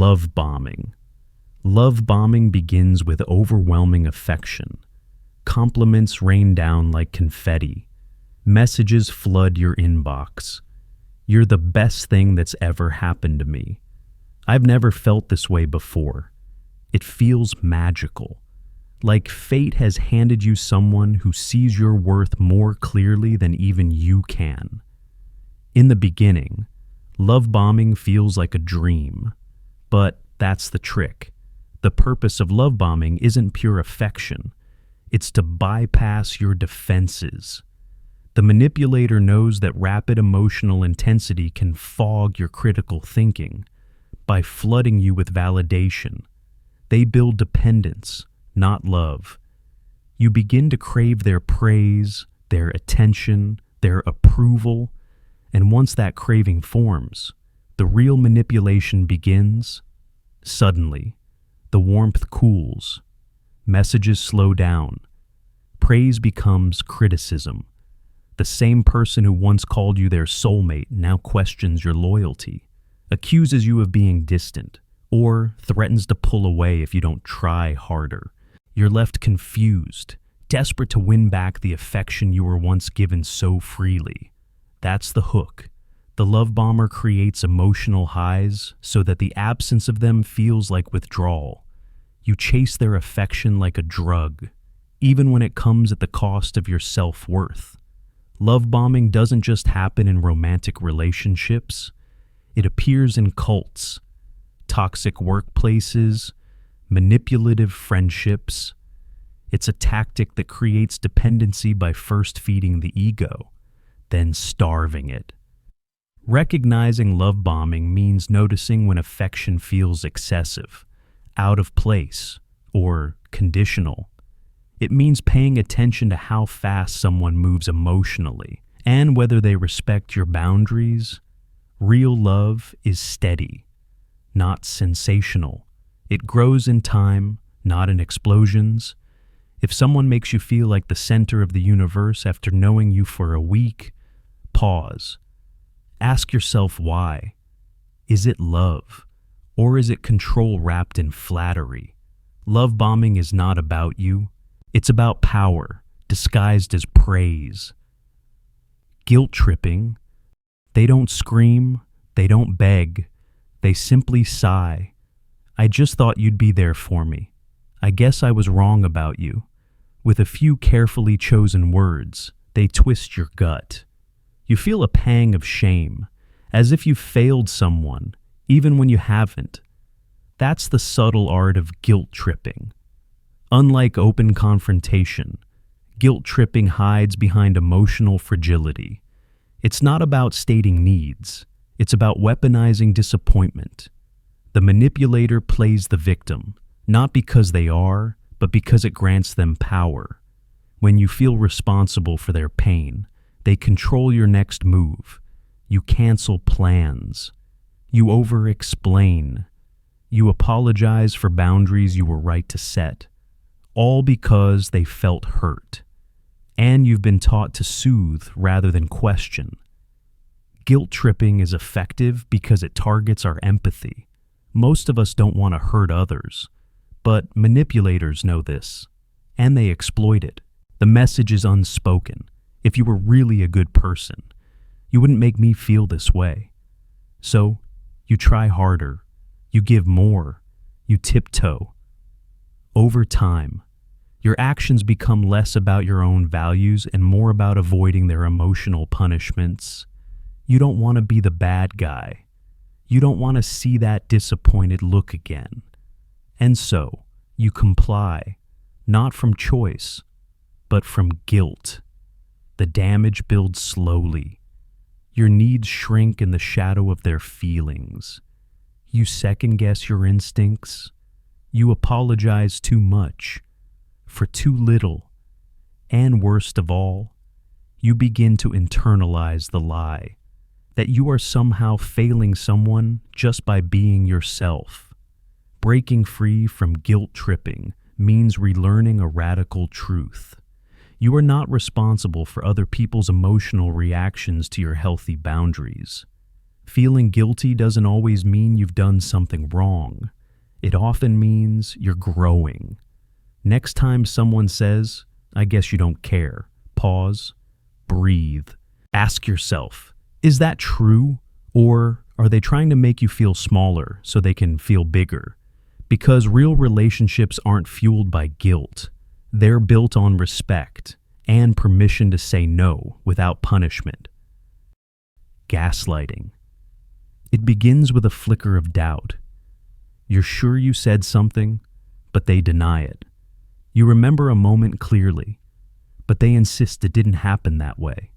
Love bombing. Love bombing begins with overwhelming affection. Compliments rain down like confetti. Messages flood your inbox. You're the best thing that's ever happened to me. I've never felt this way before. It feels magical. Like fate has handed you someone who sees your worth more clearly than even you can. In the beginning, love bombing feels like a dream. But that's the trick. The purpose of love bombing isn't pure affection. It's to bypass your defenses. The manipulator knows that rapid emotional intensity can fog your critical thinking. By flooding you with validation, they build dependence, not love. You begin to crave their praise, their attention, their approval, and once that craving forms, the real manipulation begins. Suddenly, the warmth cools. Messages slow down. Praise becomes criticism. The same person who once called you their soulmate now questions your loyalty, accuses you of being distant, or threatens to pull away if you don't try harder. You're left confused, desperate to win back the affection you were once given so freely. That's the hook. The love bomber creates emotional highs so that the absence of them feels like withdrawal. You chase their affection like a drug, even when it comes at the cost of your self-worth. Love bombing doesn't just happen in romantic relationships. It appears in cults, toxic workplaces, manipulative friendships. It's a tactic that creates dependency by first feeding the ego, then starving it. Recognizing love bombing means noticing when affection feels excessive, out of place, or conditional. It means paying attention to how fast someone moves emotionally and whether they respect your boundaries. Real love is steady, not sensational. It grows in time, not in explosions. If someone makes you feel like the center of the universe after knowing you for a week, pause. Ask yourself why. Is it love? Or is it control wrapped in flattery? Love bombing is not about you. It's about power, disguised as praise. Guilt tripping. They don't scream, they don't beg, they simply sigh. I just thought you'd be there for me. I guess I was wrong about you. With a few carefully chosen words, they twist your gut. You feel a pang of shame, as if you failed someone, even when you haven't. That's the subtle art of guilt tripping. Unlike open confrontation, guilt tripping hides behind emotional fragility. It's not about stating needs. It's about weaponizing disappointment. The manipulator plays the victim, not because they are, but because it grants them power. When you feel responsible for their pain, they control your next move. You cancel plans. You over-explain. You apologize for boundaries you were right to set. All because they felt hurt. And you've been taught to soothe rather than question. Guilt tripping is effective because it targets our empathy. Most of us don't want to hurt others, but manipulators know this, and they exploit it. The message is unspoken. If you were really a good person, you wouldn't make me feel this way. So, you try harder, you give more, you tiptoe. Over time, your actions become less about your own values and more about avoiding their emotional punishments. You don't want to be the bad guy. You don't want to see that disappointed look again. And so, you comply, not from choice, but from guilt. The damage builds slowly. Your needs shrink in the shadow of their feelings. You second-guess your instincts. You apologize too much, for too little, and worst of all, you begin to internalize the lie that you are somehow failing someone just by being yourself. Breaking free from guilt tripping means relearning a radical truth. You are not responsible for other people's emotional reactions to your healthy boundaries. Feeling guilty doesn't always mean you've done something wrong. It often means you're growing. Next time someone says, "I guess you don't care," pause, breathe. Ask yourself, is that true? Or are they trying to make you feel smaller so they can feel bigger? Because real relationships aren't fueled by guilt. They're built on respect and permission to say no without punishment. Gaslighting. It begins with a flicker of doubt. You're sure you said something, but they deny it. You remember a moment clearly, but they insist it didn't happen that way.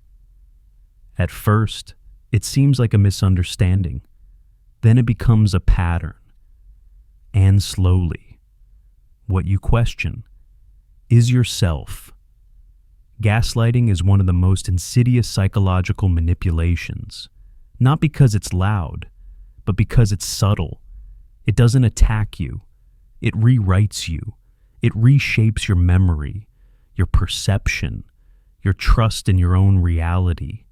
At first, it seems like a misunderstanding. Then it becomes a pattern. And slowly, what you question is yourself. Gaslighting is one of the most insidious psychological manipulations, not because it's loud, but because it's subtle. It doesn't attack you. It rewrites you. It reshapes your memory, your perception, your trust in your own reality.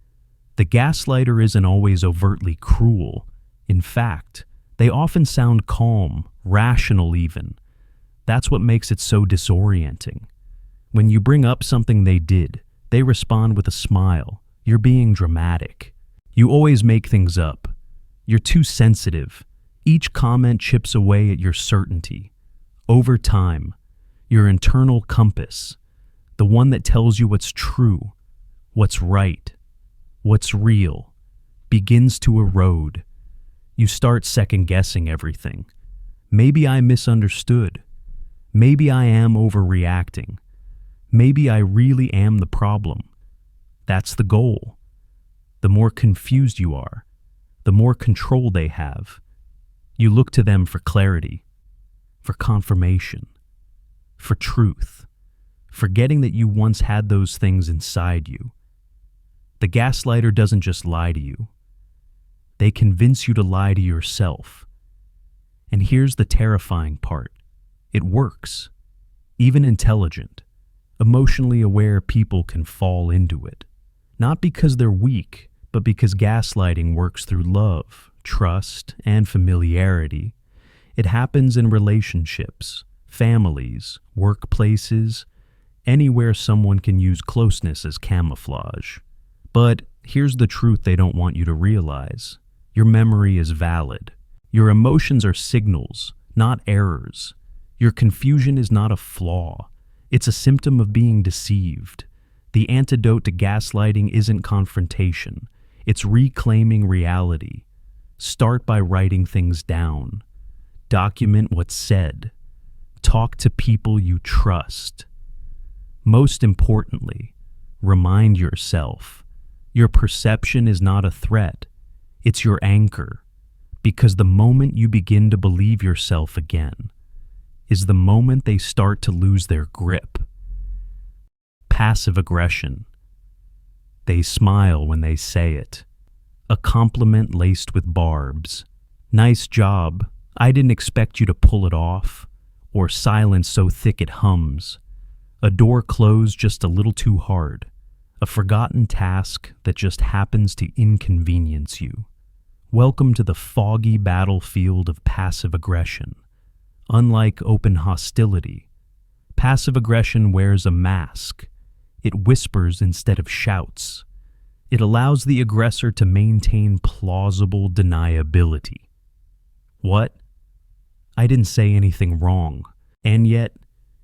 The gaslighter isn't always overtly cruel. In fact, they often sound calm, rational even. That's what makes it so disorienting. When you bring up something they did, they respond with a smile. You're being dramatic. You always make things up. You're too sensitive. Each comment chips away at your certainty. Over time, your internal compass, the one that tells you what's true, what's right, what's real, begins to erode. You start second-guessing everything. Maybe I misunderstood. Maybe I am overreacting. Maybe I really am the problem. That's the goal. The more confused you are, the more control they have. You look to them for clarity, for confirmation, for truth, forgetting that you once had those things inside you. The gaslighter doesn't just lie to you. They convince you to lie to yourself. And here's the terrifying part. It works. Even intelligent, emotionally aware people can fall into it. Not because they're weak, but because gaslighting works through love, trust, and familiarity. It happens in relationships, families, workplaces, anywhere someone can use closeness as camouflage. But here's the truth they don't want you to realize. Your memory is valid. Your emotions are signals, not errors. Your confusion is not a flaw. It's a symptom of being deceived. The antidote to gaslighting isn't confrontation. It's reclaiming reality. Start by writing things down. Document what's said. Talk to people you trust. Most importantly, remind yourself, your perception is not a threat. It's your anchor. Because the moment you begin to believe yourself again is the moment they start to lose their grip. Passive aggression. They smile when they say it. A compliment laced with barbs. Nice job. I didn't expect you to pull it off. Or silence so thick it hums. A door closed just a little too hard. A forgotten task that just happens to inconvenience you. Welcome to the foggy battlefield of passive aggression. Unlike open hostility, passive aggression wears a mask. It whispers instead of shouts. It allows the aggressor to maintain plausible deniability. What? I didn't say anything wrong. And yet,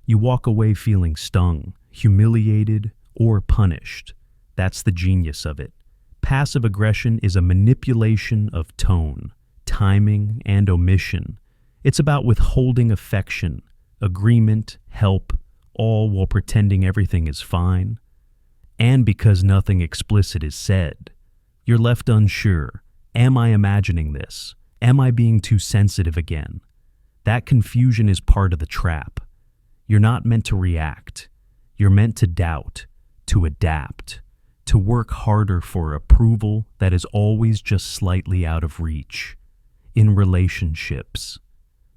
you walk away feeling stung, humiliated, or punished. That's the genius of it. Passive aggression is a manipulation of tone, timing, and omission. It's about withholding affection, agreement, help, all while pretending everything is fine. And because nothing explicit is said, you're left unsure. Am I imagining this? Am I being too sensitive again? That confusion is part of the trap. You're not meant to react. You're meant to doubt, to adapt, to work harder for approval that is always just slightly out of reach. In relationships,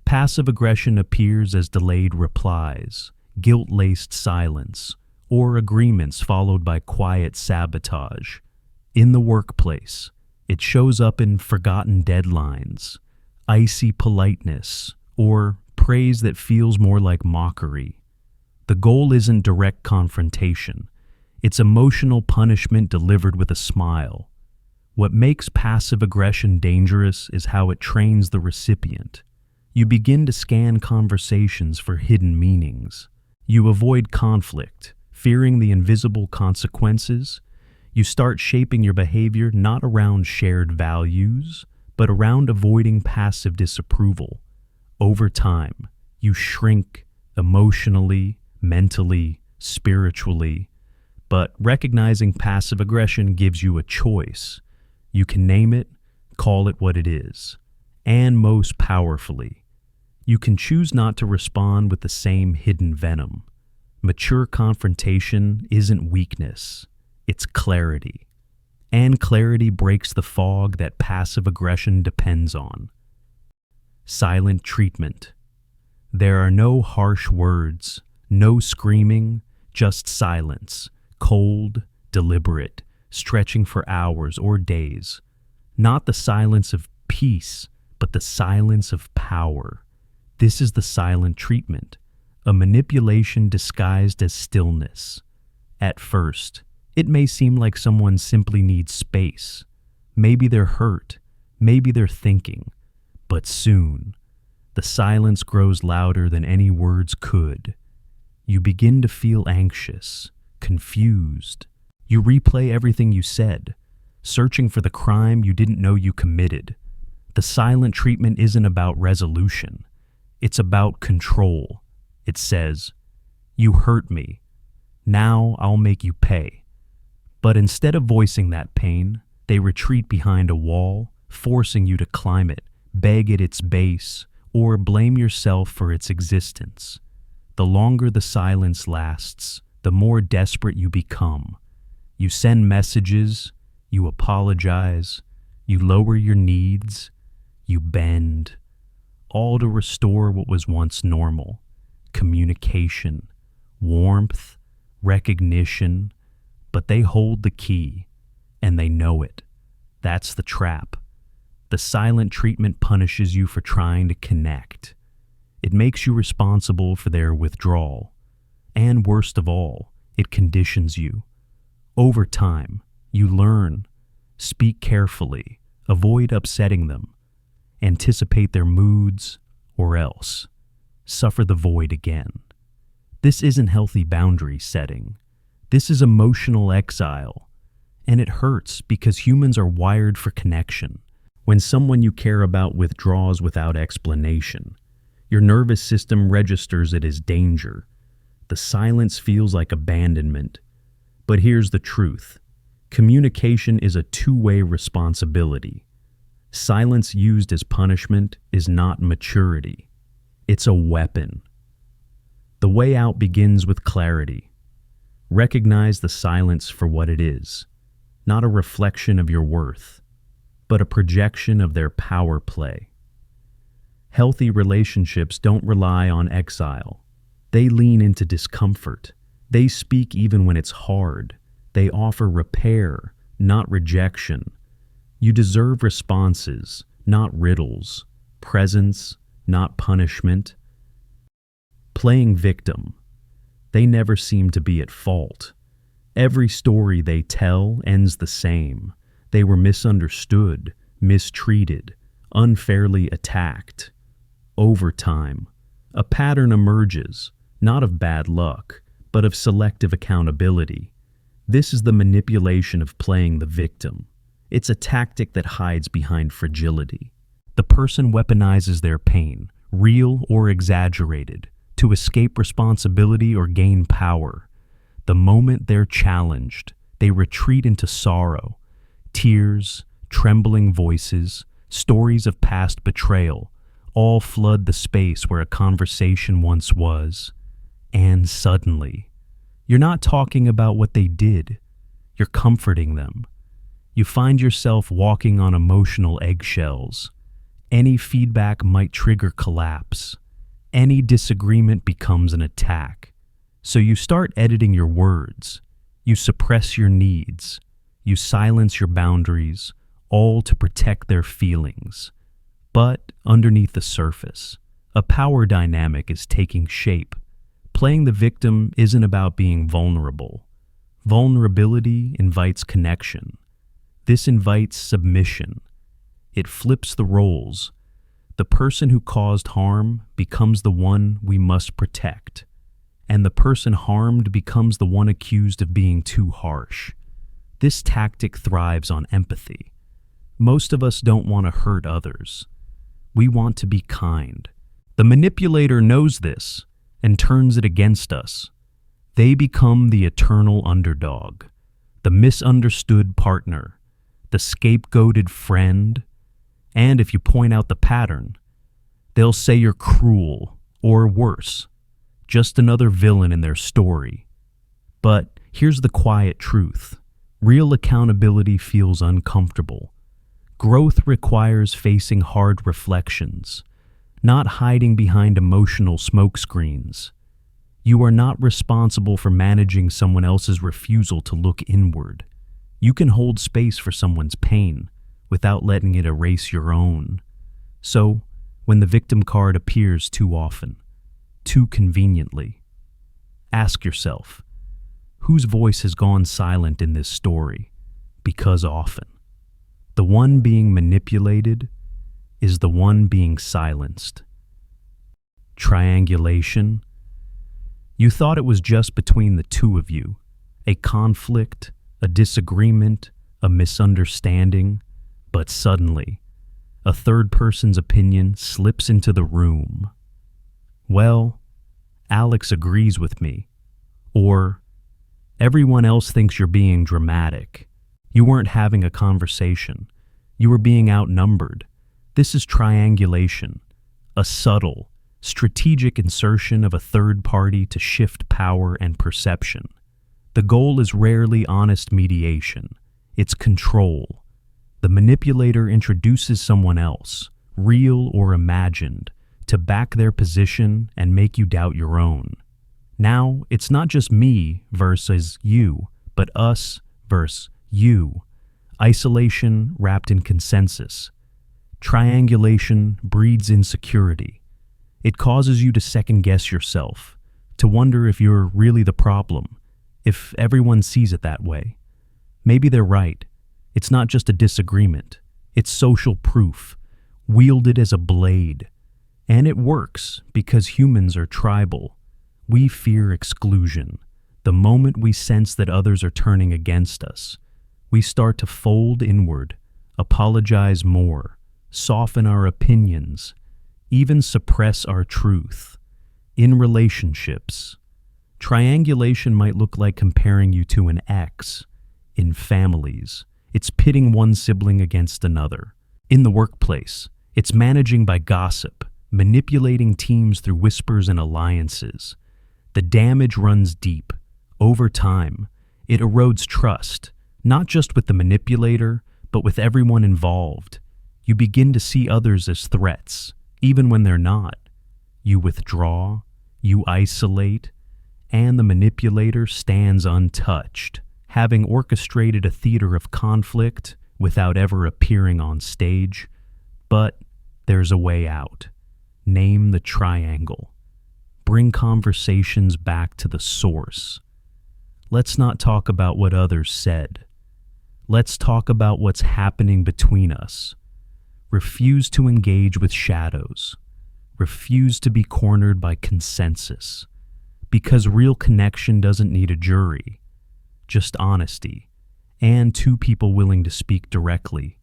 passive aggression appears as delayed replies, guilt-laced silence, or agreements followed by quiet sabotage. In the workplace, It shows up in forgotten deadlines, icy politeness, or praise that feels more like mockery. The goal isn't direct confrontation. It's emotional punishment delivered with a smile. What makes passive aggression dangerous is how it trains the recipient. You begin to scan conversations for hidden meanings. You avoid conflict, fearing the invisible consequences. You start shaping your behavior not around shared values, but around avoiding passive disapproval. Over time, you shrink emotionally, mentally, spiritually, but recognizing passive aggression gives you a choice. You can name it, call it what it is, and most powerfully, you can choose not to respond with the same hidden venom. Mature confrontation isn't weakness, it's clarity. And clarity breaks the fog that passive aggression depends on. Silent treatment. There are no harsh words, no screaming, just silence, cold, deliberate, stretching for hours or days. Not the silence of peace, but the silence of power. This is the silent treatment, a manipulation disguised as stillness. At first, it may seem like someone simply needs space. Maybe they're hurt, maybe they're thinking. But soon, the silence grows louder than any words could. You begin to feel anxious, confused. You replay everything you said, searching for the crime you didn't know you committed. The silent treatment isn't about resolution. It's about control. It says, "You hurt me. Now I'll make you pay." But instead of voicing that pain, they retreat behind a wall, forcing you to climb it, beg at its base, or blame yourself for its existence. The longer the silence lasts, the more desperate you become. You send messages, you apologize, you lower your needs, you bend, all to restore what was once normal. Communication, warmth, recognition, but they hold the key, and they know it. That's the trap. The silent treatment punishes you for trying to connect. It makes you responsible for their withdrawal. And worst of all, it conditions you. Over time, you learn, speak carefully, avoid upsetting them, anticipate their moods, or else suffer the void again. This isn't healthy boundary setting. This is emotional exile. And it hurts because humans are wired for connection. When someone you care about withdraws without explanation, your nervous system registers it as danger. The silence feels like abandonment. But here's the truth. Communication is a two-way responsibility. Silence used as punishment is not maturity. It's a weapon. The way out begins with clarity. Recognize the silence for what it is, not a reflection of your worth, but a projection of their power play. Healthy relationships don't rely on exile. They lean into discomfort. They speak even when it's hard. They offer repair, not rejection. You deserve responses, not riddles. Presence, not punishment. Playing victim. They never seem to be at fault. Every story they tell ends the same. They were misunderstood, mistreated, unfairly attacked. Over time, a pattern emerges, not of bad luck, but of selective accountability. This is the manipulation of playing the victim. It's a tactic that hides behind fragility. The person weaponizes their pain, real or exaggerated, to escape responsibility or gain power. The moment they're challenged, they retreat into sorrow. Tears, trembling voices, stories of past betrayal, all flood the space where a conversation once was. And suddenly, you're not talking about what they did. You're comforting them. You find yourself walking on emotional eggshells. Any feedback might trigger collapse. Any disagreement becomes an attack. So you start editing your words. You suppress your needs. You silence your boundaries, all to protect their feelings. But underneath the surface, a power dynamic is taking shape. Playing the victim isn't about being vulnerable. Vulnerability invites connection. This invites submission. It flips the roles. The person who caused harm becomes the one we must protect, and the person harmed becomes the one accused of being too harsh. This tactic thrives on empathy. Most of us don't want to hurt others. We want to be kind. The manipulator knows this and turns it against us. They become the eternal underdog, the misunderstood partner, the scapegoated friend, and if you point out the pattern, they'll say you're cruel, or worse, just another villain in their story. But here's the quiet truth. Real accountability feels uncomfortable. Growth requires facing hard reflections, not hiding behind emotional smokescreens. You are not responsible for managing someone else's refusal to look inward. You can hold space for someone's pain without letting it erase your own. So, when the victim card appears too often, too conveniently, ask yourself, whose voice has gone silent in this story? Because often, the one being manipulated is the one being silenced. Triangulation. You thought it was just between the two of you, a conflict, a disagreement, a misunderstanding, but suddenly, a third person's opinion slips into the room. Well, Alex agrees with me. Or, everyone else thinks you're being dramatic. You weren't having a conversation. You were being outnumbered. This is triangulation, a subtle, strategic insertion of a third party to shift power and perception. The goal is rarely honest mediation. It's control. The manipulator introduces someone else, real or imagined, to back their position and make you doubt your own. Now, it's not just me versus you, but us versus you. Isolation wrapped in consensus. Triangulation breeds insecurity. It causes you to second-guess yourself, to wonder if you're really the problem, if everyone sees it that way. Maybe they're right. It's not just a disagreement. It's social proof, wielded as a blade. And it works because humans are tribal. We fear exclusion. The moment we sense that others are turning against us, we start to fold inward, apologize more, soften our opinions, even suppress our truth. In relationships, triangulation might look like comparing you to an ex. In families, it's pitting one sibling against another. In the workplace, it's managing by gossip, manipulating teams through whispers and alliances. The damage runs deep. Over time, it erodes trust, not just with the manipulator, but with everyone involved. You begin to see others as threats, even when they're not. You withdraw, you isolate, and the manipulator stands untouched, having orchestrated a theater of conflict without ever appearing on stage. But there's a way out. Name the triangle. Bring conversations back to the source. Let's not talk about what others said. Let's talk about what's happening between us. Refuse to engage with shadows. Refuse to be cornered by consensus. Because real connection doesn't need a jury. Just honesty, and two people willing to speak directly.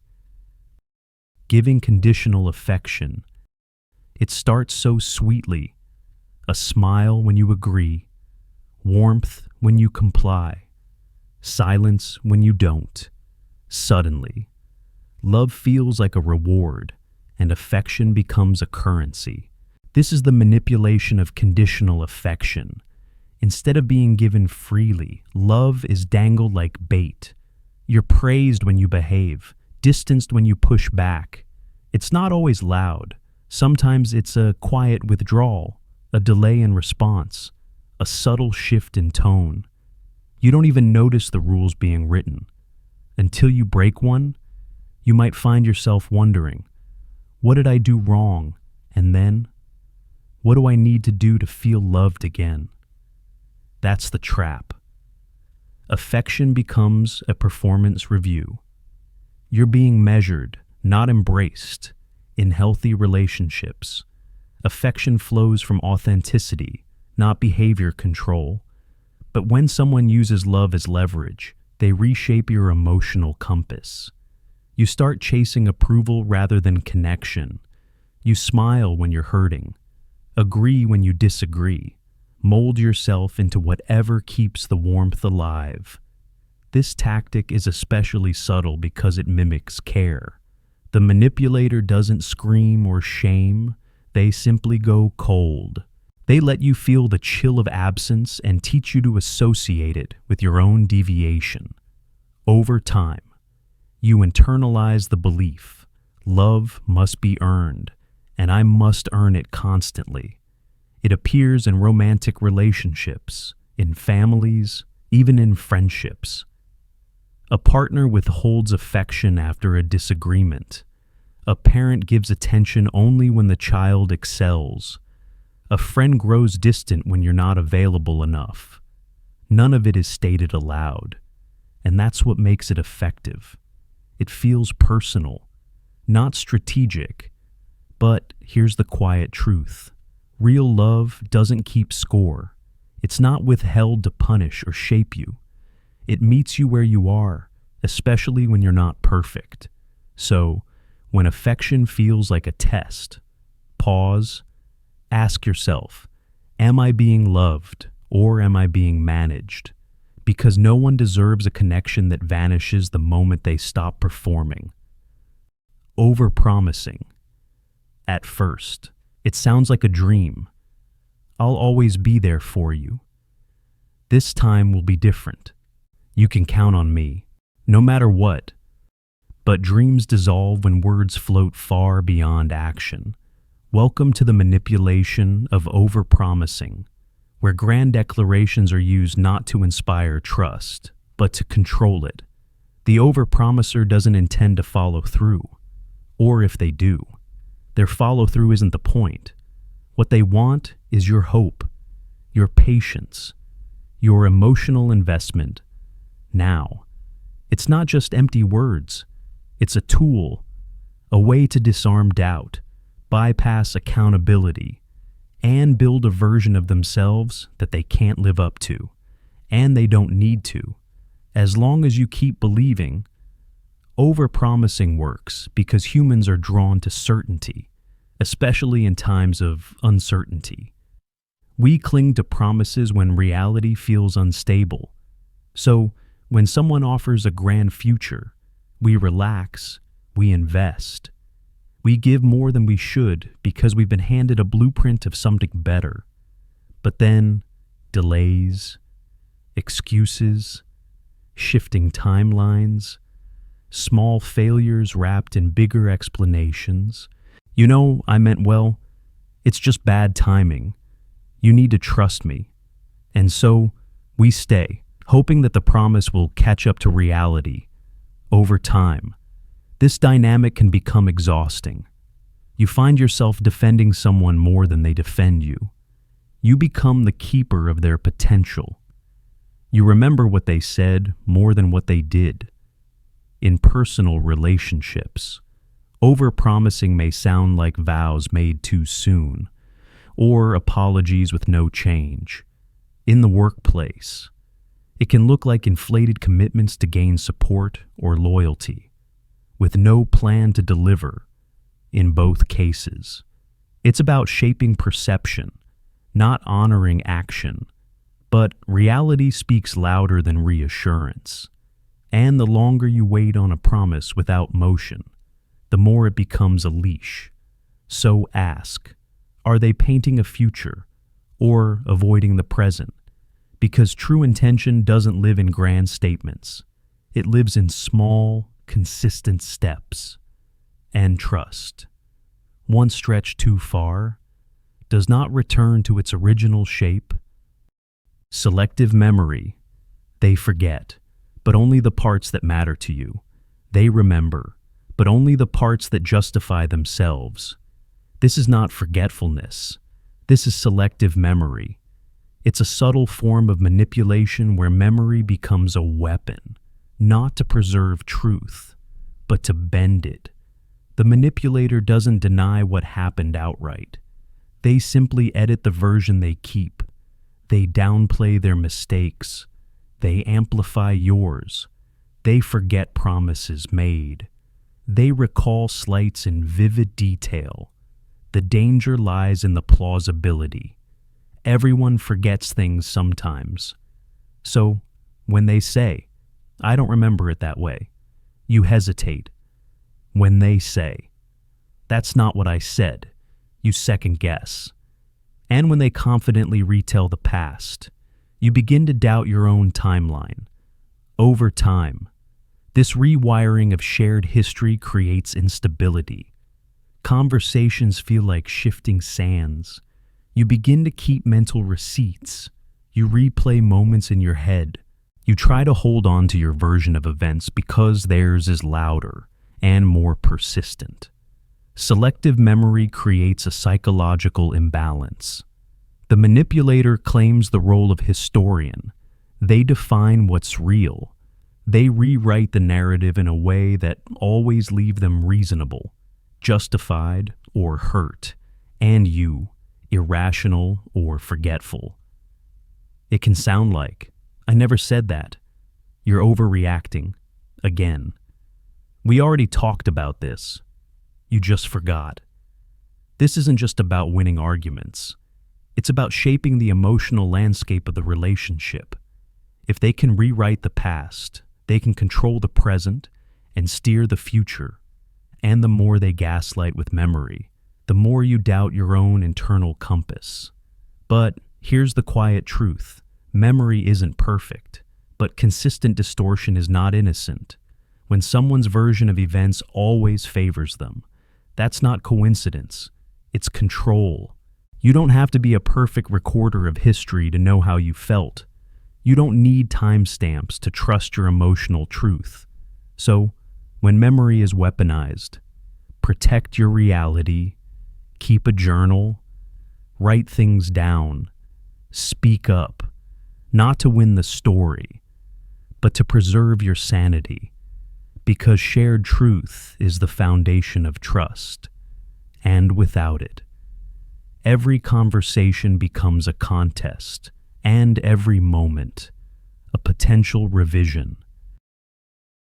Giving conditional affection. It starts so sweetly. A smile when you agree, warmth when you comply, silence when you don't. Suddenly, love feels like a reward, and affection becomes a currency. This is the manipulation of conditional affection. Instead of being given freely, love is dangled like bait. You're praised when you behave, distanced when you push back. It's not always loud. Sometimes it's a quiet withdrawal, a delay in response, a subtle shift in tone. You don't even notice the rules being written. Until you break one, You might find yourself wondering, what did I do wrong? And then, what do I need to do to feel loved again? That's the trap. Affection becomes a performance review. You're being measured, not embraced, in healthy relationships. Affection flows from authenticity, not behavior control. But when someone uses love as leverage, they reshape your emotional compass. You start chasing approval rather than connection. You smile when you're hurting, agree when you disagree, mold yourself into whatever keeps the warmth alive. This tactic is especially subtle because it mimics care. The manipulator doesn't scream or shame, they simply go cold. They let you feel the chill of absence and teach you to associate it with your own deviation. Over time, you internalize the belief, love must be earned, and I must earn it constantly. It appears in romantic relationships, in families, even in friendships. A partner withholds affection after a disagreement. A parent gives attention only when the child excels. A friend grows distant when you're not available enough. None of it is stated aloud, and that's what makes it effective. It feels personal, not strategic. But here's the quiet truth. Real love doesn't keep score. It's not withheld to punish or shape you. It meets you where you are, especially when you're not perfect. So, when affection feels like a test, pause, ask yourself, am I being loved or am I being managed? Because no one deserves a connection that vanishes the moment they stop performing. Overpromising. At first, it sounds like a dream. I'll always be there for you. This time will be different. You can count on me, no matter what. But dreams dissolve when words float far beyond action. Welcome to the manipulation of overpromising, where grand declarations are used not to inspire trust, but to control it. The overpromiser doesn't intend to follow through, or if they do, their follow-through isn't the point. What they want is your hope, your patience, your emotional investment. Now, it's not just empty words. It's a tool, a way to disarm doubt, bypass accountability, and build a version of themselves that they can't live up to, and they don't need to. As long as you keep believing, overpromising works because humans are drawn to certainty, especially in times of uncertainty. We cling to promises when reality feels unstable. So, when someone offers a grand future, we relax, we invest. We give more than we should because we've been handed a blueprint of something better. But then, delays, excuses, shifting timelines, small failures wrapped in bigger explanations. You know, I meant well. It's just bad timing. You need to trust me. And so, we stay, hoping that the promise will catch up to reality. Over time, this dynamic can become exhausting. You find yourself defending someone more than they defend you. You become the keeper of their potential. You remember what they said more than what they did. In personal relationships, overpromising may sound like vows made too soon, or apologies with no change. In the workplace, it can look like inflated commitments to gain support or loyalty, with no plan to deliver. In both cases, it's about shaping perception, not honoring action. But reality speaks louder than reassurance. And the longer you wait on a promise without motion, the more it becomes a leash. So ask, are they painting a future or avoiding the present? Because true intention doesn't live in grand statements. It lives in small, consistent steps. And trust, once stretched too far, does not return to its original shape. Selective memory. They forget, but only the parts that matter to you. They remember, but only the parts that justify themselves. This is not forgetfulness. This is selective memory. It's a subtle form of manipulation where memory becomes a weapon, not to preserve truth, but to bend it. The manipulator doesn't deny what happened outright. They simply edit the version they keep. They downplay their mistakes. They amplify yours. They forget promises made. They recall slights in vivid detail. The danger lies in the plausibility. Everyone forgets things sometimes. So, when they say, "I don't remember it that way," you hesitate. When they say, "That's not what I said," you second guess. And when they confidently retell the past, you begin to doubt your own timeline. Over time, this rewiring of shared history creates instability. Conversations feel like shifting sands. You begin to keep mental receipts. You replay moments in your head. You try to hold on to your version of events because theirs is louder and more persistent. Selective memory creates a psychological imbalance. The manipulator claims the role of historian. They define what's real. They rewrite the narrative in a way that always leaves them reasonable, justified, or hurt, and you, irrational or forgetful. It can sound like, "I never said that." You're overreacting. Again. We already talked about this. You just forgot. This isn't just about winning arguments. It's about shaping the emotional landscape of the relationship. If they can rewrite the past, they can control the present and steer the future. And the more they gaslight with memory, the more you doubt your own internal compass. But here's the quiet truth. Memory isn't perfect, but consistent distortion is not innocent. When someone's version of events always favors them, that's not coincidence. It's control. You don't have to be a perfect recorder of history to know how you felt. You don't need timestamps to trust your emotional truth. So, when memory is weaponized, protect your reality, keep a journal, write things down, speak up, not to win the story, but to preserve your sanity, because shared truth is the foundation of trust, and without it, every conversation becomes a contest, and every moment, a potential revision.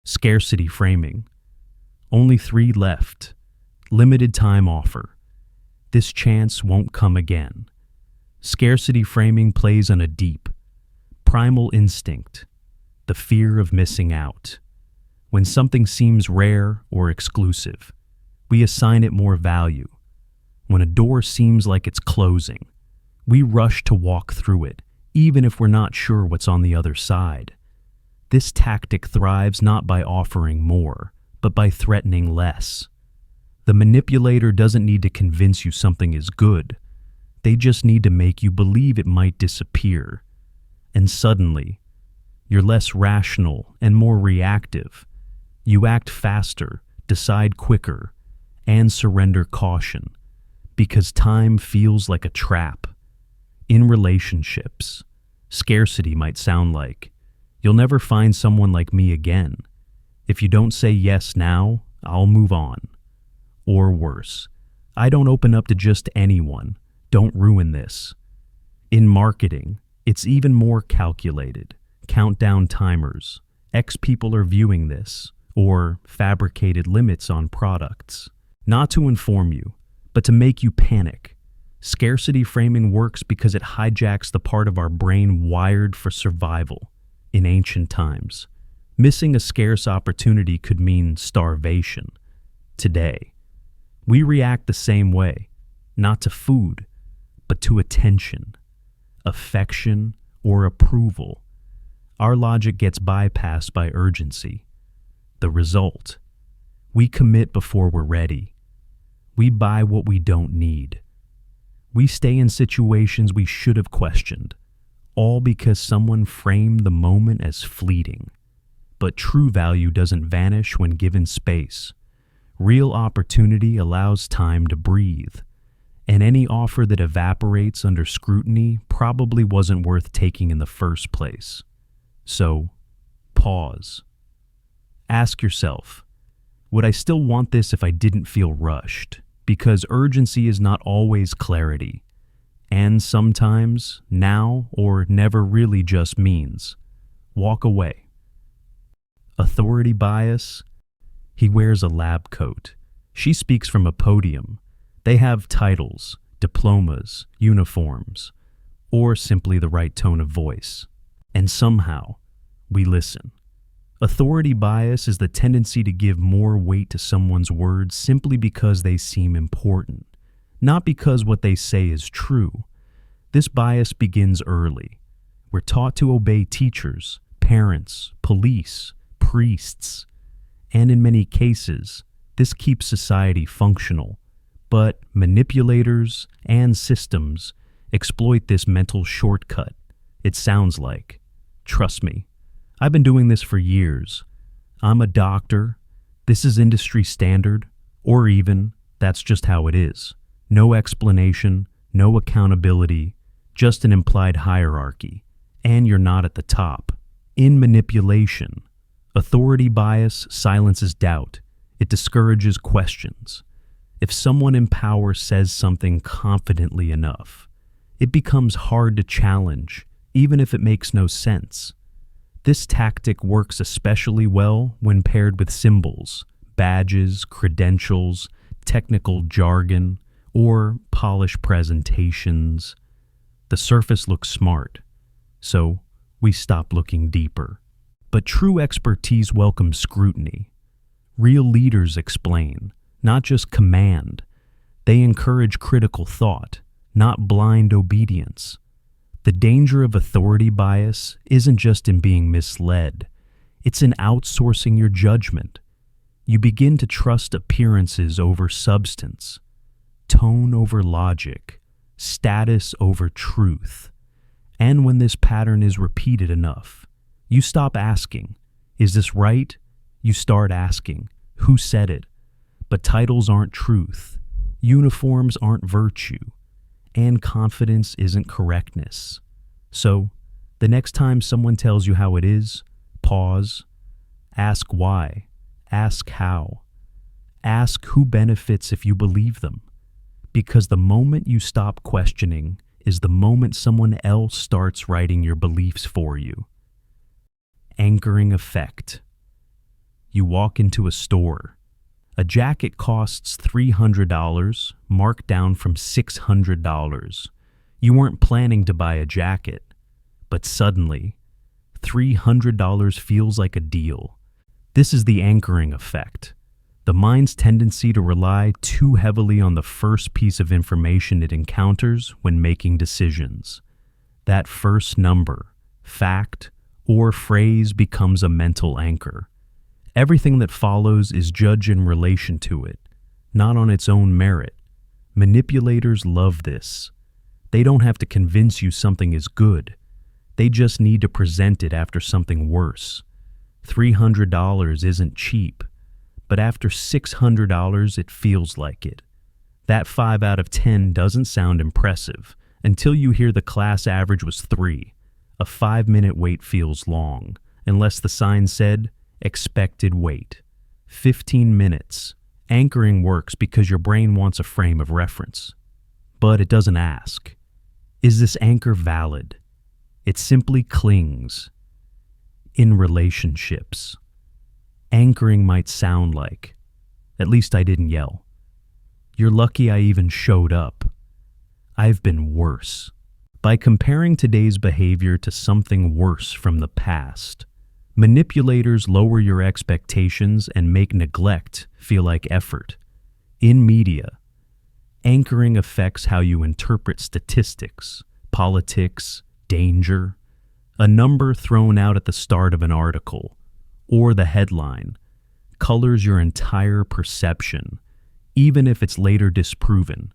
Scarcity framing. Only 3 left. Limited time offer. This chance won't come again. Scarcity framing plays on a deep, primal instinct, the fear of missing out. When something seems rare or exclusive, we assign it more value. When a door seems like it's closing, we rush to walk through it, even if we're not sure what's on the other side. This tactic thrives not by offering more, but by threatening less. The manipulator doesn't need to convince you something is good. They just need to make you believe it might disappear. And suddenly, you're less rational and more reactive. You act faster, decide quicker, and surrender caution, because time feels like a trap. In relationships, scarcity might sound like, "You'll never find someone like me again. If you don't say yes now, I'll move on." Or worse, "I don't open up to just anyone. Don't ruin this." In marketing, it's even more calculated. Countdown timers, X people are viewing this, or fabricated limits on products. Not to inform you, but to make you panic. Scarcity framing works because it hijacks the part of our brain wired for survival. In ancient times, missing a scarce opportunity could mean starvation. Today, we react the same way, not to food, but to attention, affection, or approval. Our logic gets bypassed by urgency. The result: we commit before we're ready. We buy what we don't need. We stay in situations we should have questioned, all because someone framed the moment as fleeting. But true value doesn't vanish when given space. Real opportunity allows time to breathe, and any offer that evaporates under scrutiny probably wasn't worth taking in the first place. So, pause. Ask yourself, would I still want this if I didn't feel rushed? Because urgency is not always clarity, and sometimes now or never really just means walk away. Authority bias. He wears a lab coat. She speaks from a podium. They have titles, diplomas, uniforms, or simply the right tone of voice. And somehow, we listen. Authority bias is the tendency to give more weight to someone's words simply because they seem important, not because what they say is true. This bias begins early. We're taught to obey teachers, parents, police, priests, and in many cases, this keeps society functional. But manipulators and systems exploit this mental shortcut. It sounds like, trust me, I've been doing this for years. I'm a doctor. This is industry standard. Or even, that's just how it is. No explanation, no accountability, just an implied hierarchy. And you're not at the top. In manipulation, authority bias silences doubt. It discourages questions. If someone in power says something confidently enough, it becomes hard to challenge, even if it makes no sense. This tactic works especially well when paired with symbols, badges, credentials, technical jargon, or polished presentations. The surface looks smart, so we stop looking deeper. But true expertise welcomes scrutiny. Real leaders explain, not just command. They encourage critical thought, not blind obedience. The danger of authority bias isn't just in being misled. It's in outsourcing your judgment. You begin to trust appearances over substance, tone over logic, status over truth. And when this pattern is repeated enough, you stop asking, is this right? You start asking, who said it? But titles aren't truth, uniforms aren't virtue, and confidence isn't correctness. So, the next time someone tells you how it is, pause, ask why, ask how, ask who benefits if you believe them. Because the moment you stop questioning is the moment someone else starts writing your beliefs for you. Anchoring effect. You walk into a store. A jacket costs $300, marked down from $600. You weren't planning to buy a jacket, but suddenly, $300 feels like a deal. This is the anchoring effect. The mind's tendency to rely too heavily on the first piece of information it encounters when making decisions. That first number, fact, or phrase becomes a mental anchor. Everything that follows is judged in relation to it, not on its own merit. Manipulators love this. They don't have to convince you something is good. They just need to present it after something worse. $300 isn't cheap, but after $600 it feels like it. That 5 out of 10 doesn't sound impressive until you hear the class average was 3. A 5-minute wait feels long, unless the sign said, expected wait. 15 minutes. Anchoring works because your brain wants a frame of reference. But it doesn't ask, is this anchor valid? It simply clings. In relationships, anchoring might sound like, at least I didn't yell. You're lucky I even showed up. I've been worse. By comparing today's behavior to something worse from the past, manipulators lower your expectations and make neglect feel like effort. In media, anchoring affects how you interpret statistics, politics, danger. A number thrown out at the start of an article, or the headline, colors your entire perception, even if it's later disproven.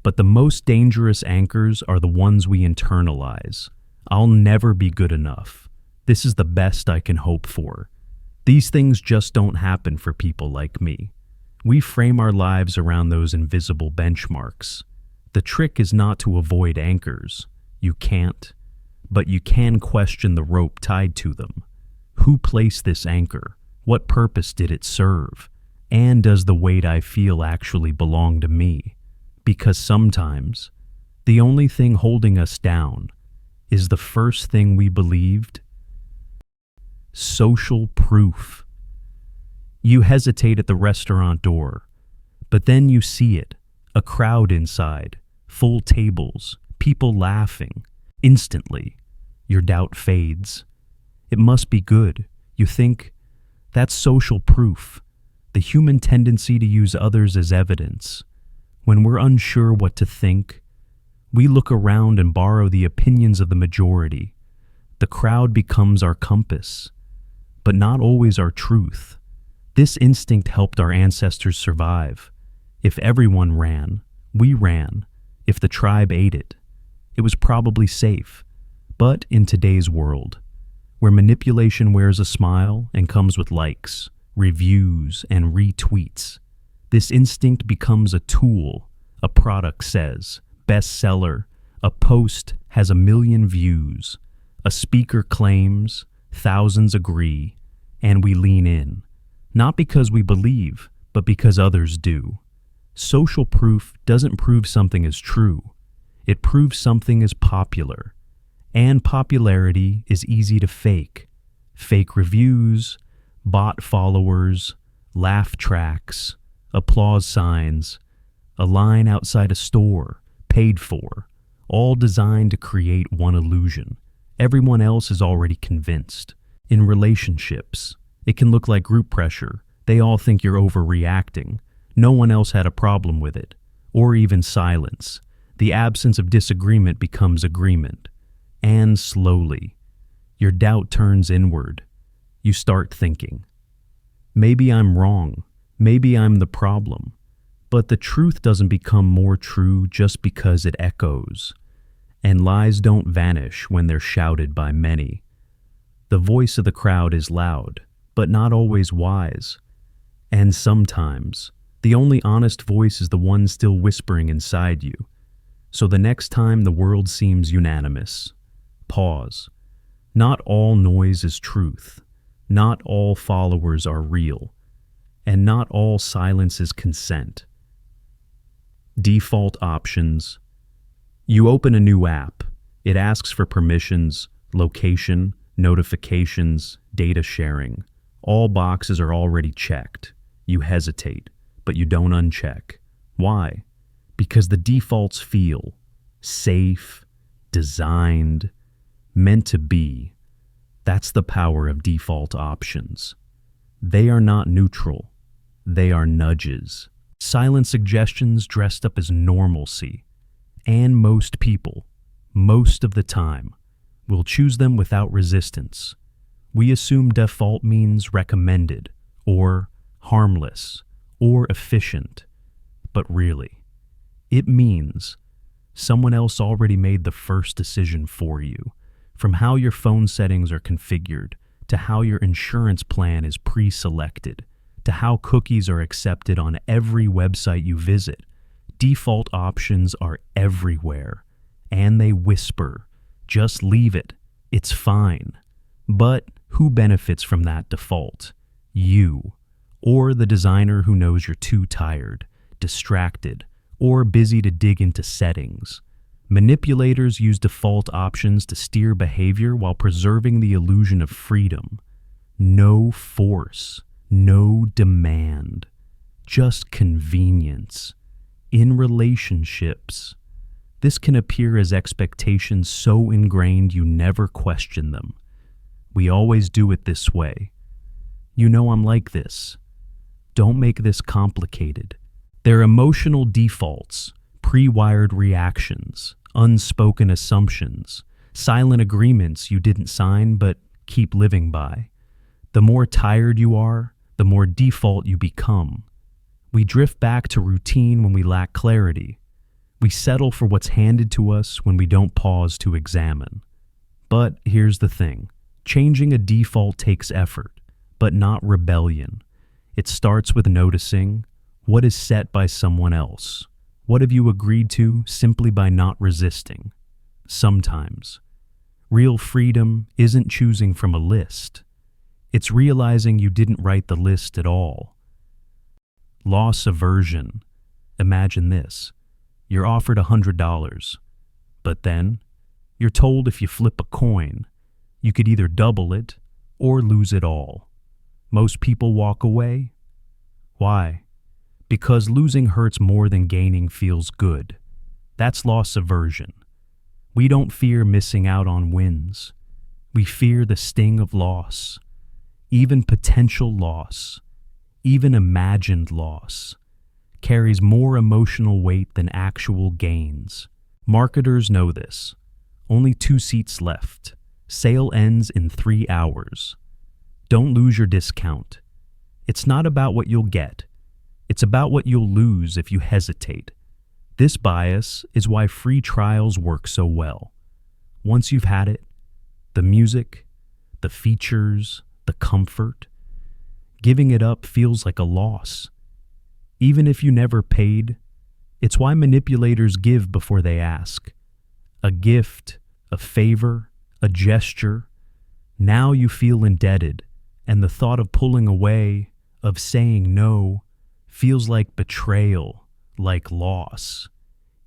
But the most dangerous anchors are the ones we internalize. I'll never be good enough. This is the best I can hope for. These things just don't happen for people like me. We frame our lives around those invisible benchmarks. The trick is not to avoid anchors. You can't. But you can question the rope tied to them. Who placed this anchor? What purpose did it serve? And does the weight I feel actually belong to me? Because sometimes, the only thing holding us down is the first thing we believed. Social proof. You hesitate at the restaurant door, but then you see it, a crowd inside, full tables, people laughing. Instantly, your doubt fades. It must be good. You think, that's social proof, the human tendency to use others as evidence. When we're unsure what to think, we look around and borrow the opinions of the majority. The crowd becomes our compass, but not always our truth. This instinct helped our ancestors survive. If everyone ran, we ran. If the tribe ate it, it was probably safe. But in today's world, where manipulation wears a smile and comes with likes, reviews, and retweets, this instinct becomes a tool. A product says, bestseller. A post has 1 million views. A speaker claims, thousands agree, and we lean in. Not because we believe, but because others do. Social proof doesn't prove something is true. It proves something is popular. And popularity is easy to fake. Fake reviews, bot followers, laugh tracks, applause signs, a line outside a store, paid for, all designed to create one illusion. Everyone else is already convinced. In relationships, it can look like group pressure. They all think you're overreacting. No one else had a problem with it. Or even silence. The absence of disagreement becomes agreement. And slowly, your doubt turns inward. You start thinking, maybe I'm wrong. Maybe I'm the problem. But the truth doesn't become more true just because it echoes. And lies don't vanish when they're shouted by many. The voice of the crowd is loud, but not always wise. And sometimes, the only honest voice is the one still whispering inside you. So the next time the world seems unanimous, pause. Not all noise is truth. Not all followers are real. And not all silence is consent. Default options. You open a new app. It asks for permissions, location, notifications, data sharing. All boxes are already checked. You hesitate, but you don't uncheck. Why? Because the defaults feel safe, designed, meant to be. That's the power of default options. They are not neutral. They are nudges. Silent suggestions dressed up as normalcy. And most people, most of the time, will choose them without resistance. We assume default means recommended, or harmless, or efficient. But really, it means someone else already made the first decision for you. From how your phone settings are configured, to how your insurance plan is pre-selected, to how cookies are accepted on every website you visit. Default options are everywhere, and they whisper, just leave it, it's fine. But who benefits from that default? You, or the designer who knows you're too tired, distracted, or busy to dig into settings. Manipulators use default options to steer behavior while preserving the illusion of freedom. No force, no demand, just convenience. In relationships, this can appear as expectations so ingrained you never question them. We always do it this way. You know I'm like this. Don't make this complicated. They're emotional defaults, pre-wired reactions, unspoken assumptions, silent agreements you didn't sign but keep living by. The more tired you are, the more default you become. We drift back to routine when we lack clarity. We settle for what's handed to us when we don't pause to examine. But here's the thing. Changing a default takes effort, but not rebellion. It starts with noticing, What is set by someone else? What have you agreed to simply by not resisting? Sometimes, real freedom isn't choosing from a list. It's realizing you didn't write the list at all. Loss aversion. Imagine this. You're offered $100, but then you're told if you flip a coin, you could either double it or lose it all. Most people walk away. Why? Because losing hurts more than gaining feels good. That's loss aversion. We don't fear missing out on wins. We fear the sting of loss. Even potential loss, even imagined loss, carries more emotional weight than actual gains. Marketers know this. Only 2 seats left. Sale ends in 3 hours. Don't lose your discount. It's not about what you'll get. It's about what you'll lose if you hesitate. This bias is why free trials work so well. Once you've had it, the music, the features, the comfort, giving it up feels like a loss. Even if you never paid, it's why manipulators give before they ask. A gift, a favor, a gesture. Now you feel indebted, and the thought of pulling away, of saying no, feels like betrayal, like loss.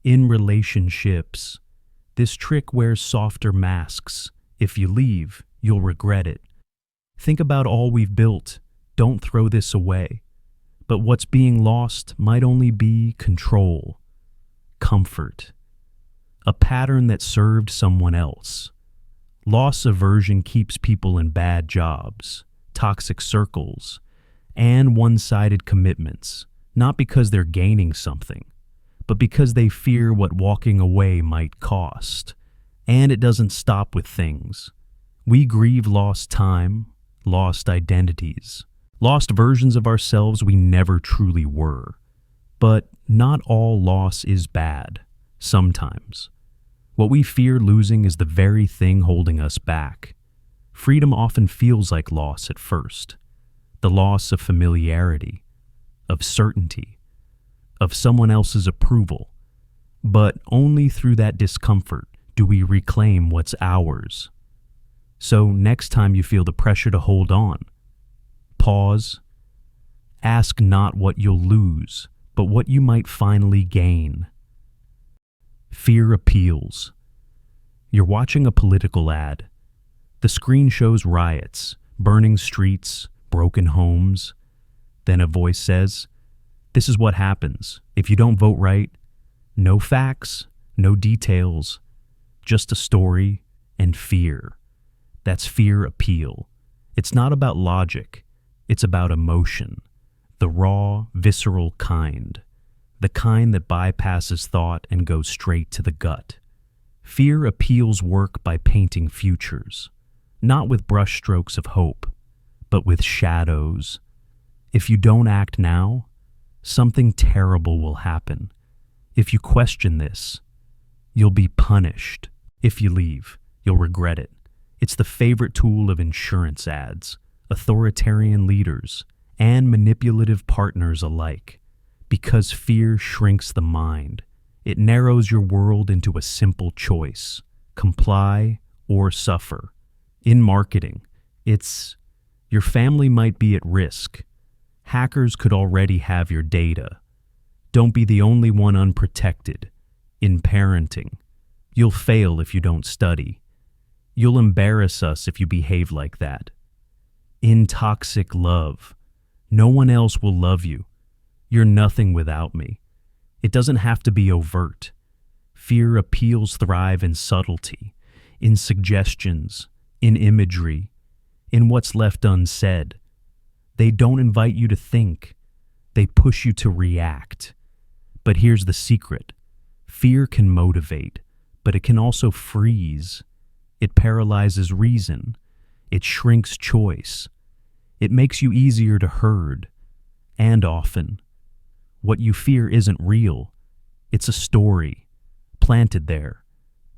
In relationships, this trick wears softer masks. If you leave, you'll regret it. Think about all we've built. Don't throw this away. But what's being lost might only be control, comfort, a pattern that served someone else. Loss aversion keeps people in bad jobs, toxic circles, and one-sided commitments, not because they're gaining something, but because they fear what walking away might cost. And it doesn't stop with things. We grieve lost time, lost identities, lost versions of ourselves we never truly were. But not all loss is bad. Sometimes. What we fear losing is the very thing holding us back. Freedom often feels like loss at first. The loss of familiarity, of certainty, of someone else's approval. But only through that discomfort do we reclaim what's ours. So next time you feel the pressure to hold on, pause. Ask not what you'll lose, but what you might finally gain. Fear appeals. You're watching a political ad. The screen shows riots, burning streets, broken homes. Then a voice says, "This is what happens if you don't vote right." No facts, no details, just a story and fear. That's fear appeal. It's not about logic. It's about emotion. The raw, visceral kind. The kind that bypasses thought and goes straight to the gut. Fear appeals work by painting futures, not with brushstrokes of hope, but with shadows. If you don't act now, something terrible will happen. If you question this, you'll be punished. If you leave, you'll regret it. It's the favorite tool of insurance ads, authoritarian leaders, and manipulative partners alike. Because fear shrinks the mind. It narrows your world into a simple choice: comply or suffer. In marketing, it's your family might be at risk. Hackers could already have your data. Don't be the only one unprotected. In parenting, you'll fail if you don't study. You'll embarrass us if you behave like that. In toxic love, no one else will love you. You're nothing without me. It doesn't have to be overt. Fear appeals thrive in subtlety, in suggestions, in imagery, in what's left unsaid. They don't invite you to think. They push you to react. But here's the secret. Fear can motivate, but it can also freeze. It paralyzes reason. It shrinks choice. It makes you easier to herd. And often, what you fear isn't real. It's a story, planted there,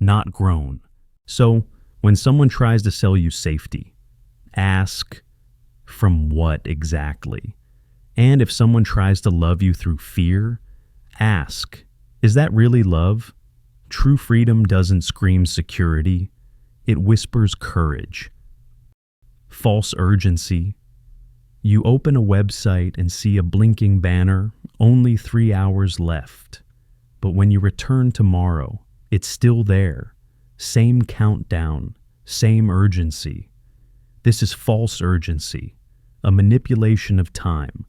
not grown. So, when someone tries to sell you safety, ask, from what exactly? And if someone tries to love you through fear, ask, is that really love? True freedom doesn't scream security, it whispers courage. False urgency. You open a website and see a blinking banner, only 3 hours left. But when you return tomorrow, it's still there. Same countdown, same urgency. This is false urgency, a manipulation of time,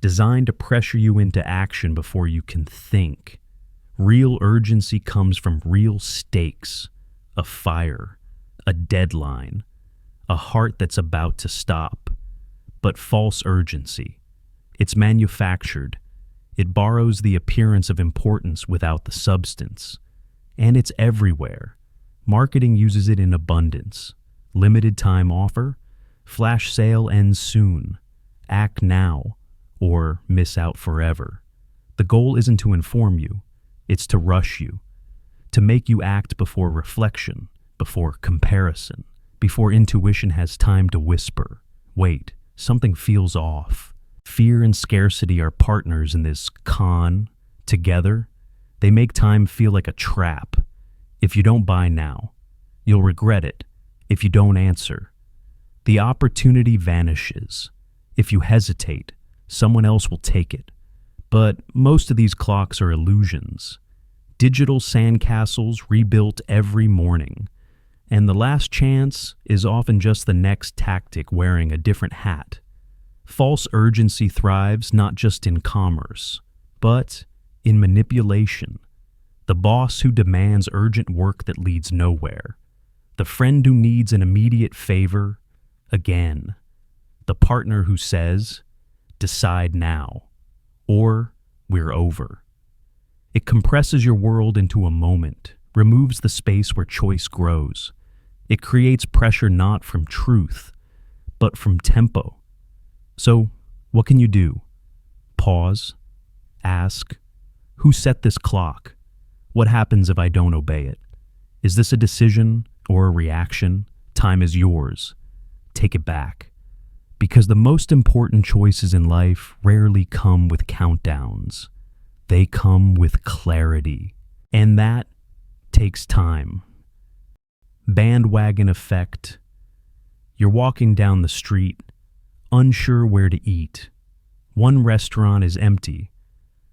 designed to pressure you into action before you can think. Real urgency comes from real stakes, a fire, a deadline, a heart that's about to stop. But false urgency, it's manufactured. It borrows the appearance of importance without the substance. And it's everywhere. Marketing uses it in abundance. Limited time offer, flash sale ends soon, act now, or miss out forever. The goal isn't to inform you, it's to rush you, to make you act before reflection, before comparison, before intuition has time to whisper, wait, something feels off. Fear and scarcity are partners in this con. Together, they make time feel like a trap. If you don't buy now, you'll regret it. If you don't answer, the opportunity vanishes. If you hesitate, someone else will take it. But most of these clocks are illusions. Digital sandcastles rebuilt every morning. And the last chance is often just the next tactic wearing a different hat. False urgency thrives not just in commerce, but in manipulation. The boss who demands urgent work that leads nowhere. The friend who needs an immediate favor, again. The partner who says, decide now, or we're over. It compresses your world into a moment, removes the space where choice grows. It creates pressure not from truth, but from tempo. So, what can you do? Pause, ask, who set this clock? What happens if I don't obey it? Is this a decision or a reaction? Time is yours. Take it back. Because the most important choices in life rarely come with countdowns. They come with clarity. And that takes time. Bandwagon effect. You're walking down the street, unsure where to eat. One restaurant is empty.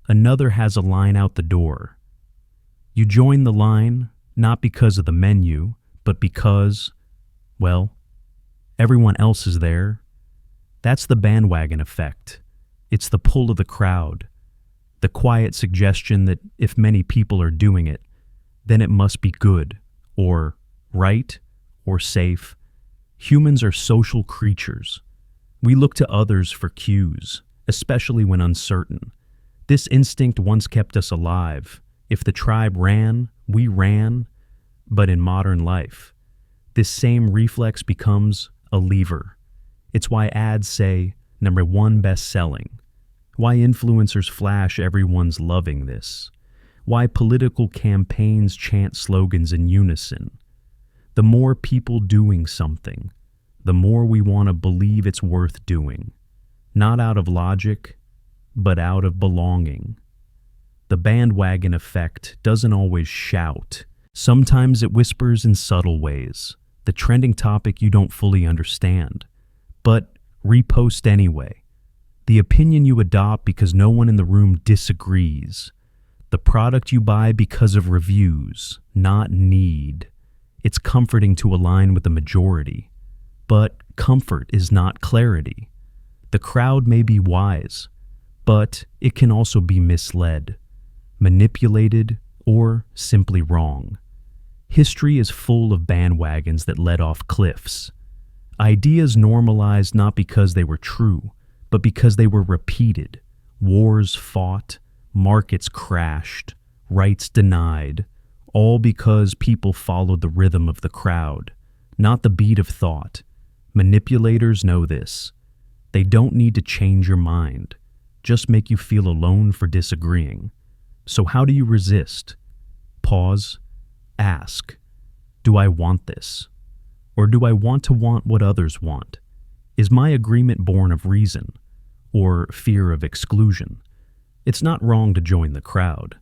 Another has a line out the door. You join the line, not because of the menu, but because, well, everyone else is there. That's the bandwagon effect. It's the pull of the crowd. The quiet suggestion that if many people are doing it, then it must be good, or right, or safe. Humans are social creatures. We look to others for cues, especially when uncertain. This instinct once kept us alive. If the tribe ran, we ran. But in modern life, this same reflex becomes a lever. It's why ads say, #1 best-selling. Why influencers flash everyone's loving this. Why political campaigns chant slogans in unison. The more people doing something, the more we want to believe it's worth doing. Not out of logic, but out of belonging. The bandwagon effect doesn't always shout. Sometimes it whispers in subtle ways, the trending topic you don't fully understand. But repost anyway. The opinion you adopt because no one in the room disagrees. The product you buy because of reviews, not need. It's comforting to align with the majority. But comfort is not clarity. The crowd may be wise, but it can also be misled, manipulated, or simply wrong. History is full of bandwagons that led off cliffs. Ideas normalized not because they were true, but because they were repeated. Wars fought, markets crashed, rights denied, all because people followed the rhythm of the crowd, not the beat of thought. Manipulators know this. They don't need to change your mind, just make you feel alone for disagreeing. So how do you resist? Pause, ask, do I want this? Or do I want to want what others want? Is my agreement born of reason? or fear of exclusion. It's not wrong to join the crowd,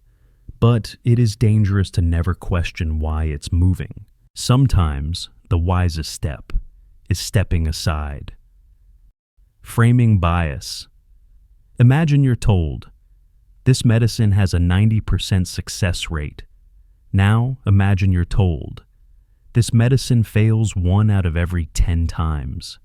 but it is dangerous to never question why it's moving. Sometimes the wisest step is stepping aside. Framing bias. Imagine you're told, this medicine has a 90% success rate. Now imagine you're told, this medicine fails 1 out of every 10 times.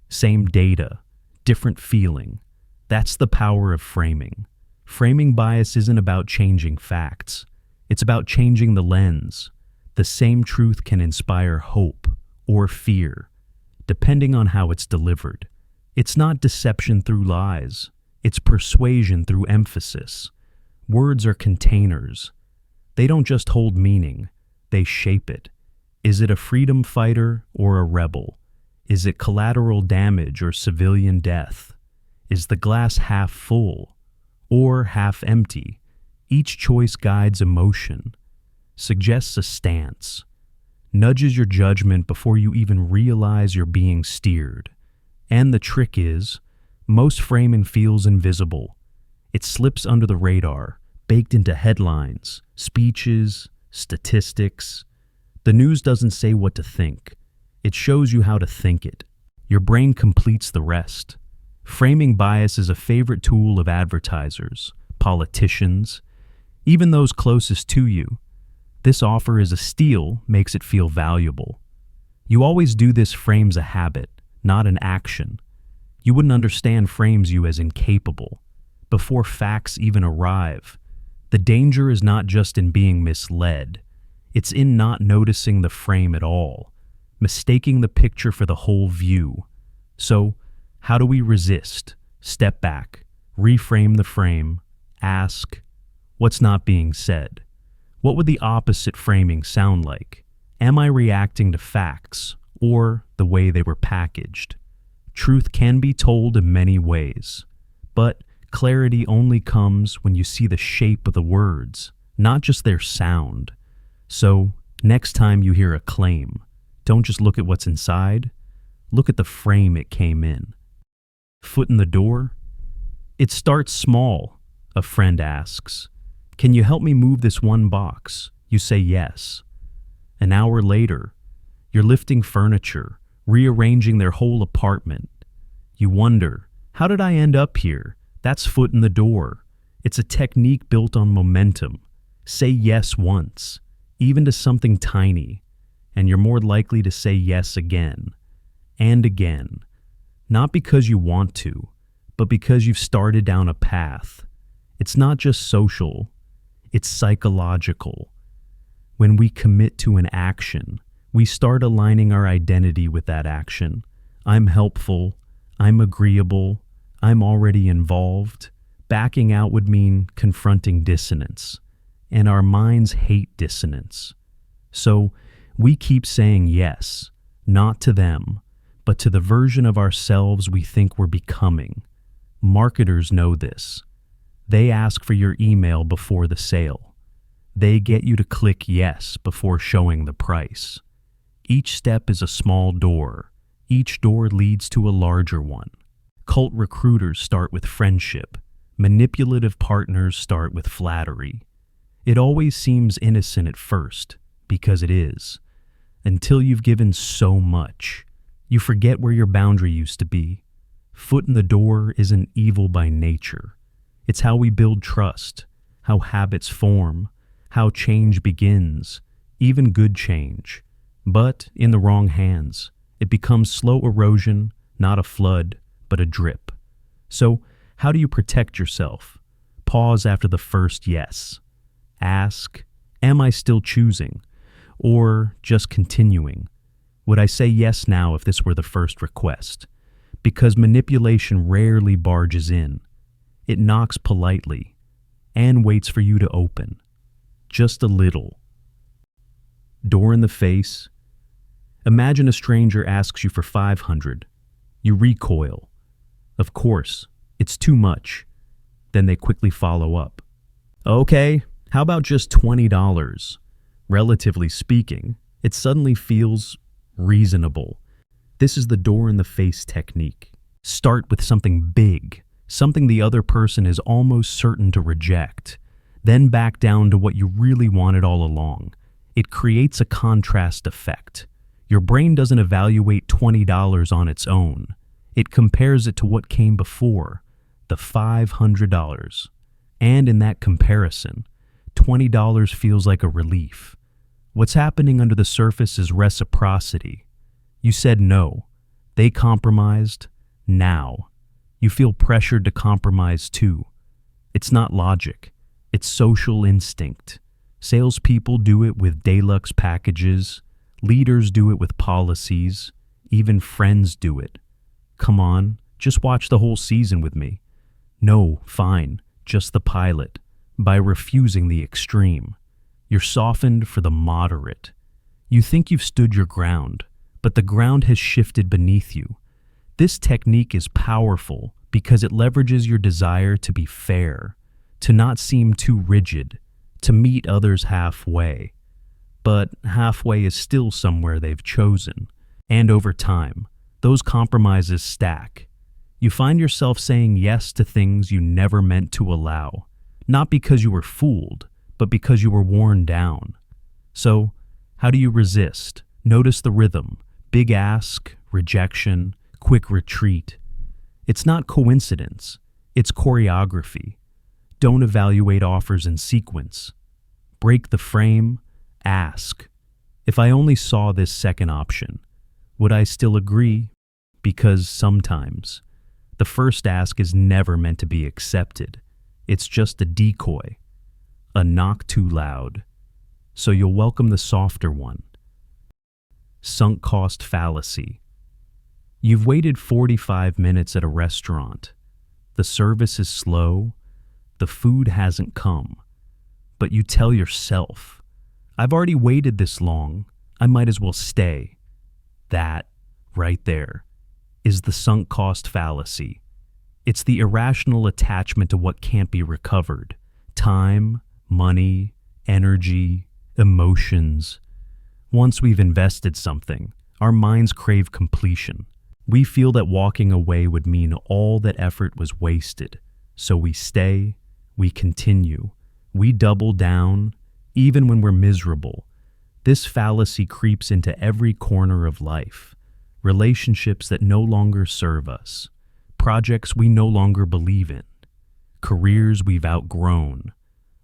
Same data, different feeling. That's the power of framing. Framing bias isn't about changing facts. It's about changing the lens. The same truth can inspire hope or fear, depending on how it's delivered. It's not deception through lies. It's persuasion through emphasis. Words are containers. They don't just hold meaning, they shape it. Is it a freedom fighter or a rebel? Is it collateral damage or civilian death? Is the glass half full or half empty? Each choice guides emotion, suggests a stance, nudges your judgment before you even realize you're being steered. And the trick is, most framing feels invisible. It slips under the radar, baked into headlines, speeches, statistics. The news doesn't say what to think. It shows you how to think it. Your brain completes the rest. Framing bias is a favorite tool of advertisers, politicians, even those closest to you. This offer is a steal, makes it feel valuable. You always do this frames a habit, not an action. You wouldn't understand frames you as incapable before facts even arrive. The danger is not just in being misled. It's in not noticing the frame at all, mistaking the picture for the whole view. So, how do we resist? Step back, reframe the frame, ask, what's not being said? What would the opposite framing sound like? Am I reacting to facts or the way they were packaged? Truth can be told in many ways, but clarity only comes when you see the shape of the words, not just their sound. So, next time you hear a claim, don't just look at what's inside, look at the frame it came in. Foot in the door? It starts small, a friend asks. Can you help me move this one box? You say yes. An hour later, you're lifting furniture, rearranging their whole apartment. You wonder, how did I end up here? That's foot in the door. It's a technique built on momentum. Say yes once, even to something tiny, and you're more likely to say yes again and again. Not because you want to, but because you've started down a path. It's not just social, it's psychological. When we commit to an action, we start aligning our identity with that action. I'm helpful, I'm agreeable, I'm already involved. Backing out would mean confronting dissonance, and our minds hate dissonance. So we keep saying yes, not to them, but to the version of ourselves we think we're becoming. Marketers know this. They ask for your email before the sale. They get you to click yes before showing the price. Each step is a small door. Each door leads to a larger one. Cult recruiters start with friendship. Manipulative partners start with flattery. It always seems innocent at first, because it is. Until you've given so much, you forget where your boundary used to be. Foot in the door isn't evil by nature. It's how we build trust, how habits form, how change begins, even good change. But in the wrong hands, it becomes slow erosion, not a flood, but a drip. So, how do you protect yourself? Pause after the first yes. Ask, am I still choosing? Or just continuing? Would I say yes now if this were the first request? Because manipulation rarely barges in. It knocks politely and waits for you to open. Just a little. Door in the face. Imagine a stranger asks you for $500. You recoil. Of course, it's too much. Then they quickly follow up. Okay, how about just $20? Relatively speaking, it suddenly feels reasonable. This is the door in the face technique. Start with something big. something the other person is almost certain to reject, then back down to what you really wanted all along. It creates a contrast effect. Your brain doesn't evaluate $20 on its own. It compares it to what came before, the $500. And in that comparison, $20 feels like a relief. What's happening under the surface is reciprocity. You said no. They compromised. Now. You feel pressured to compromise too. It's not logic. It's social instinct. Salespeople do it with deluxe packages. Leaders do it with policies. Even friends do it. Come on, just watch the whole season with me. No, fine, just the pilot. By refusing the extreme, you're softened for the moderate. You think you've stood your ground, but the ground has shifted beneath you. This technique is powerful because it leverages your desire to be fair, to not seem too rigid, to meet others halfway. But halfway is still somewhere they've chosen. And over time, those compromises stack. You find yourself saying yes to things you never meant to allow, not because you were fooled, but because you were worn down. So, how do you resist? Notice the rhythm. Big ask, rejection, quick retreat. It's not coincidence. It's choreography. Don't evaluate offers in sequence. Break the frame. Ask. If I only saw this second option, would I still agree? Because sometimes, the first ask is never meant to be accepted. It's just a decoy, a knock too loud. So you'll welcome the softer one. Sunk cost fallacy. You've waited 45 minutes at a restaurant. The service is slow. The food hasn't come. But you tell yourself, I've already waited this long. I might as well stay. That, right there, is the sunk cost fallacy. It's the irrational attachment to what can't be recovered. Time, money, energy, emotions. Once we've invested something, our minds crave completion. We feel that walking away would mean all that effort was wasted. So we stay, we continue, we double down, even when we're miserable. This fallacy creeps into every corner of life. Relationships that no longer serve us. Projects we no longer believe in. Careers we've outgrown.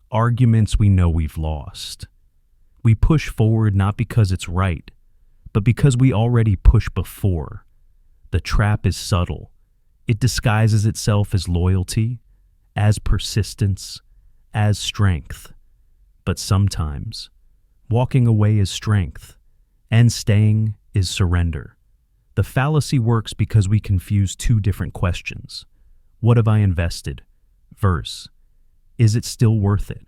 Arguments we know we've lost. We push forward not because it's right, but because we already pushed before. The trap is subtle. It disguises itself as loyalty, as persistence, as strength. But sometimes, walking away is strength, and staying is surrender. The fallacy works because we confuse two different questions. What have I invested? Versus, is it still worth it?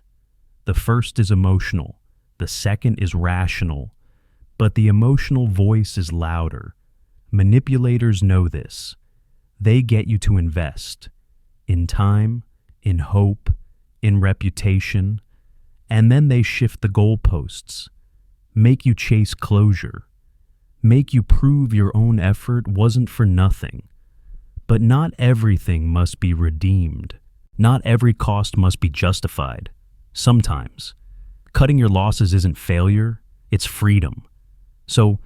The first is emotional. The second is rational. But the emotional voice is louder. Manipulators know this. They get you to invest in time, in hope, in reputation, and then they shift the goalposts, make you chase closure, make you prove your own effort wasn't for nothing. But not everything must be redeemed. Not every cost must be justified. Sometimes, cutting your losses isn't failure, it's freedom. So,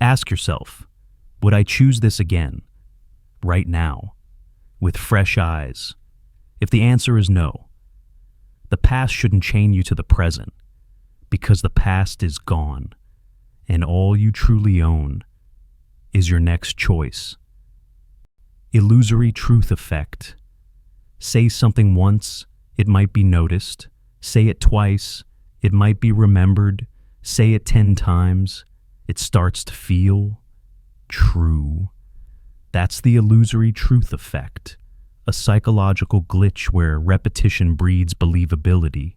ask yourself, would I choose this again, right now, with fresh eyes? If the answer is no, the past shouldn't chain you to the present, because the past is gone, and all you truly own is your next choice. Illusory truth effect. Say something once, it might be noticed. Say it twice, it might be remembered. Say it 10 times, it starts to feel true. That's the illusory truth effect. A psychological glitch where repetition breeds believability.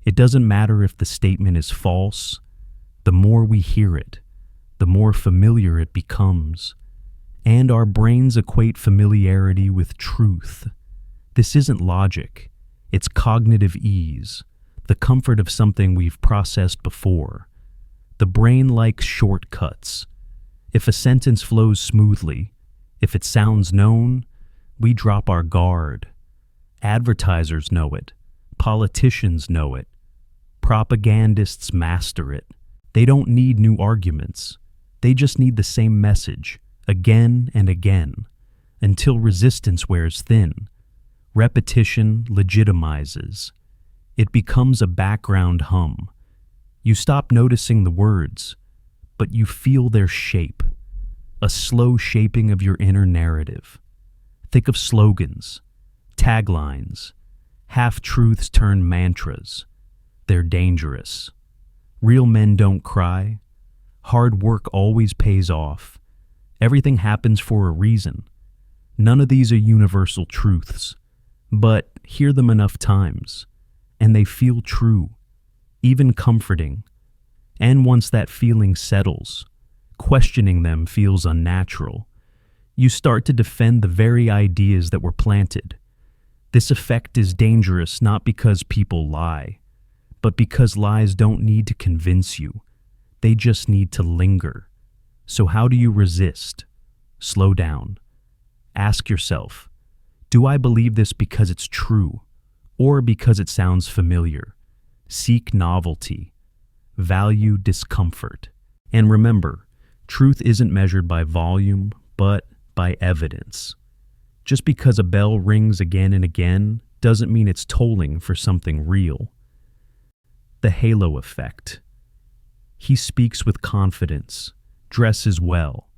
It doesn't matter if the statement is false. The more we hear it, the more familiar it becomes. And our brains equate familiarity with truth. This isn't logic. It's cognitive ease, the comfort of something we've processed before. The brain likes shortcuts. If a sentence flows smoothly, if it sounds known, We drop our guard. Advertisers know it. Politicians know it. Propagandists master it. They don't need new arguments. They just need the same message, again and again, until resistance wears thin. Repetition legitimizes. It becomes a background hum. You stop noticing the words, but you feel their shape, a slow shaping of your inner narrative. Think of slogans, taglines, half-truths turned mantras. They're dangerous. Real men don't cry. Hard work always pays off. Everything happens for a reason. None of these are universal truths, but hear them enough times, and they feel true, even comforting. And once that feeling settles, questioning them feels unnatural. You start to defend the very ideas that were planted. This effect is dangerous not because people lie, but because lies don't need to convince you. They just need to linger. So how do you resist? Slow down. Ask yourself, do I believe this because it's true, or because it sounds familiar? Seek novelty. Value discomfort. And remember, truth isn't measured by volume, but by evidence. Just because a bell rings again and again doesn't mean it's tolling for something real. The halo effect. He speaks with confidence, dresses well,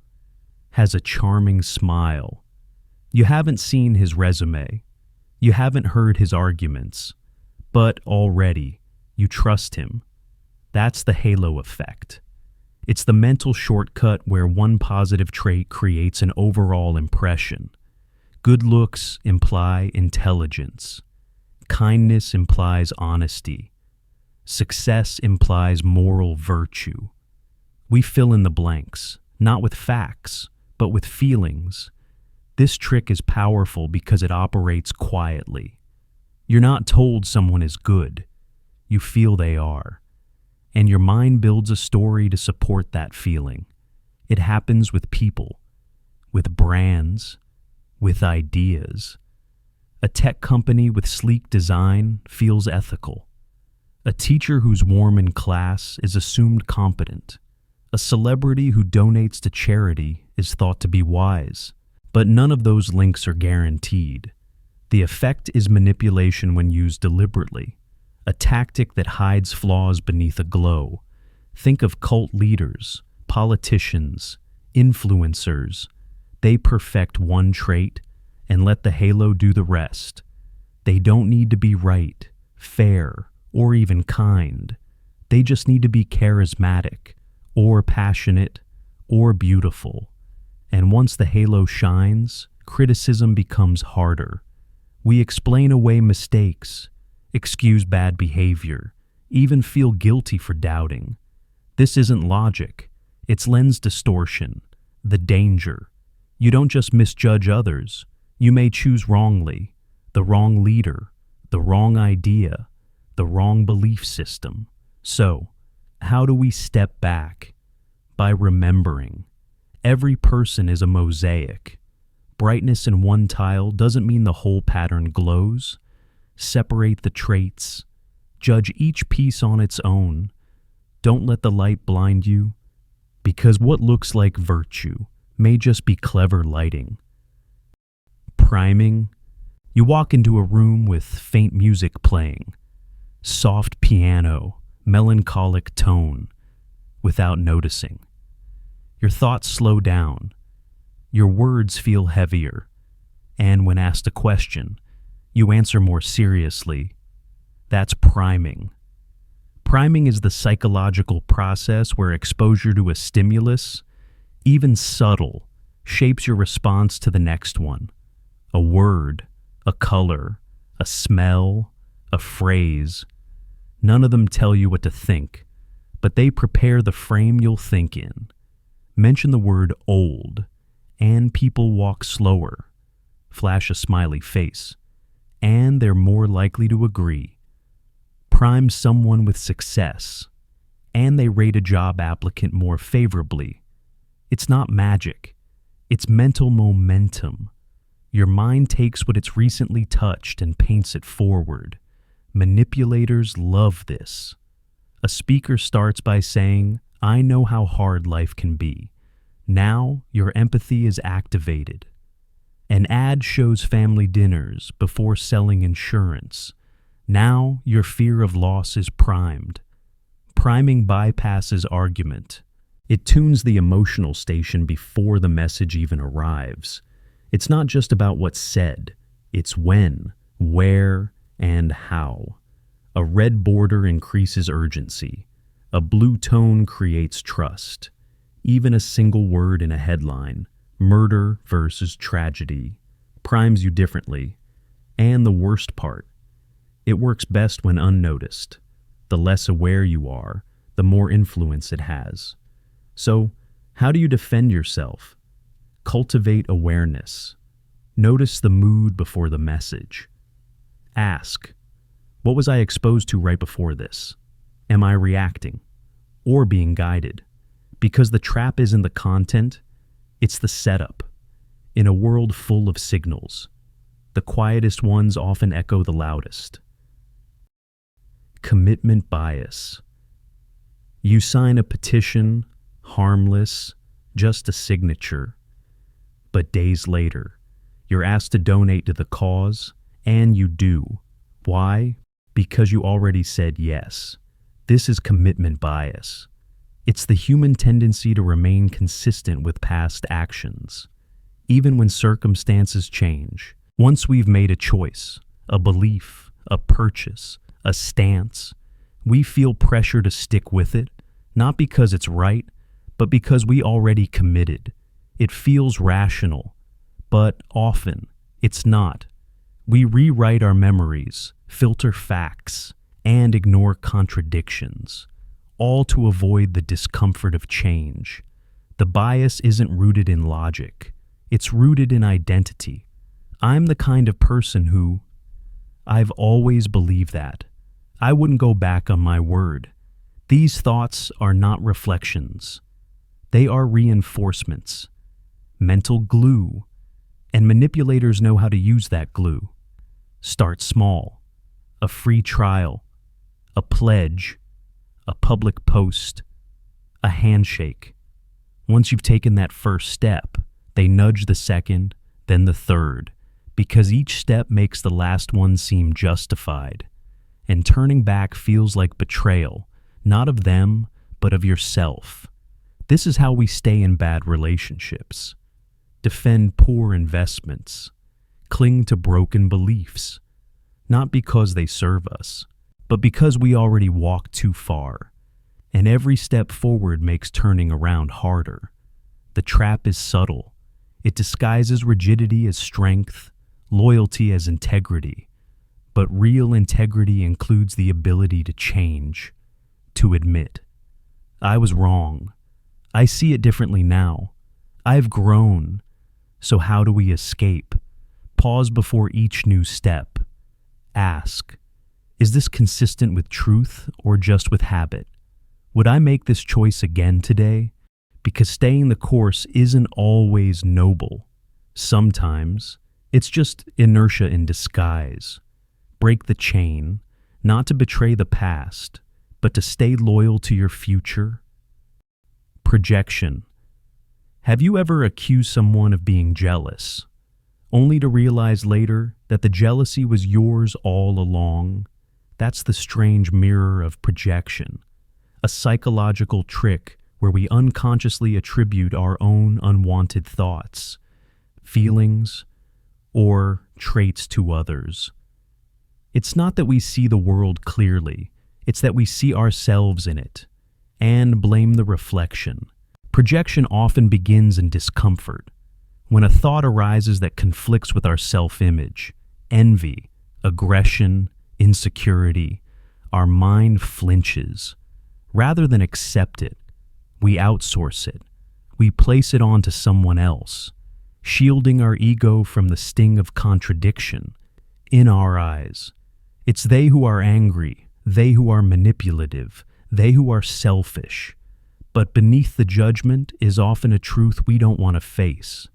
has a charming smile. You haven't seen his resume. You haven't heard his arguments, but already you trust him. That's the halo effect. It's the mental shortcut where one positive trait creates an overall impression. Good looks imply intelligence. Kindness implies honesty. Success implies moral virtue. We fill in the blanks, not with facts, but with feelings. This trick is powerful because it operates quietly. You're not told someone is good. You feel they are. And your mind builds a story to support that feeling. It happens with people, with brands, with ideas. A tech company with sleek design feels ethical. A teacher who's warm in class is assumed competent. A celebrity who donates to charity is thought to be wise. But none of those links are guaranteed. The effect is manipulation when used deliberately, a tactic that hides flaws beneath a glow. Think of cult leaders, politicians, influencers. They perfect one trait and let the halo do the rest. They don't need to be right, fair, or even kind. They just need to be charismatic, or passionate, or beautiful. And once the halo shines, criticism becomes harder. We explain away mistakes, excuse bad behavior, even feel guilty for doubting. This isn't logic. It's lens distortion, the danger. You don't just misjudge others. You may choose wrongly, the wrong leader, the wrong idea, the wrong belief system. So, how do we step back? By remembering. Every person is a mosaic. Brightness in one tile doesn't mean the whole pattern glows. Separate the traits. Judge each piece on its own. Don't let the light blind you, because what looks like virtue may just be clever lighting. Priming. You walk into a room with faint music playing, soft piano, melancholic tone, without noticing. Your thoughts slow down. Your words feel heavier. And when asked a question, you answer more seriously. That's priming. Priming is the psychological process where exposure to a stimulus, even subtle, shapes your response to the next one. A word, a color, a smell, a phrase. None of them tell you what to think, but they prepare the frame you'll think in. Mention the word old, and people walk slower, flash a smiley face, and they're more likely to agree. Prime someone with success, and they rate a job applicant more favorably. It's not magic. It's mental momentum. Your mind takes what it's recently touched and paints it forward. Manipulators love this. A speaker starts by saying, "I know how hard life can be." Now your empathy is activated. An ad shows family dinners before selling insurance. Now your fear of loss is primed. Priming bypasses argument. It tunes the emotional station before the message even arrives. It's not just about what's said, it's when, where, and how. A red border increases urgency. A blue tone creates trust. Even a single word in a headline, murder versus tragedy, primes you differently. And the worst part, it works best when unnoticed. The less aware you are, the more influence it has. So, how do you defend yourself? Cultivate awareness. Notice the mood before the message. Ask, what was I exposed to right before this? Am I reacting or being guided? Because the trap isn't the content, it's the setup. In a world full of signals, the quietest ones often echo the loudest. Commitment bias. You sign a petition, harmless, just a signature. But days later, you're asked to donate to the cause, and you do. Why? Because you already said yes. This is commitment bias. It's the human tendency to remain consistent with past actions, even when circumstances change. Once we've made a choice, a belief, a purchase, a stance, we feel pressure to stick with it, not because it's right, but because we already committed. It feels rational, but often it's not. We rewrite our memories, filter facts, and ignore contradictions, all to avoid the discomfort of change. The bias isn't rooted in logic. It's rooted in identity. I'm the kind of person who, I've always believed that. I wouldn't go back on my word. These thoughts are not reflections. They are reinforcements, mental glue, and manipulators know how to use that glue. Start small, a free trial, a pledge, a public post, a handshake. Once you've taken that first step, they nudge the second, then the third, because each step makes the last one seem justified. And turning back feels like betrayal, not of them, but of yourself. This is how we stay in bad relationships. Defend poor investments. Cling to broken beliefs. Not because they serve us, but because we already walked too far. And every step forward makes turning around harder. The trap is subtle. It disguises rigidity as strength, loyalty as integrity. But real integrity includes the ability to change, to admit, I was wrong. I see it differently now. I've grown. So how do we escape? Pause before each new step. Ask, is this consistent with truth or just with habit? Would I make this choice again today? Because staying the course isn't always noble. Sometimes it's just inertia in disguise. Break the chain, not to betray the past, but to stay loyal to your future. Projection. Have you ever accused someone of being jealous, only to realize later that the jealousy was yours all along? That's the strange mirror of projection, a psychological trick where we unconsciously attribute our own unwanted thoughts, feelings, or traits to others. It's not that we see the world clearly, it's that we see ourselves in it, and blame the reflection. Projection often begins in discomfort. When a thought arises that conflicts with our self-image, envy, aggression, insecurity, our mind flinches. Rather than accept it, we outsource it. We place it onto someone else, shielding our ego from the sting of contradiction. In our eyes, it's they who are angry, they who are manipulative, they who are selfish. But beneath the judgment is often a truth we don't want to face.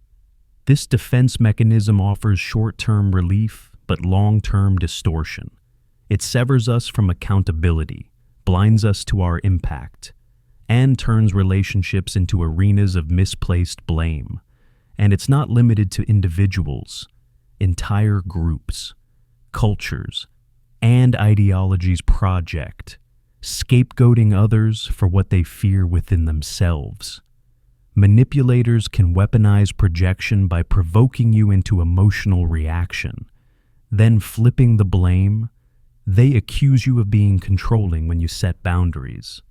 This defense mechanism offers short-term relief but long-term distortion. It severs us from accountability, blinds us to our impact, and turns relationships into arenas of misplaced blame. And it's not limited to individuals. Entire groups, cultures, and ideologies project, scapegoating others for what they fear within themselves. Manipulators can weaponize projection by provoking you into emotional reaction. Then flipping the blame, they accuse you of being controlling when you set boundaries.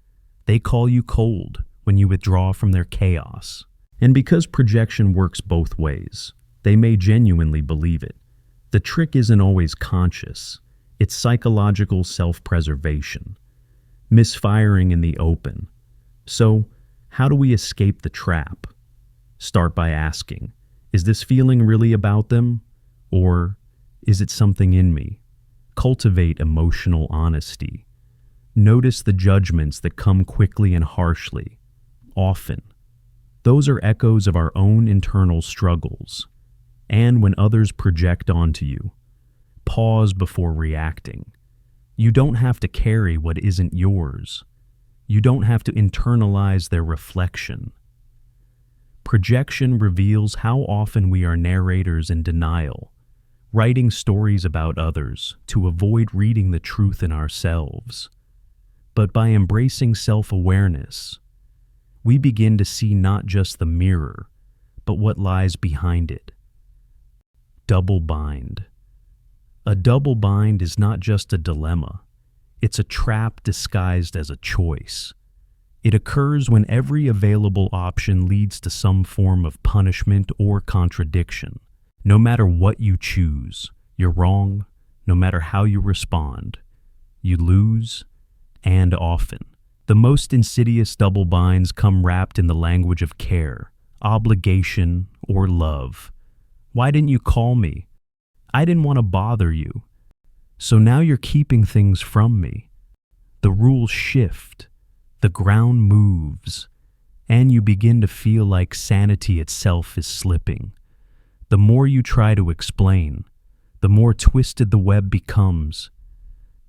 They call you cold when you withdraw from their chaos. And because projection works both ways, they may genuinely believe it. The trick isn't always conscious. It's psychological self-preservation, misfiring in the open. So, how do we escape the trap? Start by asking, is this feeling really about them? Or is it something in me? Cultivate emotional honesty. Notice the judgments that come quickly and harshly. Often, those are echoes of our own internal struggles. And when others project onto you, pause before reacting. You don't have to carry what isn't yours. You don't have to internalize their reflection. Projection reveals how often we are narrators in denial, writing stories about others to avoid reading the truth in ourselves. But by embracing self-awareness, we begin to see not just the mirror, but what lies behind it. Double bind. A double bind is not just a dilemma. It's a trap disguised as a choice. It occurs when every available option leads to some form of punishment or contradiction. No matter what you choose, you're wrong. No matter how you respond, you lose, and often. The most insidious double binds come wrapped in the language of care, obligation, or love. Why didn't you call me? I didn't want to bother you. So now you're keeping things from me. The rules shift, the ground moves, and you begin to feel like sanity itself is slipping. The more you try to explain, the more twisted the web becomes.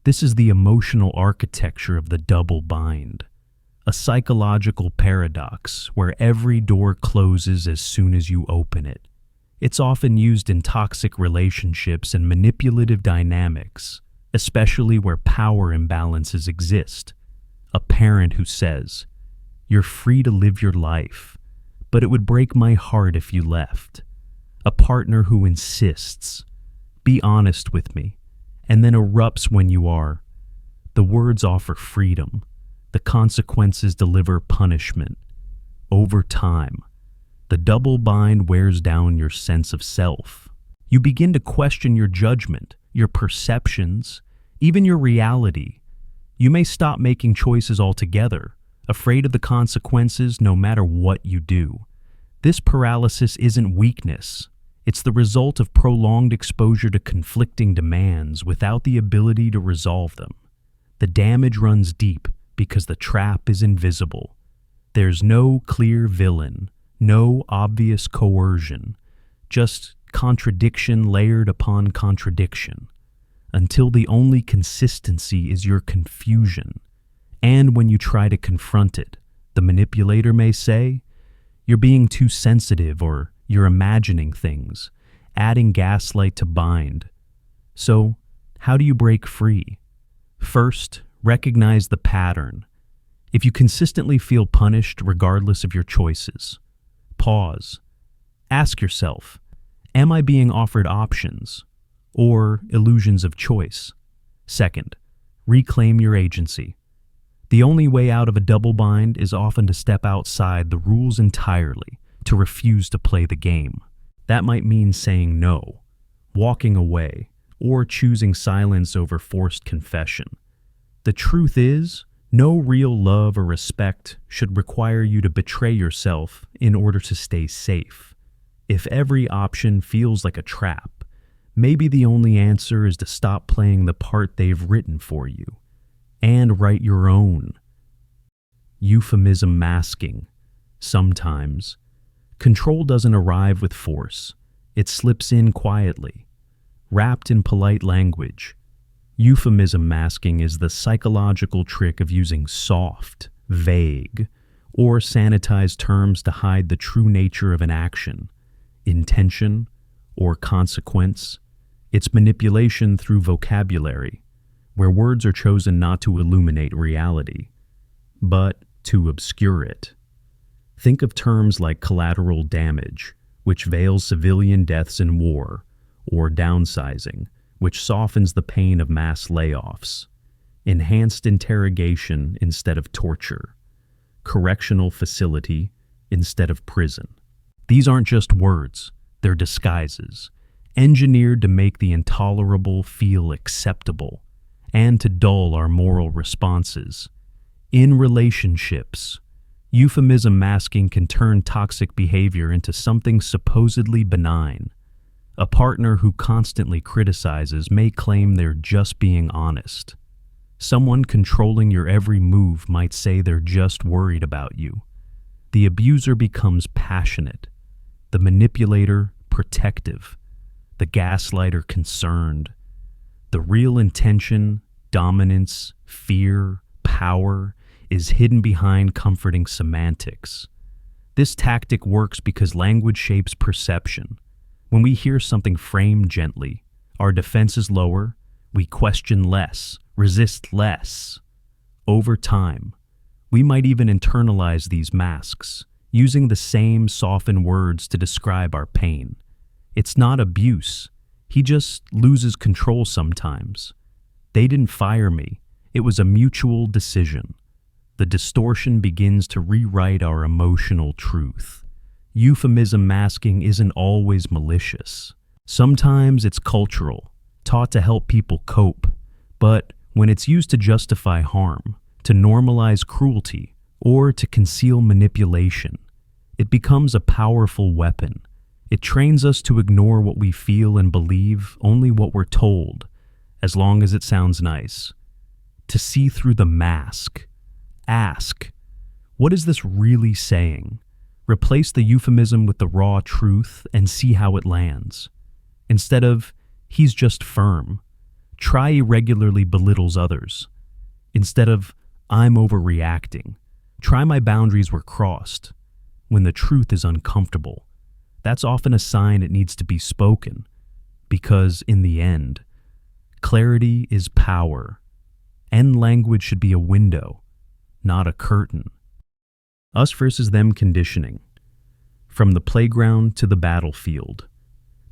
This is the emotional architecture of the double bind, a psychological paradox where every door closes as soon as you open it. It's often used in toxic relationships and manipulative dynamics, especially where power imbalances exist. A parent who says, "You're free to live your life, but it would break my heart if you left." A partner who insists, "Be honest with me," and then erupts when you are. The words offer freedom. The consequences deliver punishment. Over time, the double bind wears down your sense of self. You begin to question your judgment, your perceptions, even your reality. You may stop making choices altogether, afraid of the consequences no matter what you do. This paralysis isn't weakness. It's the result of prolonged exposure to conflicting demands without the ability to resolve them. The damage runs deep because the trap is invisible. There's no clear villain, no obvious coercion, just contradiction layered upon contradiction, until the only consistency is your confusion. And when you try to confront it, the manipulator may say, "You're being too sensitive," or "You're imagining things," adding gaslight to bind. So, how do you break free? First, recognize the pattern. If you consistently feel punished regardless of your choices, pause. Ask yourself, am I being offered options or illusions of choice? Second, reclaim your agency. The only way out of a double bind is often to step outside the rules entirely, to refuse to play the game. That might mean saying no, walking away, or choosing silence over forced confession. The truth is, no real love or respect should require you to betray yourself in order to stay safe. If every option feels like a trap, maybe the only answer is to stop playing the part they've written for you and write your own. Euphemism masking, sometimes, Control doesn't arrive with force. It slips in quietly, wrapped in polite language. Euphemism masking is the psychological trick of using soft, vague, or sanitized terms to hide the true nature of an action, intention, or consequence. It's manipulation through vocabulary, where words are chosen not to illuminate reality, but to obscure it. Think of terms like collateral damage, which veils civilian deaths in war, or downsizing, which softens the pain of mass layoffs, enhanced interrogation instead of torture, correctional facility instead of prison. These aren't just words, they're disguises, engineered to make the intolerable feel acceptable and to dull our moral responses. In relationships, euphemism masking can turn toxic behavior into something supposedly benign. A partner who constantly criticizes may claim they're just being honest. Someone controlling your every move might say they're just worried about you. The abuser becomes passionate, the manipulator protective, the gaslighter concerned. The real intention, dominance, fear, power is hidden behind comforting semantics. This tactic works because language shapes perception. When we hear something framed gently, our defenses lower, we question less, resist less. Over time, we might even internalize these masks, using the same softened words to describe our pain. It's not abuse. He just loses control sometimes. They didn't fire me. It was a mutual decision. The distortion begins to rewrite our emotional truth. Euphemism masking isn't always malicious. Sometimes it's cultural, taught to help people cope. But when it's used to justify harm, to normalize cruelty, or to conceal manipulation, it becomes a powerful weapon. It trains us to ignore what we feel and believe only what we're told, as long as it sounds nice. To see through the mask. Ask, what is this really saying? Replace the euphemism with the raw truth and see how it lands. Instead of, he's just firm, try irregularly belittles others. Instead of, I'm overreacting, try my boundaries were crossed. When the truth is uncomfortable, that's often a sign it needs to be spoken, because in the end, clarity is power, and language should be a window, not a curtain. Us versus them conditioning. From the playground to the battlefield,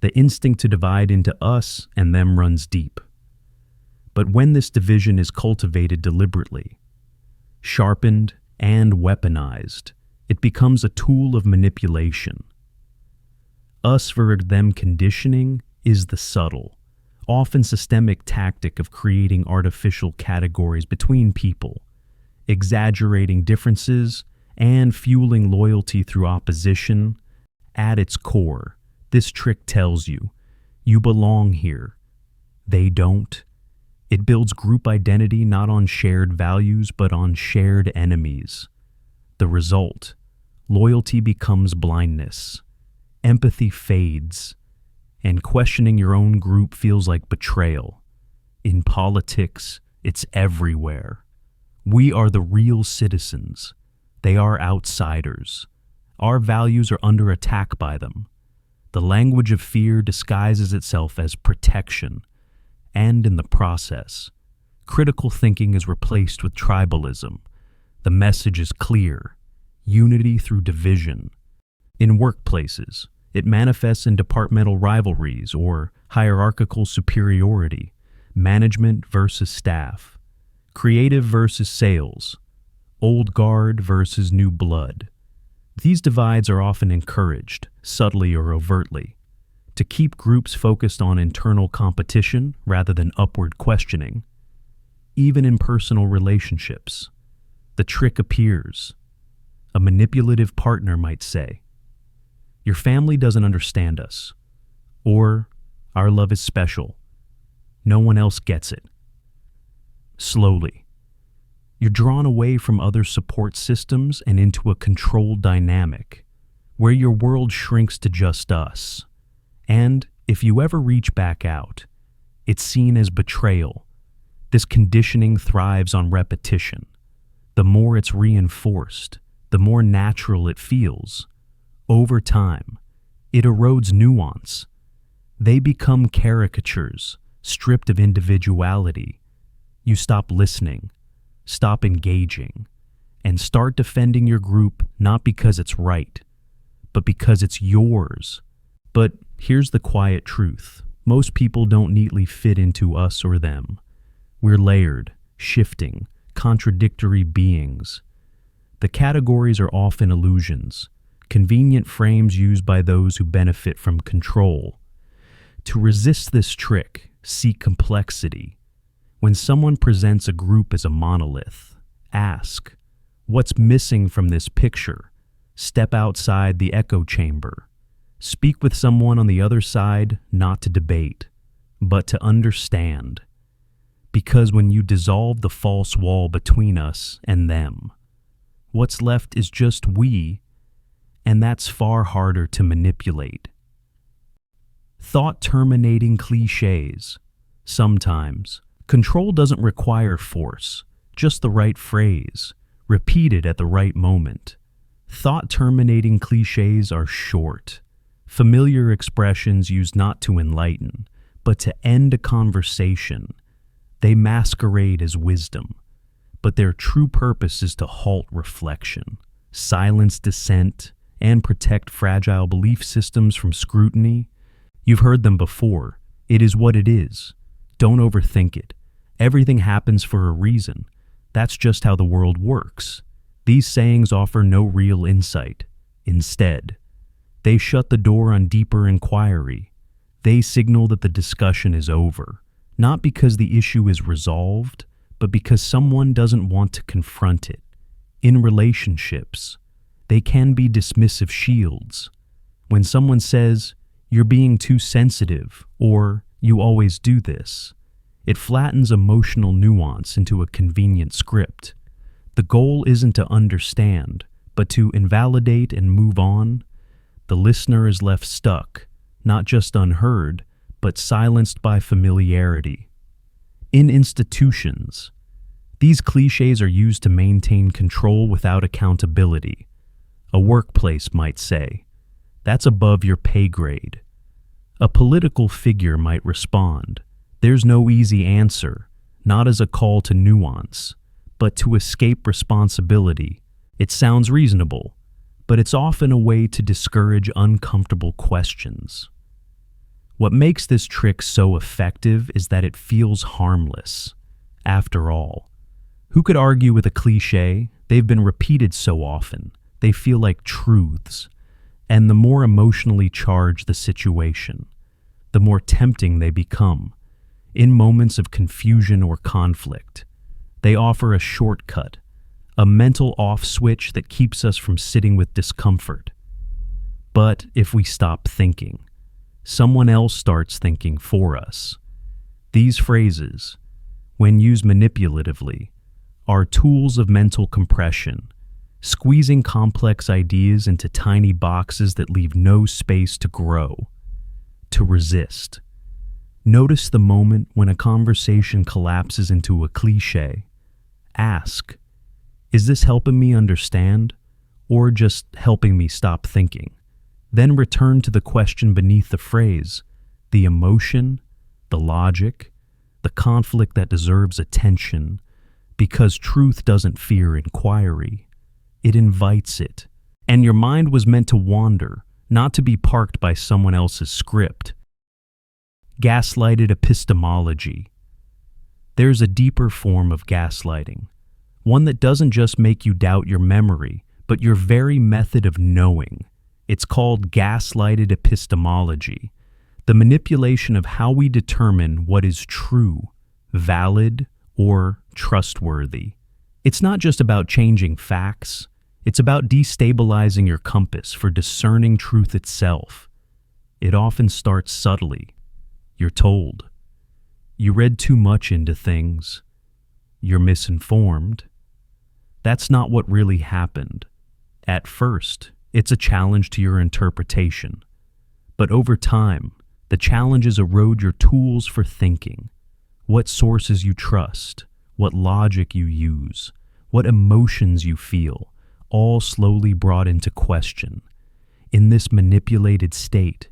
the instinct to divide into us and them runs deep. But when this division is cultivated deliberately, sharpened and weaponized, it becomes a tool of manipulation. Us versus them conditioning is the subtle, often systemic tactic of creating artificial categories between people, exaggerating differences and fueling loyalty through opposition. At its core, this trick tells you, you belong here. They don't. It builds group identity not on shared values but on shared enemies. The result, loyalty becomes blindness. Empathy fades, and questioning your own group feels like betrayal. In politics, it's everywhere. We are the real citizens. They are outsiders. Our values are under attack by them. The language of fear disguises itself as protection, and in the process, critical thinking is replaced with tribalism. The message is clear: unity through division. In workplaces, it manifests in departmental rivalries or hierarchical superiority, management versus staff, creative versus sales, old guard versus new blood. These divides are often encouraged, subtly or overtly, to keep groups focused on internal competition rather than upward questioning. Even in personal relationships, the trick appears. A manipulative partner might say, "Your family doesn't understand us," or "Our love is special. No one else gets it." Slowly, you're drawn away from other support systems and into a controlled dynamic, where your world shrinks to just us. And if you ever reach back out, it's seen as betrayal. This conditioning thrives on repetition. The more it's reinforced, the more natural it feels. Over time, it erodes nuance. They become caricatures, stripped of individuality. You stop listening, stop engaging, and start defending your group not because it's right, but because it's yours. But here's the quiet truth. Most people don't neatly fit into us or them. We're layered, shifting, contradictory beings. The categories are often illusions, convenient frames used by those who benefit from control. To resist this trick, seek complexity. When someone presents a group as a monolith, ask, what's missing from this picture? Step outside the echo chamber. Speak with someone on the other side, not to debate, but to understand. Because when you dissolve the false wall between us and them, what's left is just we, and that's far harder to manipulate. Thought-terminating cliches. Sometimes, control doesn't require force, just the right phrase, repeated at the right moment. Thought-terminating cliches are short, familiar expressions used not to enlighten, but to end a conversation. They masquerade as wisdom, but their true purpose is to halt reflection, silence dissent, and protect fragile belief systems from scrutiny. You've heard them before. It is what it is. Don't overthink it. Everything happens for a reason. That's just how the world works. These sayings offer no real insight. Instead, they shut the door on deeper inquiry. They signal that the discussion is over, not because the issue is resolved, but because someone doesn't want to confront it. In relationships, they can be dismissive shields. When someone says, "You're being too sensitive," or "You always do this," it flattens emotional nuance into a convenient script. The goal isn't to understand, but to invalidate and move on. The listener is left stuck, not just unheard, but silenced by familiarity. In institutions, these cliches are used to maintain control without accountability. A workplace might say, "That's above your pay grade." A political figure might respond, "There's no easy answer," not as a call to nuance, but to escape responsibility. It sounds reasonable, but it's often a way to discourage uncomfortable questions. What makes this trick so effective is that it feels harmless. After all, who could argue with a cliche? They've been repeated so often, they feel like truths. And the more emotionally charged the situation, the more tempting they become. In moments of confusion or conflict, they offer a shortcut, a mental off switch that keeps us from sitting with discomfort. But if we stop thinking, someone else starts thinking for us. These phrases, when used manipulatively, are tools of mental compression, squeezing complex ideas into tiny boxes that leave no space to grow, to resist. Notice the moment when a conversation collapses into a cliche. Ask, is this helping me understand, or just helping me stop thinking? Then return to the question beneath the phrase, the emotion, the logic, the conflict that deserves attention, because truth doesn't fear inquiry. It invites it. And your mind was meant to wander, not to be parked by someone else's script. Gaslighted epistemology. There's a deeper form of gaslighting, one that doesn't just make you doubt your memory, but your very method of knowing. It's called gaslighted epistemology, the manipulation of how we determine what is true, valid, or trustworthy. It's not just about changing facts. It's about destabilizing your compass for discerning truth itself. It often starts subtly. You're told. You read too much into things. You're misinformed. That's not what really happened. At first, It's a challenge to your interpretation. But over time, the challenges erode your tools for thinking, what sources you trust, what logic you use, what emotions you feel, all slowly brought into question. In this manipulated state,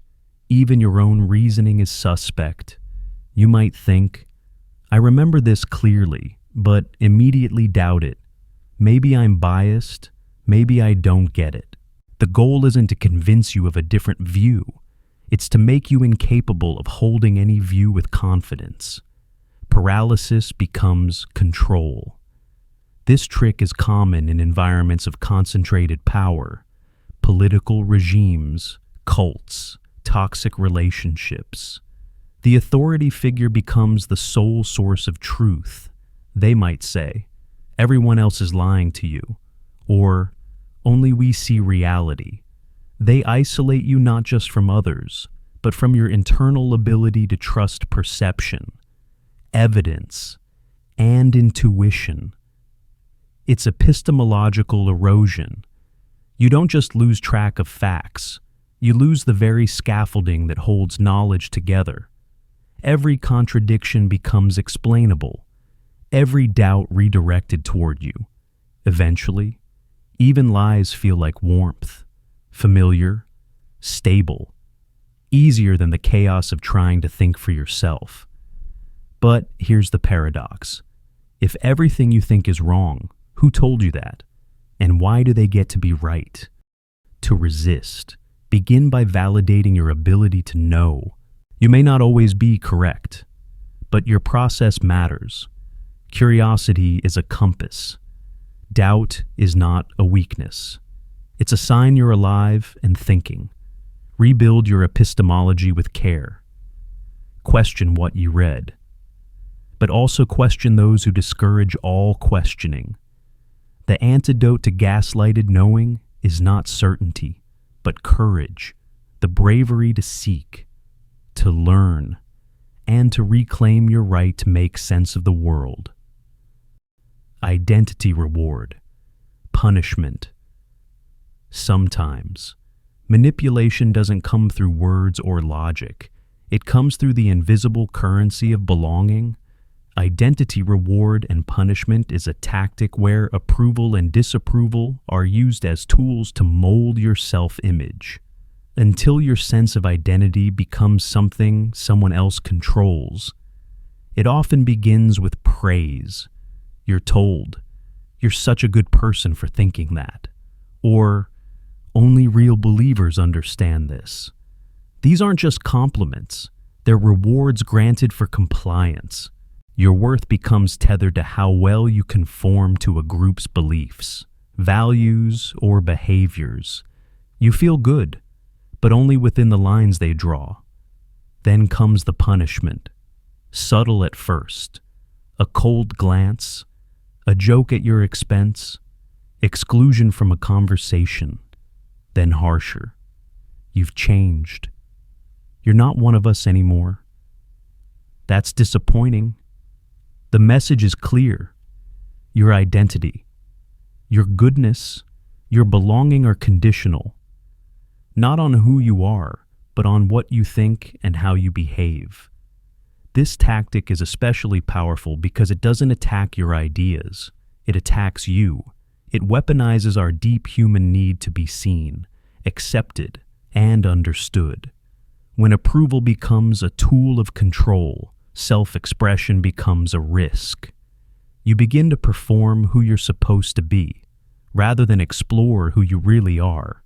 even your own reasoning is suspect. You might think, I remember this clearly, but immediately doubt it. Maybe I'm biased, maybe I don't get it. The goal isn't to convince you of a different view. It's to make you incapable of holding any view with confidence. Paralysis becomes control. This trick is common in environments of concentrated power, political regimes, cults, toxic relationships. The authority figure becomes the sole source of truth. They might say, everyone else is lying to you, or only we see reality. They isolate you not just from others, but from your internal ability to trust perception, evidence, and intuition. It's epistemological erosion. You don't just lose track of facts, you lose the very scaffolding that holds knowledge together. Every contradiction becomes explainable, every doubt redirected toward you. Eventually, even lies feel like warmth, familiar, stable, easier than the chaos of trying to think for yourself. But here's the paradox. If everything you think is wrong, who told you that? And why do they get to be right? To resist, begin by validating your ability to know. You may not always be correct, but your process matters. Curiosity is a compass. Doubt is not a weakness. It's a sign you're alive and thinking. Rebuild your epistemology with care. Question what you read, but also question those who discourage all questioning. The antidote to gaslighted knowing is not certainty, but courage, the bravery to seek, to learn, and to reclaim your right to make sense of the world. Identity reward, punishment. Sometimes, manipulation doesn't come through words or logic. It comes through the invisible currency of belonging. Identity reward and punishment is a tactic where approval and disapproval are used as tools to mold your self-image. Until your sense of identity becomes something someone else controls. It often begins with praise. You're told, "You're such a good person for thinking that." Or, "Only real believers understand this." These aren't just compliments. They're rewards granted for compliance. Your worth becomes tethered to how well you conform to a group's beliefs, values, or behaviors. You feel good, but only within the lines they draw. Then comes the punishment. Subtle at first. A cold glance, a joke at your expense, exclusion from a conversation, then harsher. You've changed. You're not one of us anymore. That's disappointing. The message is clear. Your identity, your goodness, your belonging are conditional, not on who you are, but on what you think and how you behave. This tactic is especially powerful because it doesn't attack your ideas. It attacks you. It weaponizes our deep human need to be seen, accepted, and understood. When approval becomes a tool of control, self-expression becomes a risk. You begin to perform who you're supposed to be, rather than explore who you really are.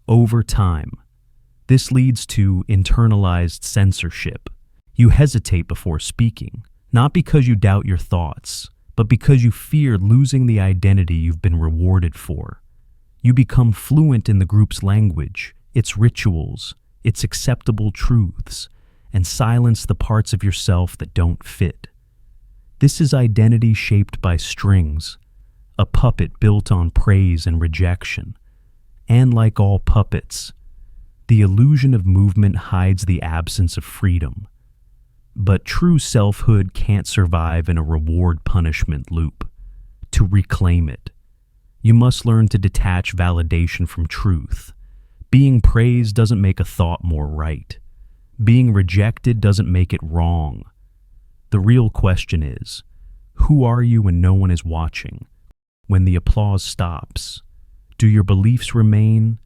Over time, this leads to internalized censorship. You hesitate before speaking, not because you doubt your thoughts, but because you fear losing the identity you've been rewarded for. You become fluent in the group's language, its rituals, its acceptable truths, and silence the parts of yourself that don't fit. This is identity shaped by strings, a puppet built on praise and rejection. And like all puppets, the illusion of movement hides the absence of freedom. But true selfhood can't survive in a reward-punishment loop. To reclaim it, You must learn to detach validation from truth. Being praised doesn't make a thought more right. Being rejected doesn't make it wrong. The real question is, who are you when no one is watching? When the applause stops? Do your beliefs remain?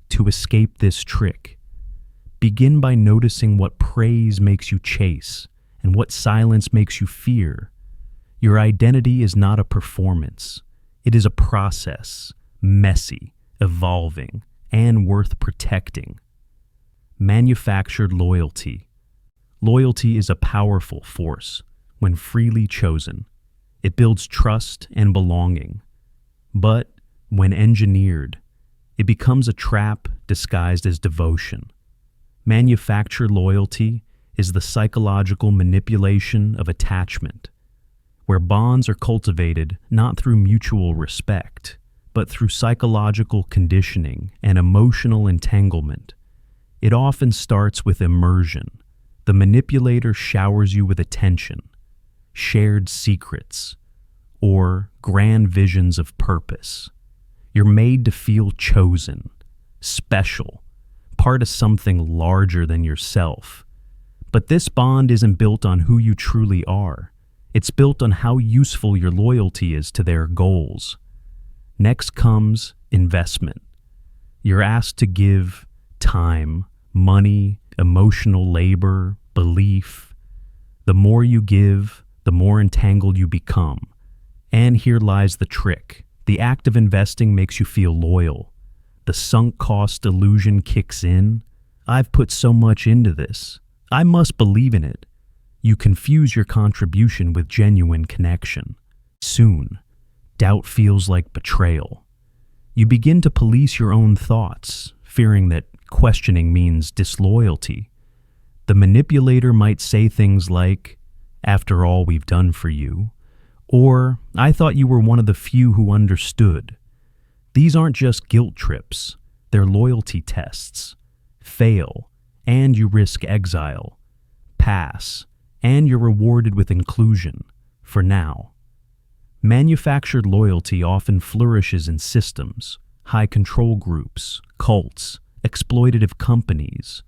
To escape this trick, begin by noticing what praise makes you chase and what silence makes you fear. Your identity is not a performance. It is a process, messy, evolving, and worth protecting. Manufactured loyalty. Loyalty is a powerful force when freely chosen. It builds trust and belonging. But when engineered, it becomes a trap disguised as devotion. Manufactured loyalty is the psychological manipulation of attachment, where bonds are cultivated not through mutual respect, but through psychological conditioning and emotional entanglement. It often starts with immersion. The manipulator showers you with attention, shared secrets, or grand visions of purpose. You're made to feel chosen, special, part of something larger than yourself. But this bond isn't built on who you truly are. It's built on how useful your loyalty is to their goals. Next comes investment. You're asked to give time, money, emotional labor, belief. The more you give, the more entangled you become. And here lies the trick. The act of investing makes you feel loyal. The sunk cost illusion kicks in. I've put so much into this. I must believe in it. You confuse your contribution with genuine connection. Soon, doubt feels like betrayal. You begin to police your own thoughts, fearing that questioning means disloyalty. The manipulator might say things like, "After all we've done for you," or "I thought you were one of the few who understood." These aren't just guilt trips, they're loyalty tests. Fail, and you risk exile. Pass, and you're rewarded with inclusion, for now. Manufactured loyalty often flourishes in systems, high control groups, cults, exploitative companies,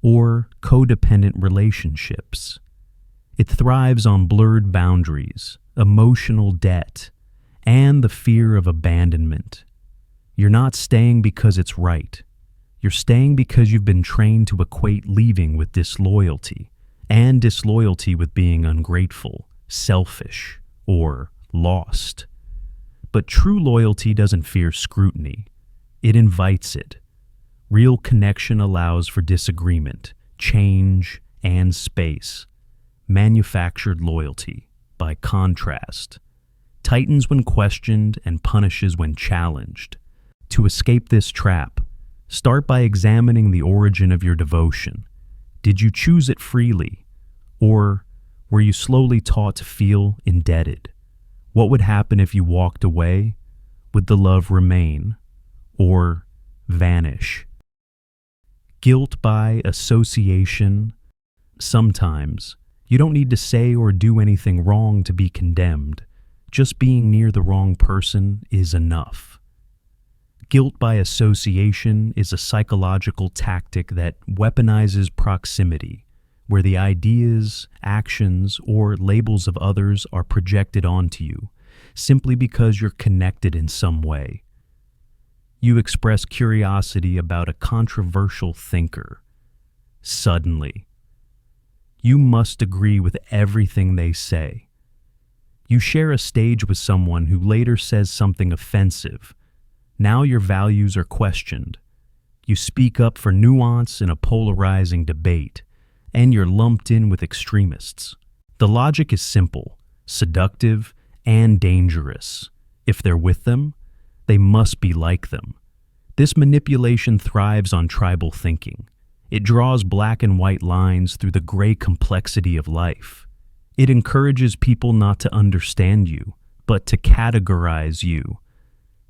or codependent relationships. It thrives on blurred boundaries, emotional debt, and the fear of abandonment. You're not staying because it's right. You're staying because you've been trained to equate leaving with disloyalty, and disloyalty with being ungrateful, selfish, or lost. But true loyalty doesn't fear scrutiny. It invites it. Real connection allows for disagreement, change, and space. Manufactured loyalty, by contrast, tightens when questioned and punishes when challenged. To escape this trap, start by examining the origin of your devotion. Did you choose it freely, or were you slowly taught to feel indebted? What would happen if you walked away? Would the love remain, or vanish? Guilt by association. Sometimes, you don't need to say or do anything wrong to be condemned. Just being near the wrong person is enough. Guilt by association is a psychological tactic that weaponizes proximity, where the ideas, actions, or labels of others are projected onto you, simply because you're connected in some way. You express curiosity about a controversial thinker. Suddenly, you must agree with everything they say. You share a stage with someone who later says something offensive. Now your values are questioned. You speak up for nuance in a polarizing debate, and you're lumped in with extremists. The logic is simple, seductive, and dangerous. If they're with them, they must be like them. This manipulation thrives on tribal thinking. It draws black and white lines through the gray complexity of life. It encourages people not to understand you, but to categorize you.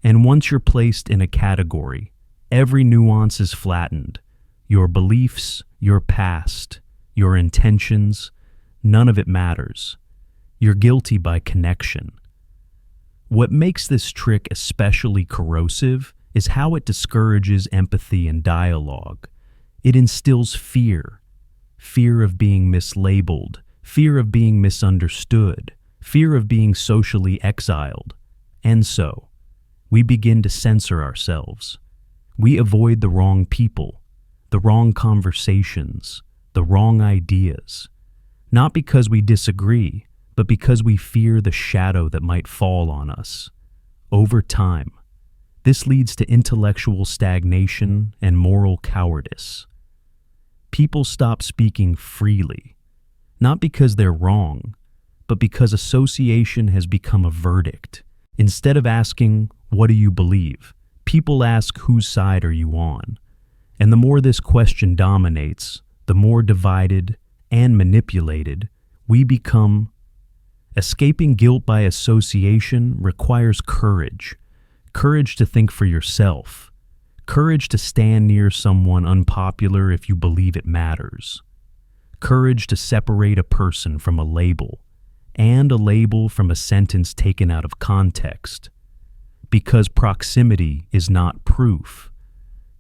And once you're placed in a category, every nuance is flattened. Your beliefs, your past, your intentions, none of it matters. You're guilty by connection. What makes this trick especially corrosive is how it discourages empathy and dialogue. It instills fear. Fear of being mislabeled, fear of being misunderstood, fear of being socially exiled. And so, we begin to censor ourselves. We avoid the wrong people, the wrong conversations, the wrong ideas. Not because we disagree, but because we fear the shadow that might fall on us. Over time, this leads to intellectual stagnation and moral cowardice. People stop speaking freely, not because they're wrong, but because association has become a verdict. Instead of asking, "What do you believe?" people ask, "Whose side are you on?" And the more this question dominates, the more divided and manipulated we become. Escaping guilt by association requires courage. Courage to think for yourself. Courage to stand near someone unpopular if you believe it matters. Courage to separate a person from a label, and a label from a sentence taken out of context. Because proximity is not proof.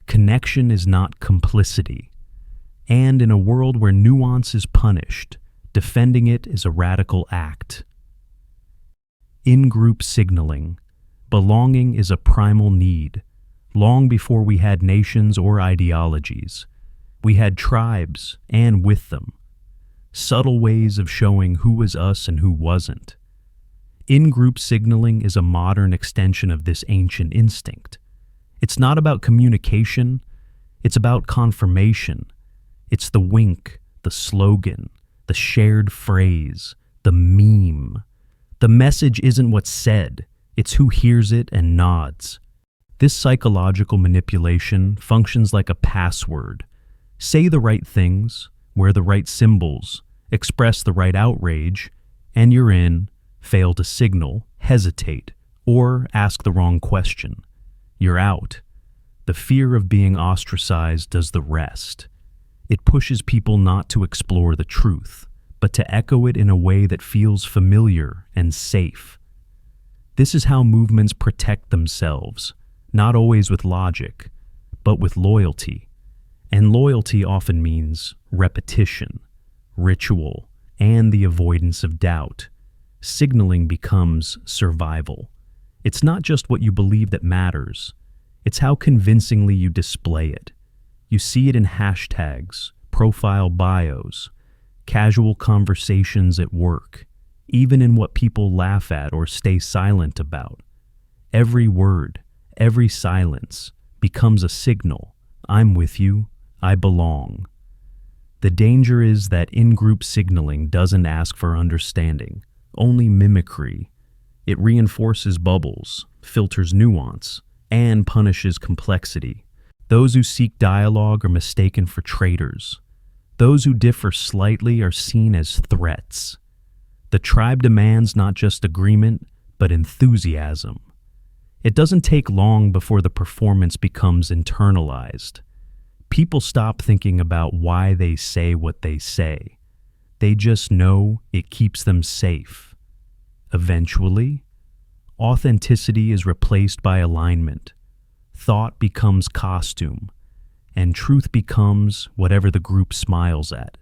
Connection is not complicity. And in a world where nuance is punished, defending it is a radical act. In-group signaling. Belonging is a primal need. Long before we had nations or ideologies, we had tribes, and with them, subtle ways of showing who was us and who wasn't. In-group signaling is a modern extension of this ancient instinct. It's not about communication, it's about confirmation. It's the wink, the slogan, the shared phrase, the meme. The message isn't what's said, it's who hears it and nods. This psychological manipulation functions like a password. Say the right things, wear the right symbols, express the right outrage, and you're in. Fail to signal, hesitate, or ask the wrong question. You're out. The fear of being ostracized does the rest. It pushes people not to explore the truth, but to echo it in a way that feels familiar and safe. This is how movements protect themselves, not always with logic, but with loyalty. And loyalty often means repetition, ritual, and the avoidance of doubt. Signaling becomes survival. It's not just what you believe that matters, it's how convincingly you display it. You see it in hashtags, profile bios, casual conversations at work, even in what people laugh at or stay silent about. Every word, every silence becomes a signal. I'm with you, I belong. The danger is that in-group signaling doesn't ask for understanding, only mimicry. It reinforces bubbles, filters nuance, and punishes complexity. Those who seek dialogue are mistaken for traitors. Those who differ slightly are seen as threats. The tribe demands not just agreement, but enthusiasm. It doesn't take long before the performance becomes internalized. People stop thinking about why they say what they say. They just know it keeps them safe. Eventually, authenticity is replaced by alignment. Thought becomes costume, and truth becomes whatever the group smiles at.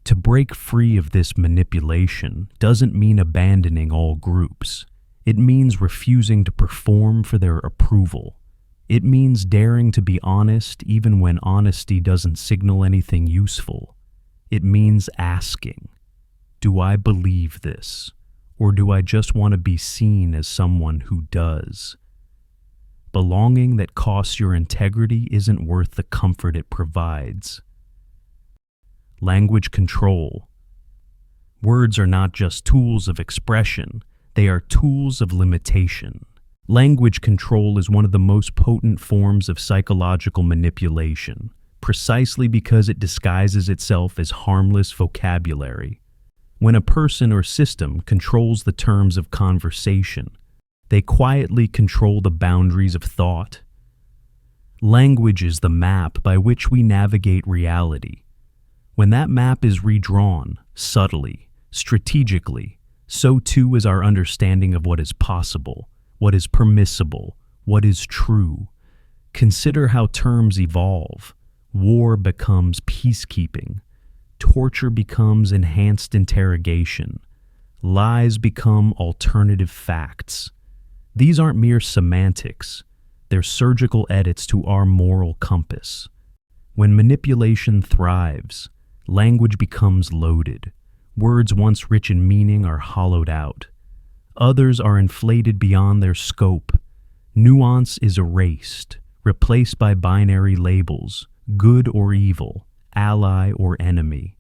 To break free of this manipulation doesn't mean abandoning all groups. It means refusing to perform for their approval. It means daring to be honest even when honesty doesn't signal anything useful. It means asking, do I believe this? Or do I just want to be seen as someone who does? Belonging that costs your integrity isn't worth the comfort it provides. Language control. Words are not just tools of expression, they are tools of limitation. Language control is one of the most potent forms of psychological manipulation, precisely because it disguises itself as harmless vocabulary. When a person or system controls the terms of conversation, they quietly control the boundaries of thought. Language is the map by which we navigate reality. When that map is redrawn, subtly, strategically, so too is our understanding of what is possible, what is permissible, what is true. Consider how terms evolve. War becomes peacekeeping. Torture becomes enhanced interrogation. Lies become alternative facts. These aren't mere semantics. They're surgical edits to our moral compass. When manipulation thrives, language becomes loaded. Words once rich in meaning are hollowed out. Others are inflated beyond their scope. Nuance is erased, replaced by binary labels, good or evil, ally or enemy.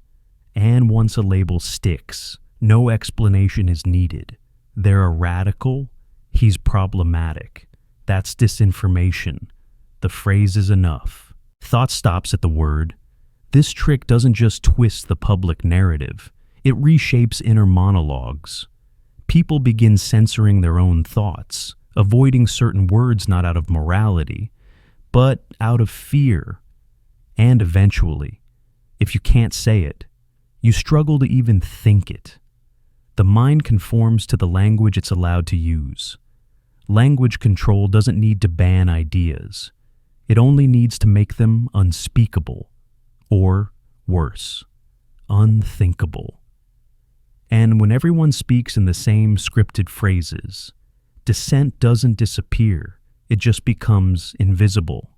And once a label sticks, no explanation is needed. They're a radical, he's problematic. That's disinformation. The phrase is enough. Thought stops at the word. This trick doesn't just twist the public narrative, it reshapes inner monologues. People begin censoring their own thoughts, avoiding certain words not out of morality, but out of fear. And eventually, if you can't say it, you struggle to even think it. The mind conforms to the language it's allowed to use. Language control doesn't need to ban ideas. It only needs to make them unspeakable, or worse, unthinkable. And when everyone speaks in the same scripted phrases, dissent doesn't disappear, it just becomes invisible.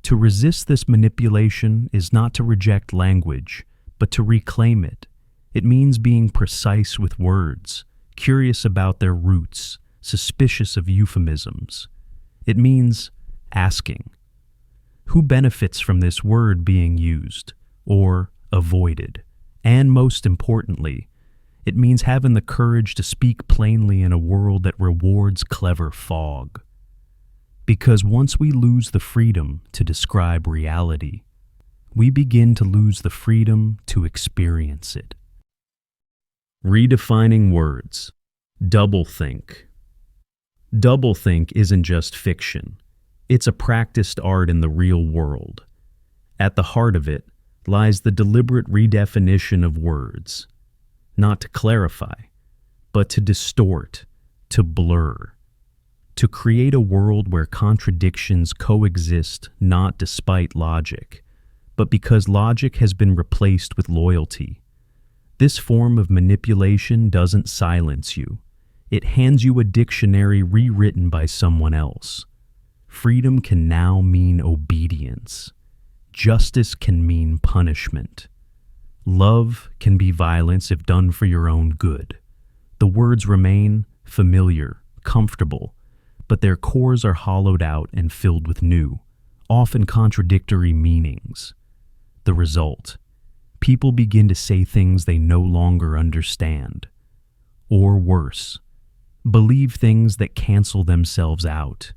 To resist this manipulation is not to reject language, but to reclaim it. It means being precise with words, curious about their roots, suspicious of euphemisms. It means asking, who benefits from this word being used or avoided? And most importantly, it means having the courage to speak plainly in a world that rewards clever fog. Because once we lose the freedom to describe reality, we begin to lose the freedom to experience it. Redefining words. Doublethink. Doublethink isn't just fiction. It's a practiced art in the real world. At the heart of it lies the deliberate redefinition of words. Not to clarify, but to distort, to blur. To create a world where contradictions coexist not despite logic, but because logic has been replaced with loyalty. This form of manipulation doesn't silence you. It hands you a dictionary rewritten by someone else. Freedom can now mean obedience. Justice can mean punishment. Love can be violence if done for your own good. The words remain familiar, comfortable, but their cores are hollowed out and filled with new, often contradictory meanings. The result: people begin to say things they no longer understand. Or worse, believe things that cancel themselves out.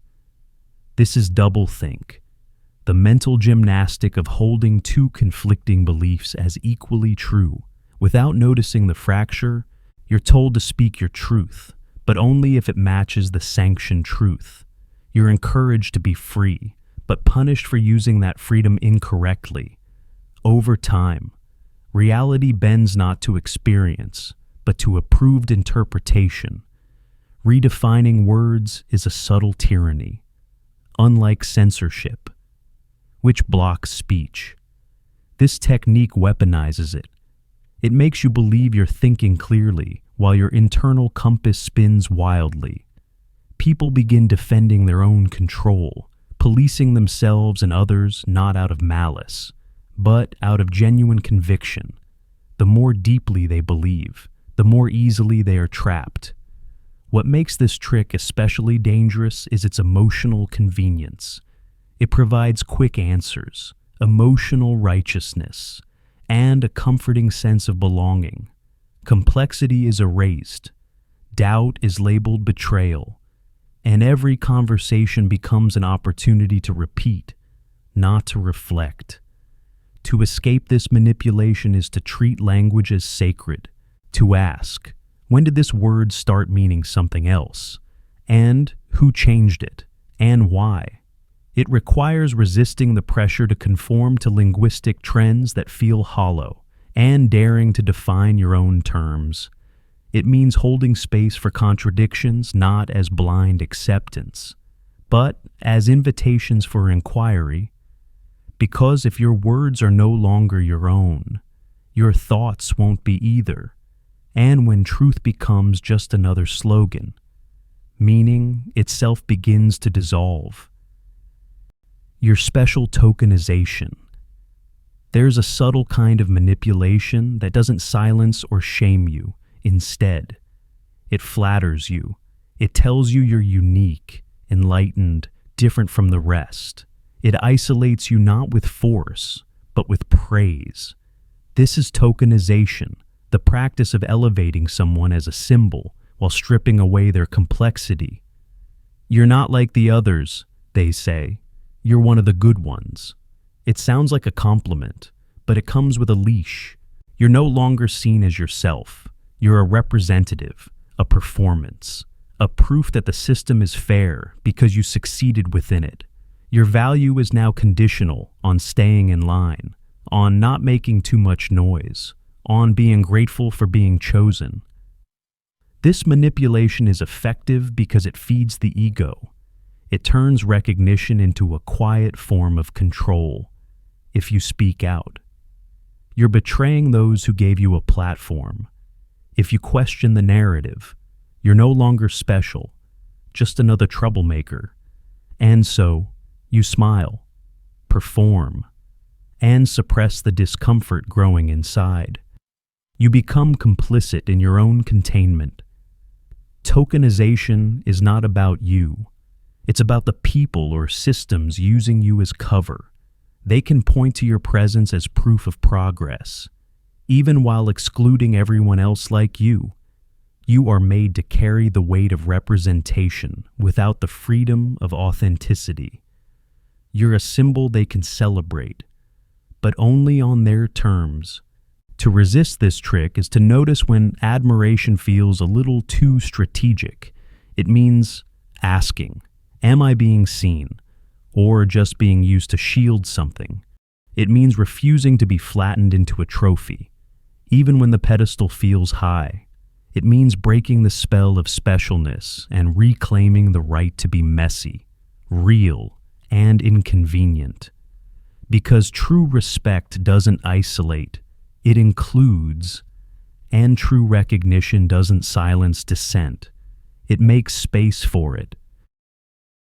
This is doublethink, the mental gymnastic of holding two conflicting beliefs as equally true. Without noticing the fracture, you're told to speak your truth, but only if it matches the sanctioned truth. You're encouraged to be free, but punished for using that freedom incorrectly. Over time, reality bends not to experience, but to approved interpretation. Redefining words is a subtle tyranny, unlike censorship, which blocks speech. This technique weaponizes it. It makes you believe you're thinking clearly while your internal compass spins wildly. People begin defending their own control, policing themselves and others not out of malice, but out of genuine conviction. The more deeply they believe, the more easily they are trapped. What makes this trick especially dangerous is its emotional convenience. It provides quick answers, emotional righteousness, and a comforting sense of belonging. Complexity is erased, doubt is labeled betrayal, and every conversation becomes an opportunity to repeat, not to reflect. To escape this manipulation is to treat language as sacred, to ask, when did this word start meaning something else? And who changed it? And why? It requires resisting the pressure to conform to linguistic trends that feel hollow, and daring to define your own terms. It means holding space for contradictions not as blind acceptance, but as invitations for inquiry, because if your words are no longer your own, your thoughts won't be either, and when truth becomes just another slogan, meaning itself begins to dissolve. Your special tokenization. There's a subtle kind of manipulation that doesn't silence or shame you. Instead, it flatters you. It tells you you're unique, enlightened, different from the rest. It isolates you not with force, but with praise. This is tokenization, the practice of elevating someone as a symbol while stripping away their complexity. You're not like the others, they say. You're one of the good ones. It sounds like a compliment, but it comes with a leash. You're no longer seen as yourself. You're a representative, a performance, a proof that the system is fair because you succeeded within it. Your value is now conditional on staying in line, on not making too much noise, on being grateful for being chosen. This manipulation is effective because it feeds the ego. It turns recognition into a quiet form of control. If you speak out, you're betraying those who gave you a platform. If you question the narrative, you're no longer special, just another troublemaker. And so, you smile, perform, and suppress the discomfort growing inside. You become complicit in your own containment. Tokenization is not about you. It's about the people or systems using you as cover. They can point to your presence as proof of progress. Even while excluding everyone else like you, you are made to carry the weight of representation without the freedom of authenticity. You're a symbol they can celebrate, but only on their terms. To resist this trick is to notice when admiration feels a little too strategic. It means asking, am I being seen, or just being used to shield something? It means refusing to be flattened into a trophy, even when the pedestal feels high. It means breaking the spell of specialness and reclaiming the right to be messy, real, and inconvenient. Because true respect doesn't isolate, it includes, and true recognition doesn't silence dissent. It makes space for it.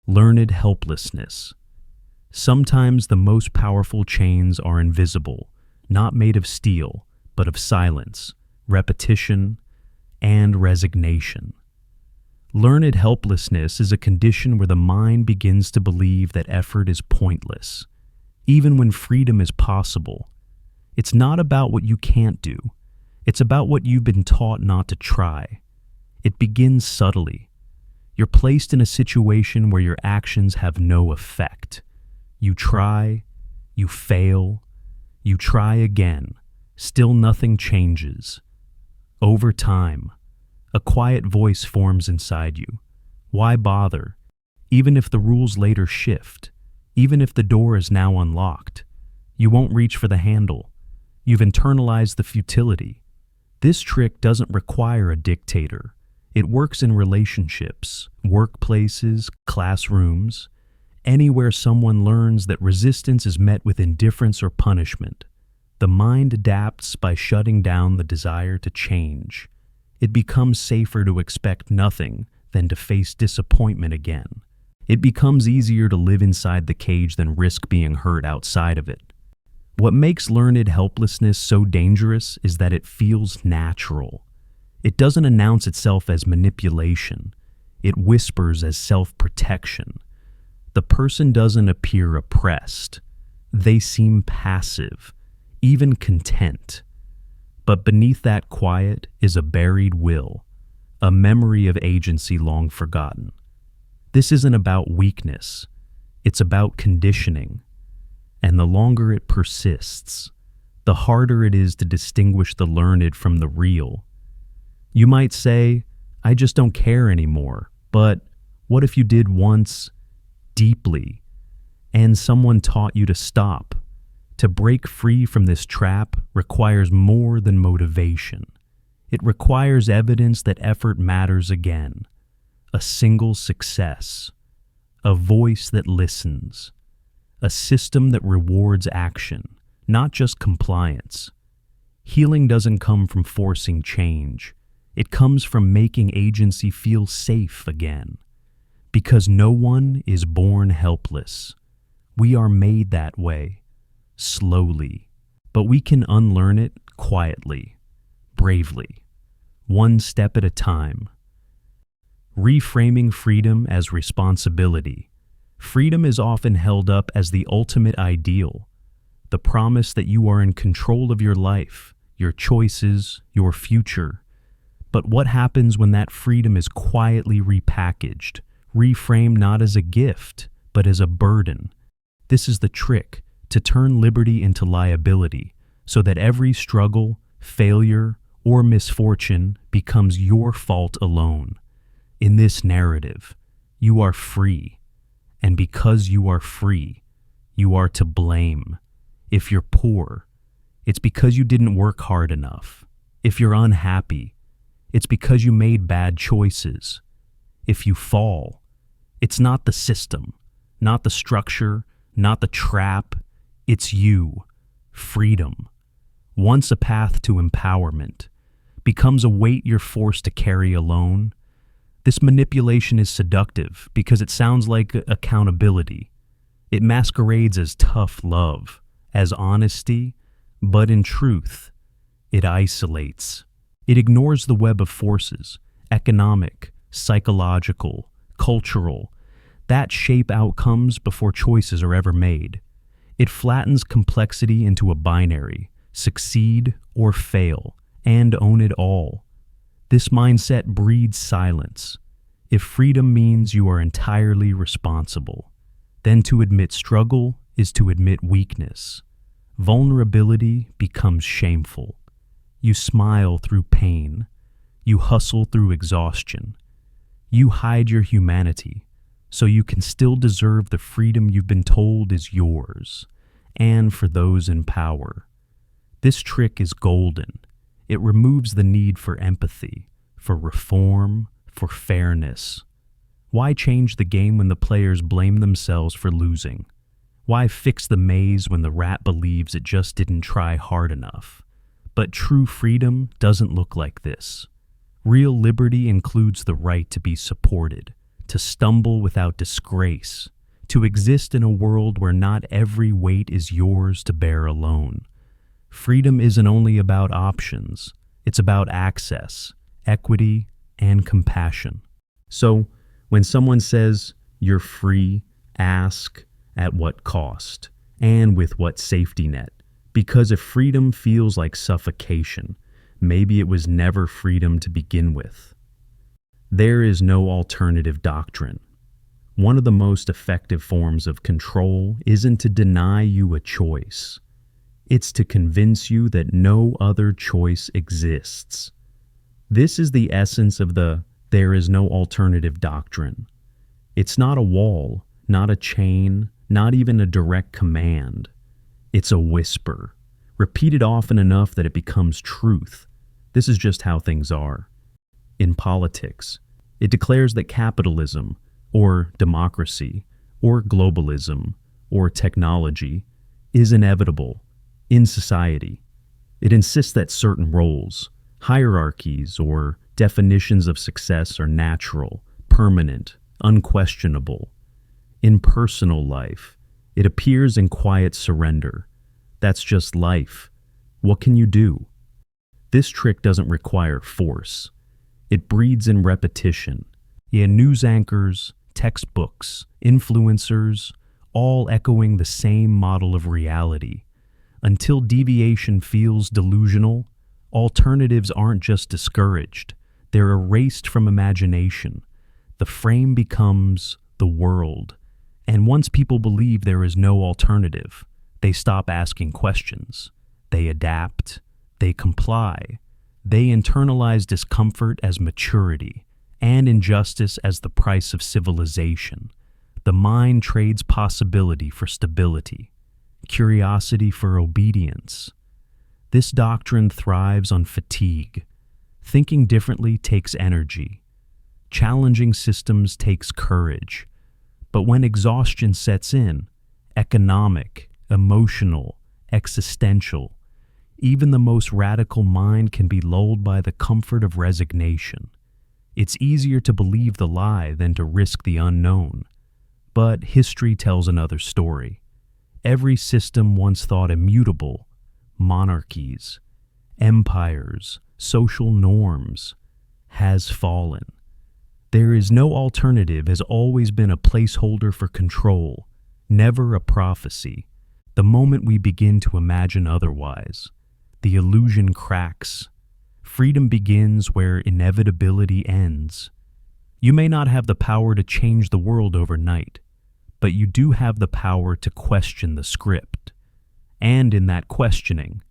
Learned helplessness. Sometimes the most powerful chains are invisible, not made of steel, but of silence, repetition, and resignation. Learned helplessness is a condition where the mind begins to believe that effort is pointless, even when freedom is possible. It's not about what you can't do. It's about what you've been taught not to try. It begins subtly. You're placed in a situation where your actions have no effect. You try, you fail, you try again. Still nothing changes. Over time, a quiet voice forms inside you. Why bother? Even if the rules later shift, even if the door is now unlocked, you won't reach for the handle. You've internalized the futility. This trick doesn't require a dictator. It works in relationships, workplaces, classrooms, anywhere someone learns that resistance is met with indifference or punishment. The mind adapts by shutting down the desire to change. It becomes safer to expect nothing than to face disappointment again. It becomes easier to live inside the cage than risk being hurt outside of it. What makes learned helplessness so dangerous is that it feels natural. It doesn't announce itself as manipulation. It whispers as self-protection. The person doesn't appear oppressed. They seem passive, even content. But beneath that quiet is a buried will, a memory of agency long forgotten. This isn't about weakness. It's about conditioning. And the longer it persists, the harder it is to distinguish the learned from the real. You might say, I just don't care anymore. But what if you did once, deeply, and someone taught you to stop? To break free from this trap requires more than motivation. It requires evidence that effort matters again, a single success, a voice that listens, a system that rewards action, not just compliance. Healing doesn't come from forcing change. It comes from making agency feel safe again. Because no one is born helpless. We are made that way, slowly. But we can unlearn it quietly, bravely, one step at a time. Reframing freedom as responsibility. Freedom is often held up as the ultimate ideal, the promise that you are in control of your life, your choices, your future. But what happens when that freedom is quietly repackaged, reframed not as a gift, but as a burden? This is the trick, to turn liberty into liability, so that every struggle, failure, or misfortune becomes your fault alone. In this narrative, you are free, and because you are free, you are to blame. If you're poor, it's because you didn't work hard enough. If you're unhappy, it's because you made bad choices. If you fall, it's not the system, not the structure, not the trap. It's you. Freedom, once a path to empowerment, becomes a weight you're forced to carry alone. This manipulation is seductive because it sounds like accountability. It masquerades as tough love, as honesty, but in truth, it isolates. It ignores the web of forces, economic, psychological, cultural, that shape outcomes before choices are ever made. It flattens complexity into a binary, succeed or fail, and own it all. This mindset breeds silence. If freedom means you are entirely responsible, then to admit struggle is to admit weakness. Vulnerability becomes shameful. You smile through pain. You hustle through exhaustion. You hide your humanity so you can still deserve the freedom you've been told is yours, and for those in power. This trick is golden. It removes the need for empathy, for reform, for fairness. Why change the game when the players blame themselves for losing? Why fix the maze when the rat believes it just didn't try hard enough? But true freedom doesn't look like this. Real liberty includes the right to be supported, to stumble without disgrace, to exist in a world where not every weight is yours to bear alone. Freedom isn't only about options, it's about access, equity, and compassion. So, when someone says you're free, ask at what cost and with what safety net. Because if freedom feels like suffocation, maybe it was never freedom to begin with. There is no alternative doctrine. One of the most effective forms of control isn't to deny you a choice. It's to convince you that no other choice exists. This is the essence of the "there is no alternative" doctrine. It's not a wall, not a chain, not even a direct command. It's a whisper, repeated often enough that it becomes truth. This is just how things are. In politics, it declares that capitalism, or democracy, or globalism, or technology, is inevitable in society. It insists that certain roles, hierarchies, or definitions of success are natural, permanent, unquestionable. In personal life, it appears in quiet surrender. That's just life. What can you do? This trick doesn't require force. It breeds in repetition. News anchors, textbooks, influencers, all echoing the same model of reality. Until deviation feels delusional, alternatives aren't just discouraged. They're erased from imagination. The frame becomes the world. And once people believe there is no alternative, they stop asking questions. They adapt. They comply. They internalize discomfort as maturity and injustice as the price of civilization. The mind trades possibility for stability, curiosity for obedience. This doctrine thrives on fatigue. Thinking differently takes energy. Challenging systems takes courage. But when exhaustion sets in, economic, emotional, existential, even the most radical mind can be lulled by the comfort of resignation. It's easier to believe the lie than to risk the unknown. But history tells another story. Every system once thought immutable, monarchies, empires, social norms, has fallen. There is no alternative has always been a placeholder for control, never a prophecy. The moment we begin to imagine otherwise, the illusion cracks. Freedom begins where inevitability ends. You may not have the power to change the world overnight, but you do have the power to question the script. And in that questioning,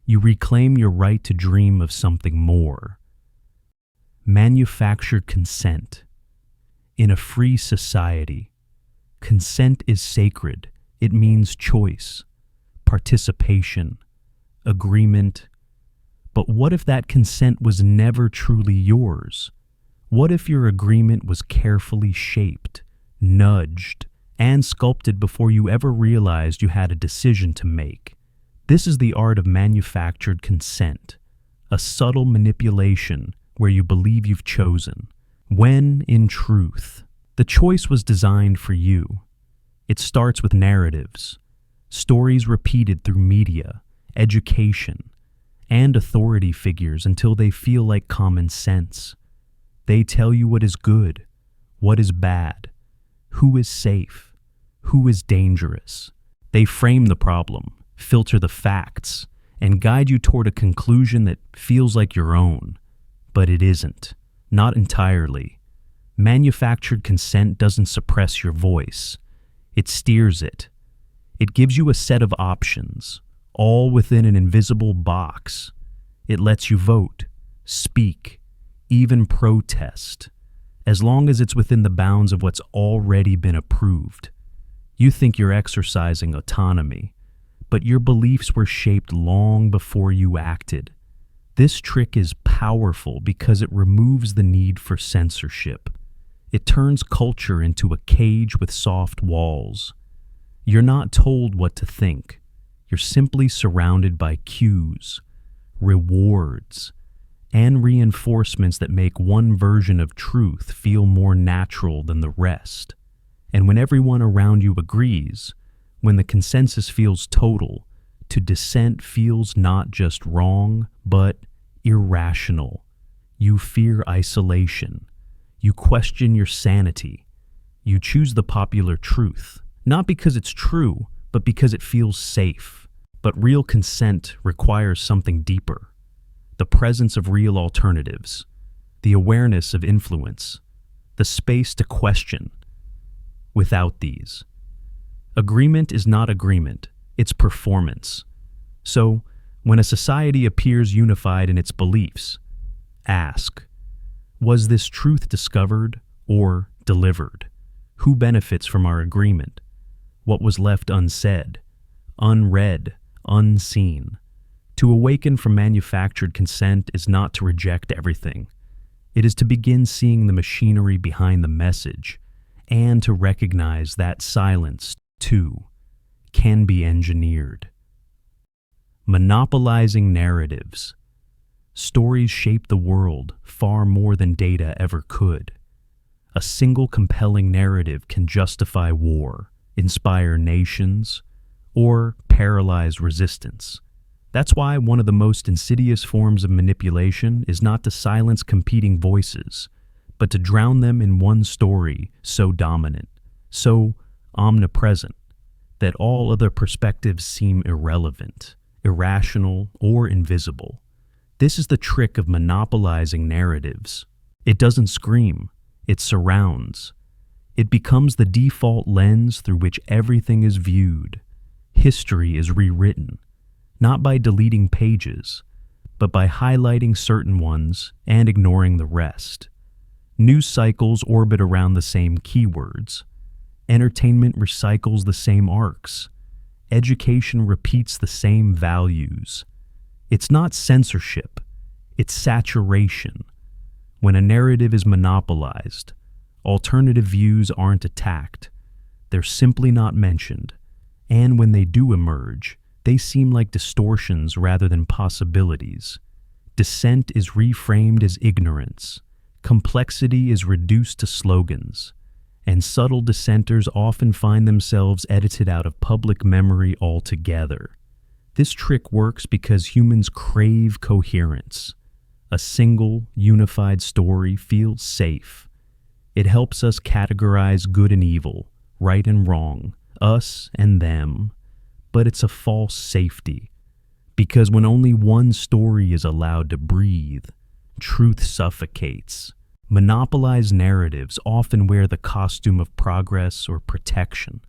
you reclaim your right to dream of something more. Manufactured consent. In a free society, consent is sacred. It means choice, participation, agreement. But what if that consent was never truly yours? What if your agreement was carefully shaped, nudged, and sculpted before you ever realized you had a decision to make? This is the art of manufactured consent, a subtle manipulation where you believe you've chosen, when, in truth, the choice was designed for you. It starts with narratives, stories repeated through media, education, and authority figures until they feel like common sense. They tell you what is good, what is bad, who is safe, who is dangerous. They frame the problem, filter the facts, and guide you toward a conclusion that feels like your own. But it isn't. Not entirely. Manufactured consent doesn't suppress your voice. It steers it. It gives you a set of options, all within an invisible box. It lets you vote, speak, even protest, as long as it's within the bounds of what's already been approved. You think you're exercising autonomy, but your beliefs were shaped long before you acted. This trick is powerful because it removes the need for censorship. It turns culture into a cage with soft walls. You're not told what to think. You're simply surrounded by cues, rewards, and reinforcements that make one version of truth feel more natural than the rest. And when everyone around you agrees, when the consensus feels total, to dissent feels not just wrong, but irrational. You fear isolation. You question your sanity. You choose the popular truth, not because it's true, but because it feels safe. But real consent requires something deeper. The presence of real alternatives, the awareness of influence, the space to question. Without these, agreement is not agreement, it's performance. So, when a society appears unified in its beliefs, ask, was this truth discovered or delivered? Who benefits from our agreement? What was left unsaid, unread, unseen? To awaken from manufactured consent is not to reject everything. It is to begin seeing the machinery behind the message, and to recognize that silence, too, can be engineered. Monopolizing narratives. Stories shape the world far more than data ever could. A single compelling narrative can justify war, inspire nations, or paralyze resistance. That's why one of the most insidious forms of manipulation is not to silence competing voices, but to drown them in one story so dominant, so omnipresent, that all other perspectives seem irrelevant, irrational, or invisible. This is the trick of monopolizing narratives. It doesn't scream, it surrounds. It becomes the default lens through which everything is viewed. History is rewritten, not by deleting pages, but by highlighting certain ones and ignoring the rest. News cycles orbit around the same keywords. Entertainment recycles the same arcs. Education repeats the same values. It's not censorship. It's saturation. When a narrative is monopolized, alternative views aren't attacked. They're simply not mentioned. And when they do emerge, they seem like distortions rather than possibilities. Dissent is reframed as ignorance. Complexity is reduced to slogans. And subtle dissenters often find themselves edited out of public memory altogether. This trick works because humans crave coherence. A single, unified story feels safe. It helps us categorize good and evil, right and wrong, us and them. But it's a false safety, because when only one story is allowed to breathe, truth suffocates. Monopolized narratives often wear the costume of progress or protection.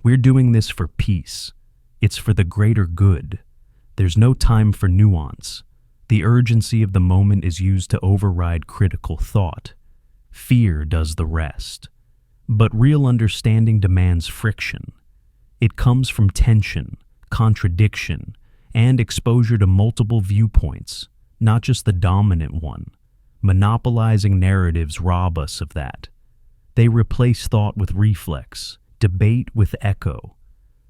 We're doing this for peace. It's for the greater good. There's no time for nuance. The urgency of the moment is used to override critical thought. Fear does the rest. But real understanding demands friction. It comes from tension, contradiction, and exposure to multiple viewpoints, not just the dominant one. Monopolizing narratives rob us of that. They replace thought with reflex, debate with echo.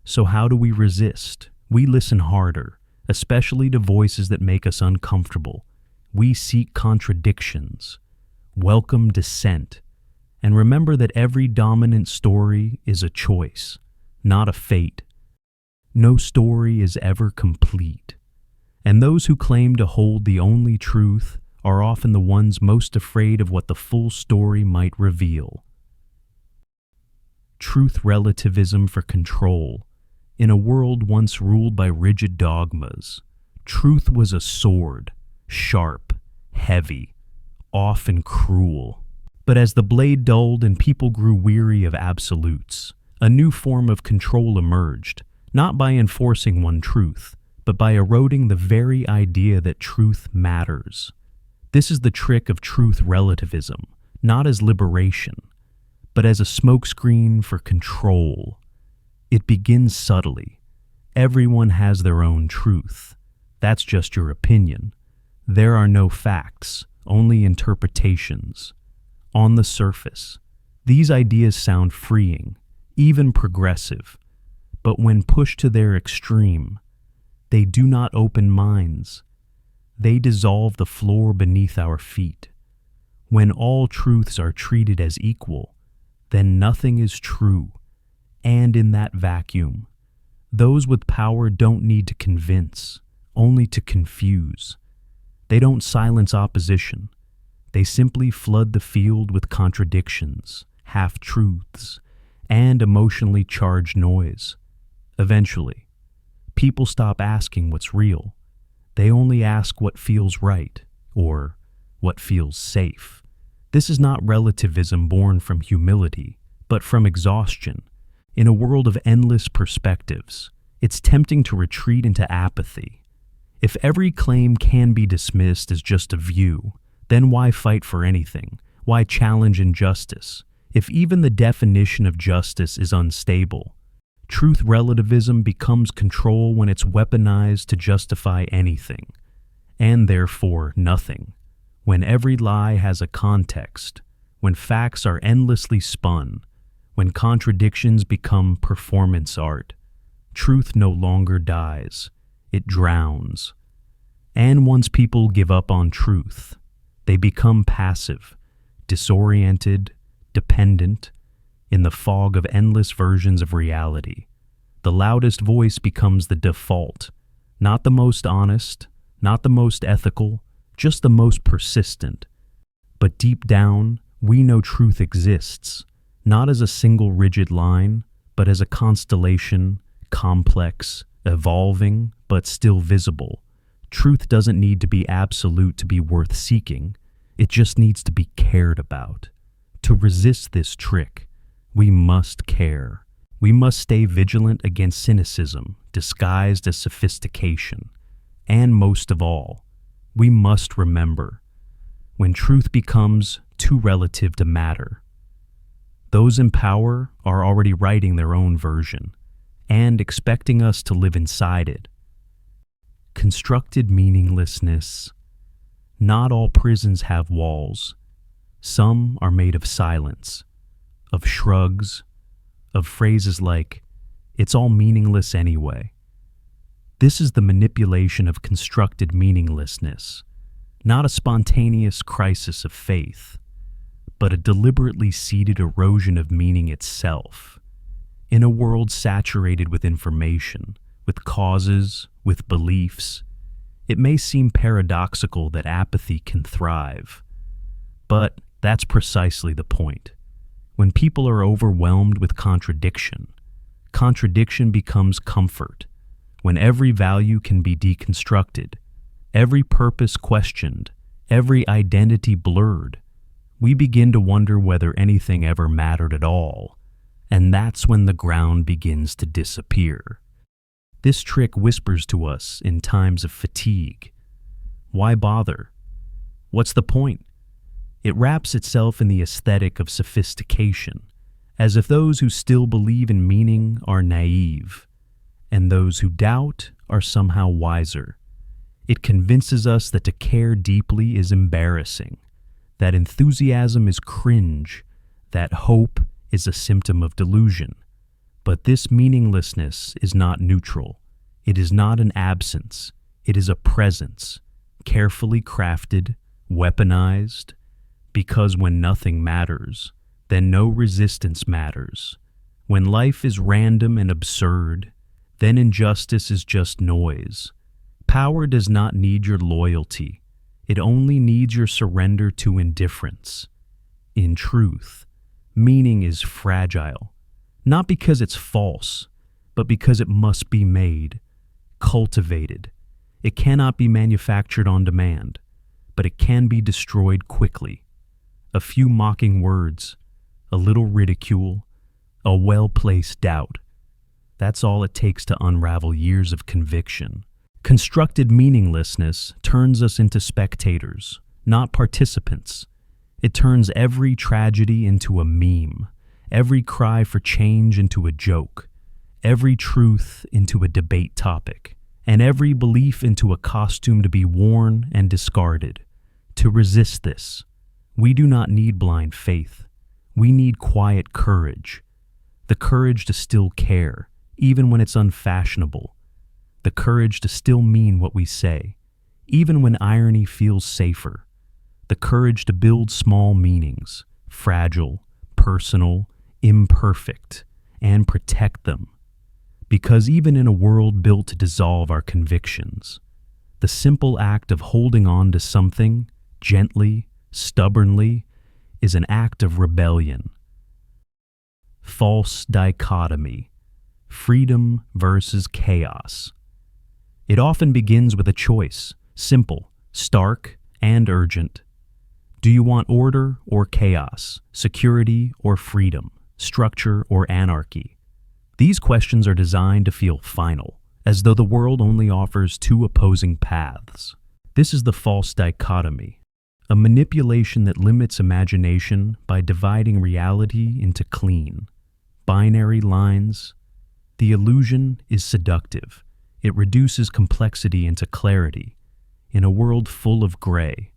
So how do we resist? We listen harder, especially to voices that make us uncomfortable. We seek contradictions. Welcome dissent. And remember that every dominant story is a choice, not a fate. No story is ever complete. And those who claim to hold the only truth are often the ones most afraid of what the full story might reveal. Truth relativism for control. In a world once ruled by rigid dogmas, truth was a sword, sharp, heavy, often cruel. But as the blade dulled and people grew weary of absolutes, a new form of control emerged, not by enforcing one truth, but by eroding the very idea that truth matters. This is the trick of truth relativism, not as liberation, but as a smokescreen for control. It begins subtly. Everyone has their own truth. That's just your opinion. There are no facts, only interpretations. On the surface, these ideas sound freeing, even progressive, but when pushed to their extreme, they do not open minds. They dissolve the floor beneath our feet. When all truths are treated as equal, then nothing is true. And in that vacuum, those with power don't need to convince, only to confuse. They don't silence opposition. They simply flood the field with contradictions, half-truths, and emotionally charged noise. Eventually, people stop asking what's real. They only ask what feels right, or what feels safe. This is not relativism born from humility, but from exhaustion. In a world of endless perspectives, it's tempting to retreat into apathy. If every claim can be dismissed as just a view, then why fight for anything? Why challenge injustice? If even the definition of justice is unstable, truth relativism becomes control when it's weaponized to justify anything, and therefore nothing. When every lie has a context, when facts are endlessly spun, when contradictions become performance art, truth no longer dies, it drowns. And once people give up on truth, they become passive, disoriented, dependent, in the fog of endless versions of reality. The loudest voice becomes the default, not the most honest, not the most ethical, just the most persistent. But deep down, we know truth exists, not as a single rigid line, but as a constellation, complex, evolving, but still visible. Truth doesn't need to be absolute to be worth seeking. It just needs to be cared about. To resist this trick, we must care. We must stay vigilant against cynicism, disguised as sophistication. And most of all, we must remember, when truth becomes too relative to matter, those in power are already writing their own version and expecting us to live inside it. Constructed meaninglessness Not all prisons have walls. Some are made of silence, of shrugs, of phrases like, "It's all meaningless anyway." This is the manipulation of constructed meaninglessness, not a spontaneous crisis of faith, but a deliberately seeded erosion of meaning itself. In a world saturated with information, with causes, with beliefs, it may seem paradoxical that apathy can thrive. But that's precisely the point. When people are overwhelmed with contradiction, contradiction becomes comfort. When every value can be deconstructed, every purpose questioned, every identity blurred, we begin to wonder whether anything ever mattered at all, and that's when the ground begins to disappear. This trick whispers to us in times of fatigue. Why bother? What's the point? It wraps itself in the aesthetic of sophistication, as if those who still believe in meaning are naive, and those who doubt are somehow wiser. It convinces us that to care deeply is embarrassing, that enthusiasm is cringe, that hope is a symptom of delusion. But this meaninglessness is not neutral. It is not an absence. It is a presence, carefully crafted, weaponized, because when nothing matters, then no resistance matters. When life is random and absurd, then injustice is just noise. Power does not need your loyalty. It only needs your surrender to indifference. In truth, meaning is fragile, not because it's false, but because it must be made, cultivated. It cannot be manufactured on demand, but it can be destroyed quickly. A few mocking words, a little ridicule, a well-placed doubt. That's all it takes to unravel years of conviction. Constructed meaninglessness turns us into spectators, not participants. It turns every tragedy into a meme, every cry for change into a joke, every truth into a debate topic, and every belief into a costume to be worn and discarded. To resist this, we do not need blind faith. We need quiet courage. The courage to still care, even when it's unfashionable. The courage to still mean what we say, even when irony feels safer. The courage to build small meanings, fragile, personal, imperfect, and protect them. Because even in a world built to dissolve our convictions, the simple act of holding on to something, gently, stubbornly, is an act of rebellion. False dichotomy. Freedom versus chaos. It often begins with a choice, simple, stark, and urgent. Do you want order or chaos, security or freedom, structure or anarchy? These questions are designed to feel final, as though the world only offers two opposing paths. This is the false dichotomy, a manipulation that limits imagination by dividing reality into clean, binary lines. The illusion is seductive. It reduces complexity into clarity. In a world full of gray,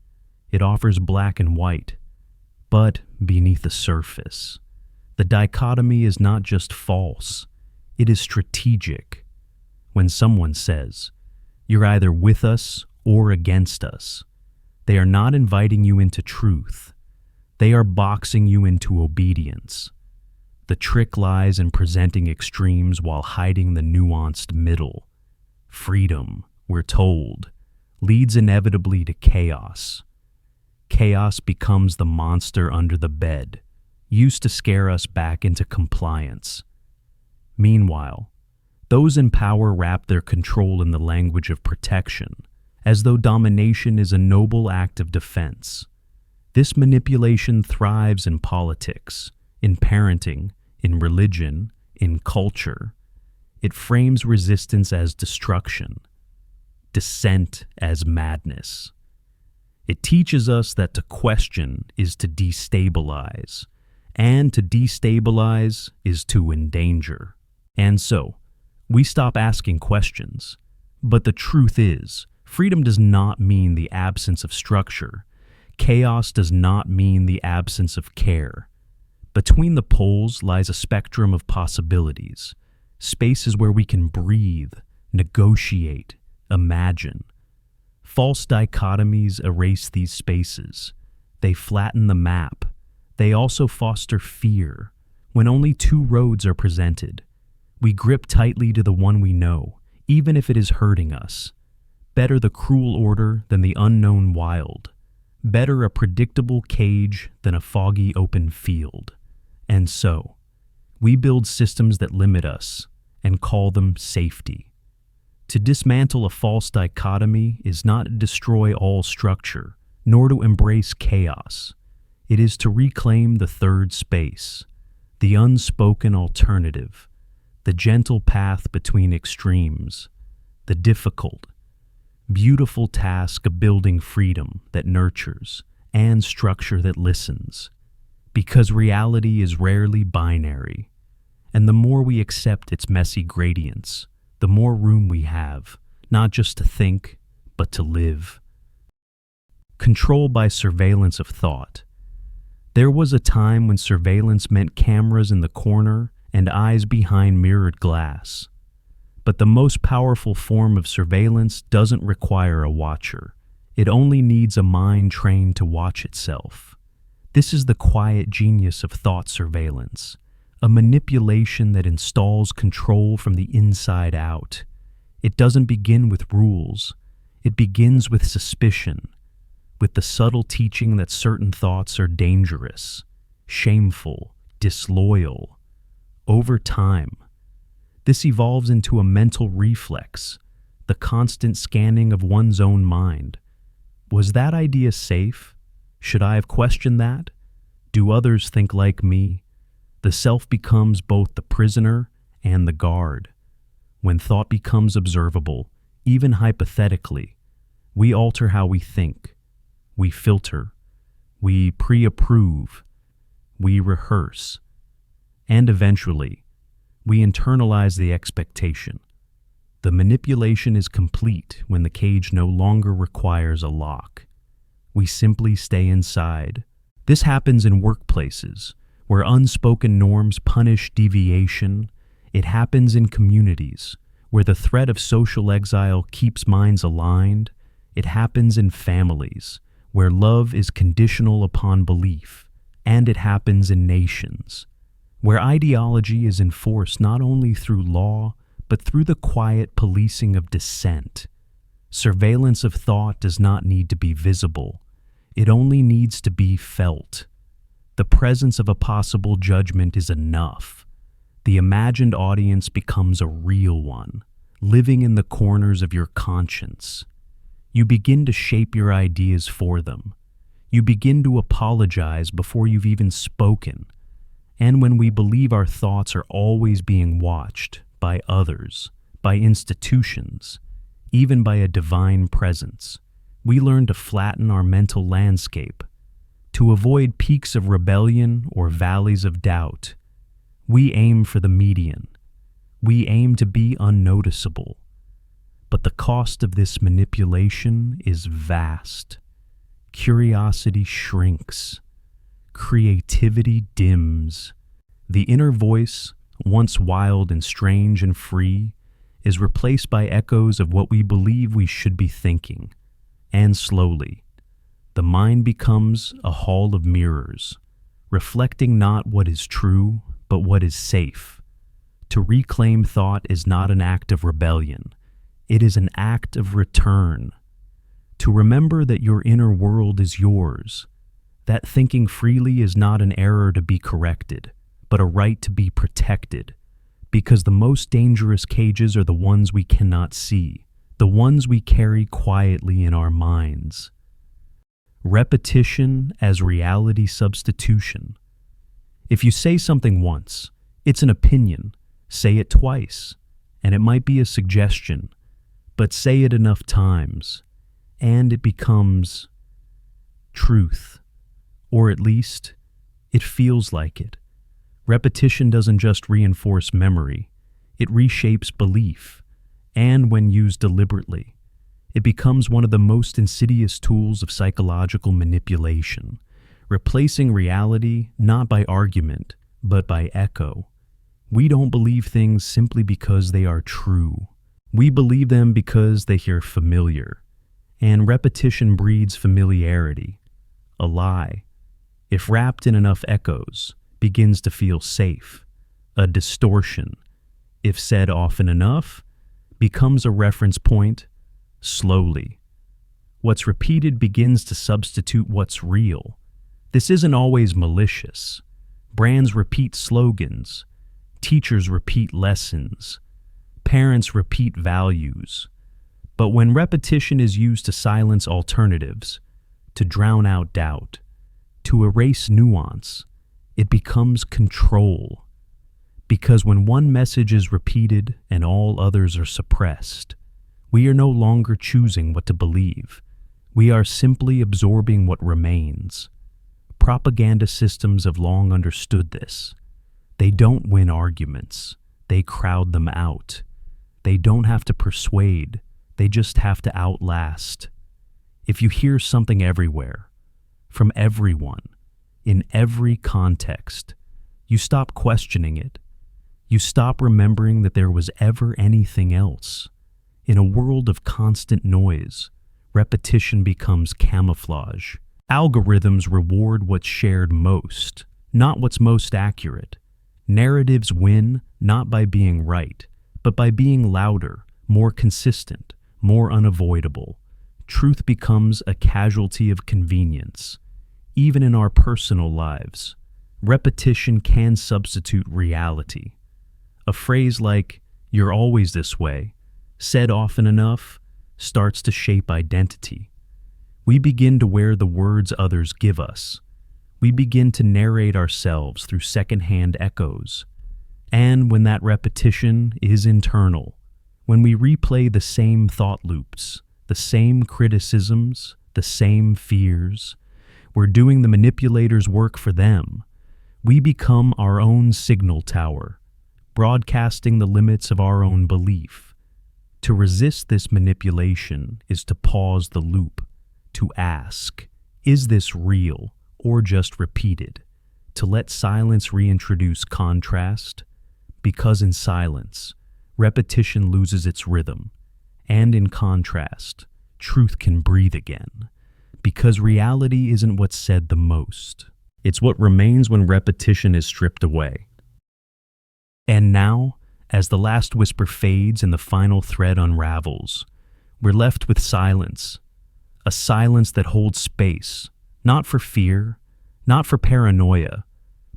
it offers black and white, but beneath the surface. The dichotomy is not just false, it is strategic. When someone says, "You're either with us or against us," they are not inviting you into truth. They are boxing you into obedience. The trick lies in presenting extremes while hiding the nuanced middle. Freedom, we're told, leads inevitably to chaos. Chaos becomes the monster under the bed, used to scare us back into compliance. Meanwhile, those in power wrap their control in the language of protection, as though domination is a noble act of defense. This manipulation thrives in politics, in parenting, in religion, in culture. It frames resistance as destruction, dissent as madness. It teaches us that to question is to destabilize, and to destabilize is to endanger. And so, we stop asking questions. But the truth is, Freedom does not mean the absence of structure. Chaos does not mean the absence of care. Between the poles lies a spectrum of possibilities, spaces where we can breathe, negotiate, imagine. False dichotomies erase these spaces. They flatten the map. They also foster fear. When only two roads are presented, we grip tightly to the one we know, even if it is hurting us. Better the cruel order than the unknown wild. Better a predictable cage than a foggy open field. And so, we build systems that limit us and call them safety. To dismantle a false dichotomy is not to destroy all structure, nor to embrace chaos. It is to reclaim the third space, the unspoken alternative, the gentle path between extremes, the difficult, beautiful task of building freedom that nurtures and structure that listens. Because reality is rarely binary, and the more we accept its messy gradients, the more room we have, not just to think, but to live. Control by surveillance of thought. There was a time when surveillance meant cameras in the corner and eyes behind mirrored glass. But the most powerful form of surveillance doesn't require a watcher. It only needs a mind trained to watch itself. This is the quiet genius of thought surveillance, a manipulation that installs control from the inside out. It doesn't begin with rules. It begins with suspicion, with the subtle teaching that certain thoughts are dangerous, shameful, disloyal. Over time, this evolves into a mental reflex, the constant scanning of one's own mind. Was that idea safe? Should I have questioned that? Do others think like me? The self becomes both the prisoner and the guard. When thought becomes observable, even hypothetically, we alter how we think. We filter. We pre-approve. We rehearse. And eventually, we internalize the expectation. The manipulation is complete when the cage no longer requires a lock. We simply stay inside. This happens in workplaces, where unspoken norms punish deviation. It happens in communities, where the threat of social exile keeps minds aligned. It happens in families, where love is conditional upon belief. And it happens in nations, where ideology is enforced not only through law, but through the quiet policing of dissent. Surveillance of thought does not need to be visible. It only needs to be felt. The presence of a possible judgment is enough. The imagined audience becomes a real one, living in the corners of your conscience. You begin to shape your ideas for them. You begin to apologize before you've even spoken. And when we believe our thoughts are always being watched by others, by institutions, even by a divine presence, we learn to flatten our mental landscape. To avoid peaks of rebellion or valleys of doubt, we aim for the median. We aim to be unnoticeable. But the cost of this manipulation is vast. Curiosity shrinks. Creativity dims. The inner voice, once wild and strange and free, is replaced by echoes of what we believe we should be thinking. And slowly, the mind becomes a hall of mirrors, reflecting not what is true, but what is safe. To reclaim thought is not an act of rebellion. It is an act of return. To remember that your inner world is yours, that thinking freely is not an error to be corrected, but a right to be protected, because the most dangerous cages are the ones we cannot see, the ones we carry quietly in our minds. Repetition as reality substitution. If you say something once, it's an opinion. Say it twice, and it might be a suggestion, but say it enough times, and it becomes truth, or at least it feels like it. Repetition doesn't just reinforce memory, it reshapes belief, and when used deliberately, It becomes one of the most insidious tools of psychological manipulation, replacing reality not by argument, but by echo. We don't believe things simply because they are true. We believe them because they hear familiar, and repetition breeds familiarity. A lie, if wrapped in enough echoes, begins to feel safe. A distortion, if said often enough, becomes a reference point slowly. What's repeated begins to substitute what's real. This isn't always malicious. Brands repeat slogans. Teachers repeat lessons. Parents repeat values. But when repetition is used to silence alternatives, to drown out doubt, to erase nuance, it becomes control. Because when one message is repeated and all others are suppressed, we are no longer choosing what to believe. We are simply absorbing what remains. Propaganda systems have long understood this. They don't win arguments. They crowd them out. They don't have to persuade. They just have to outlast. If you hear something everywhere, from everyone, in every context, you stop questioning it. You stop remembering that there was ever anything else. In a world of constant noise, repetition becomes camouflage. Algorithms reward what's shared most, not what's most accurate. Narratives win not by being right, but by being louder, more consistent, more unavoidable. Truth becomes a casualty of convenience. Even in our personal lives, repetition can substitute reality. A phrase like, "You're always this way," said often enough, starts to shape identity. We begin to wear the words others give us. We begin to narrate ourselves through secondhand echoes. And when that repetition is internal, when we replay the same thought loops, the same criticisms, the same fears, we're doing the manipulator's work for them. We become our own signal tower, broadcasting the limits of our own belief. To resist this manipulation is to pause the loop, to ask, is this real or just repeated? To let silence reintroduce contrast, because in silence, repetition loses its rhythm, and in contrast, truth can breathe again. Because reality isn't what's said the most. It's what remains when repetition is stripped away. And now, as the last whisper fades and the final thread unravels, we're left with silence. A silence that holds space, not for fear, not for paranoia,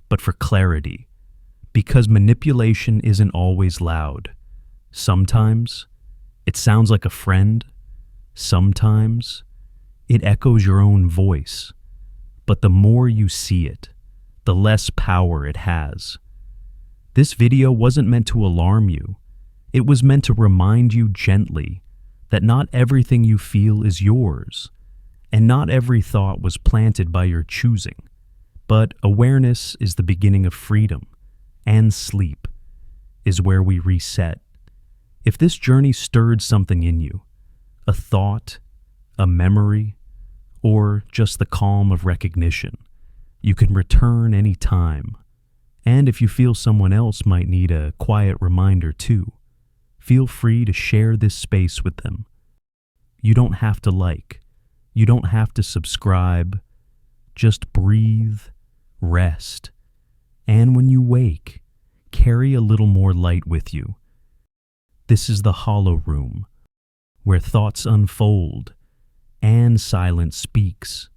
but for clarity. Because manipulation isn't always loud. Sometimes it sounds like a friend. Sometimes it echoes your own voice. But the more you see it, the less power it has. This video wasn't meant to alarm you. It was meant to remind you gently that not everything you feel is yours, and not every thought was planted by your choosing. But awareness is the beginning of freedom, and sleep is where we reset. If this journey stirred something in you, a thought, a memory, or just the calm of recognition, you can return any time. And if you feel someone else might need a quiet reminder too, feel free to share this space with them. You don't have to like, you don't have to subscribe, just breathe, rest, and when you wake, carry a little more light with you. This is the hollow room, where thoughts unfold and silence speaks.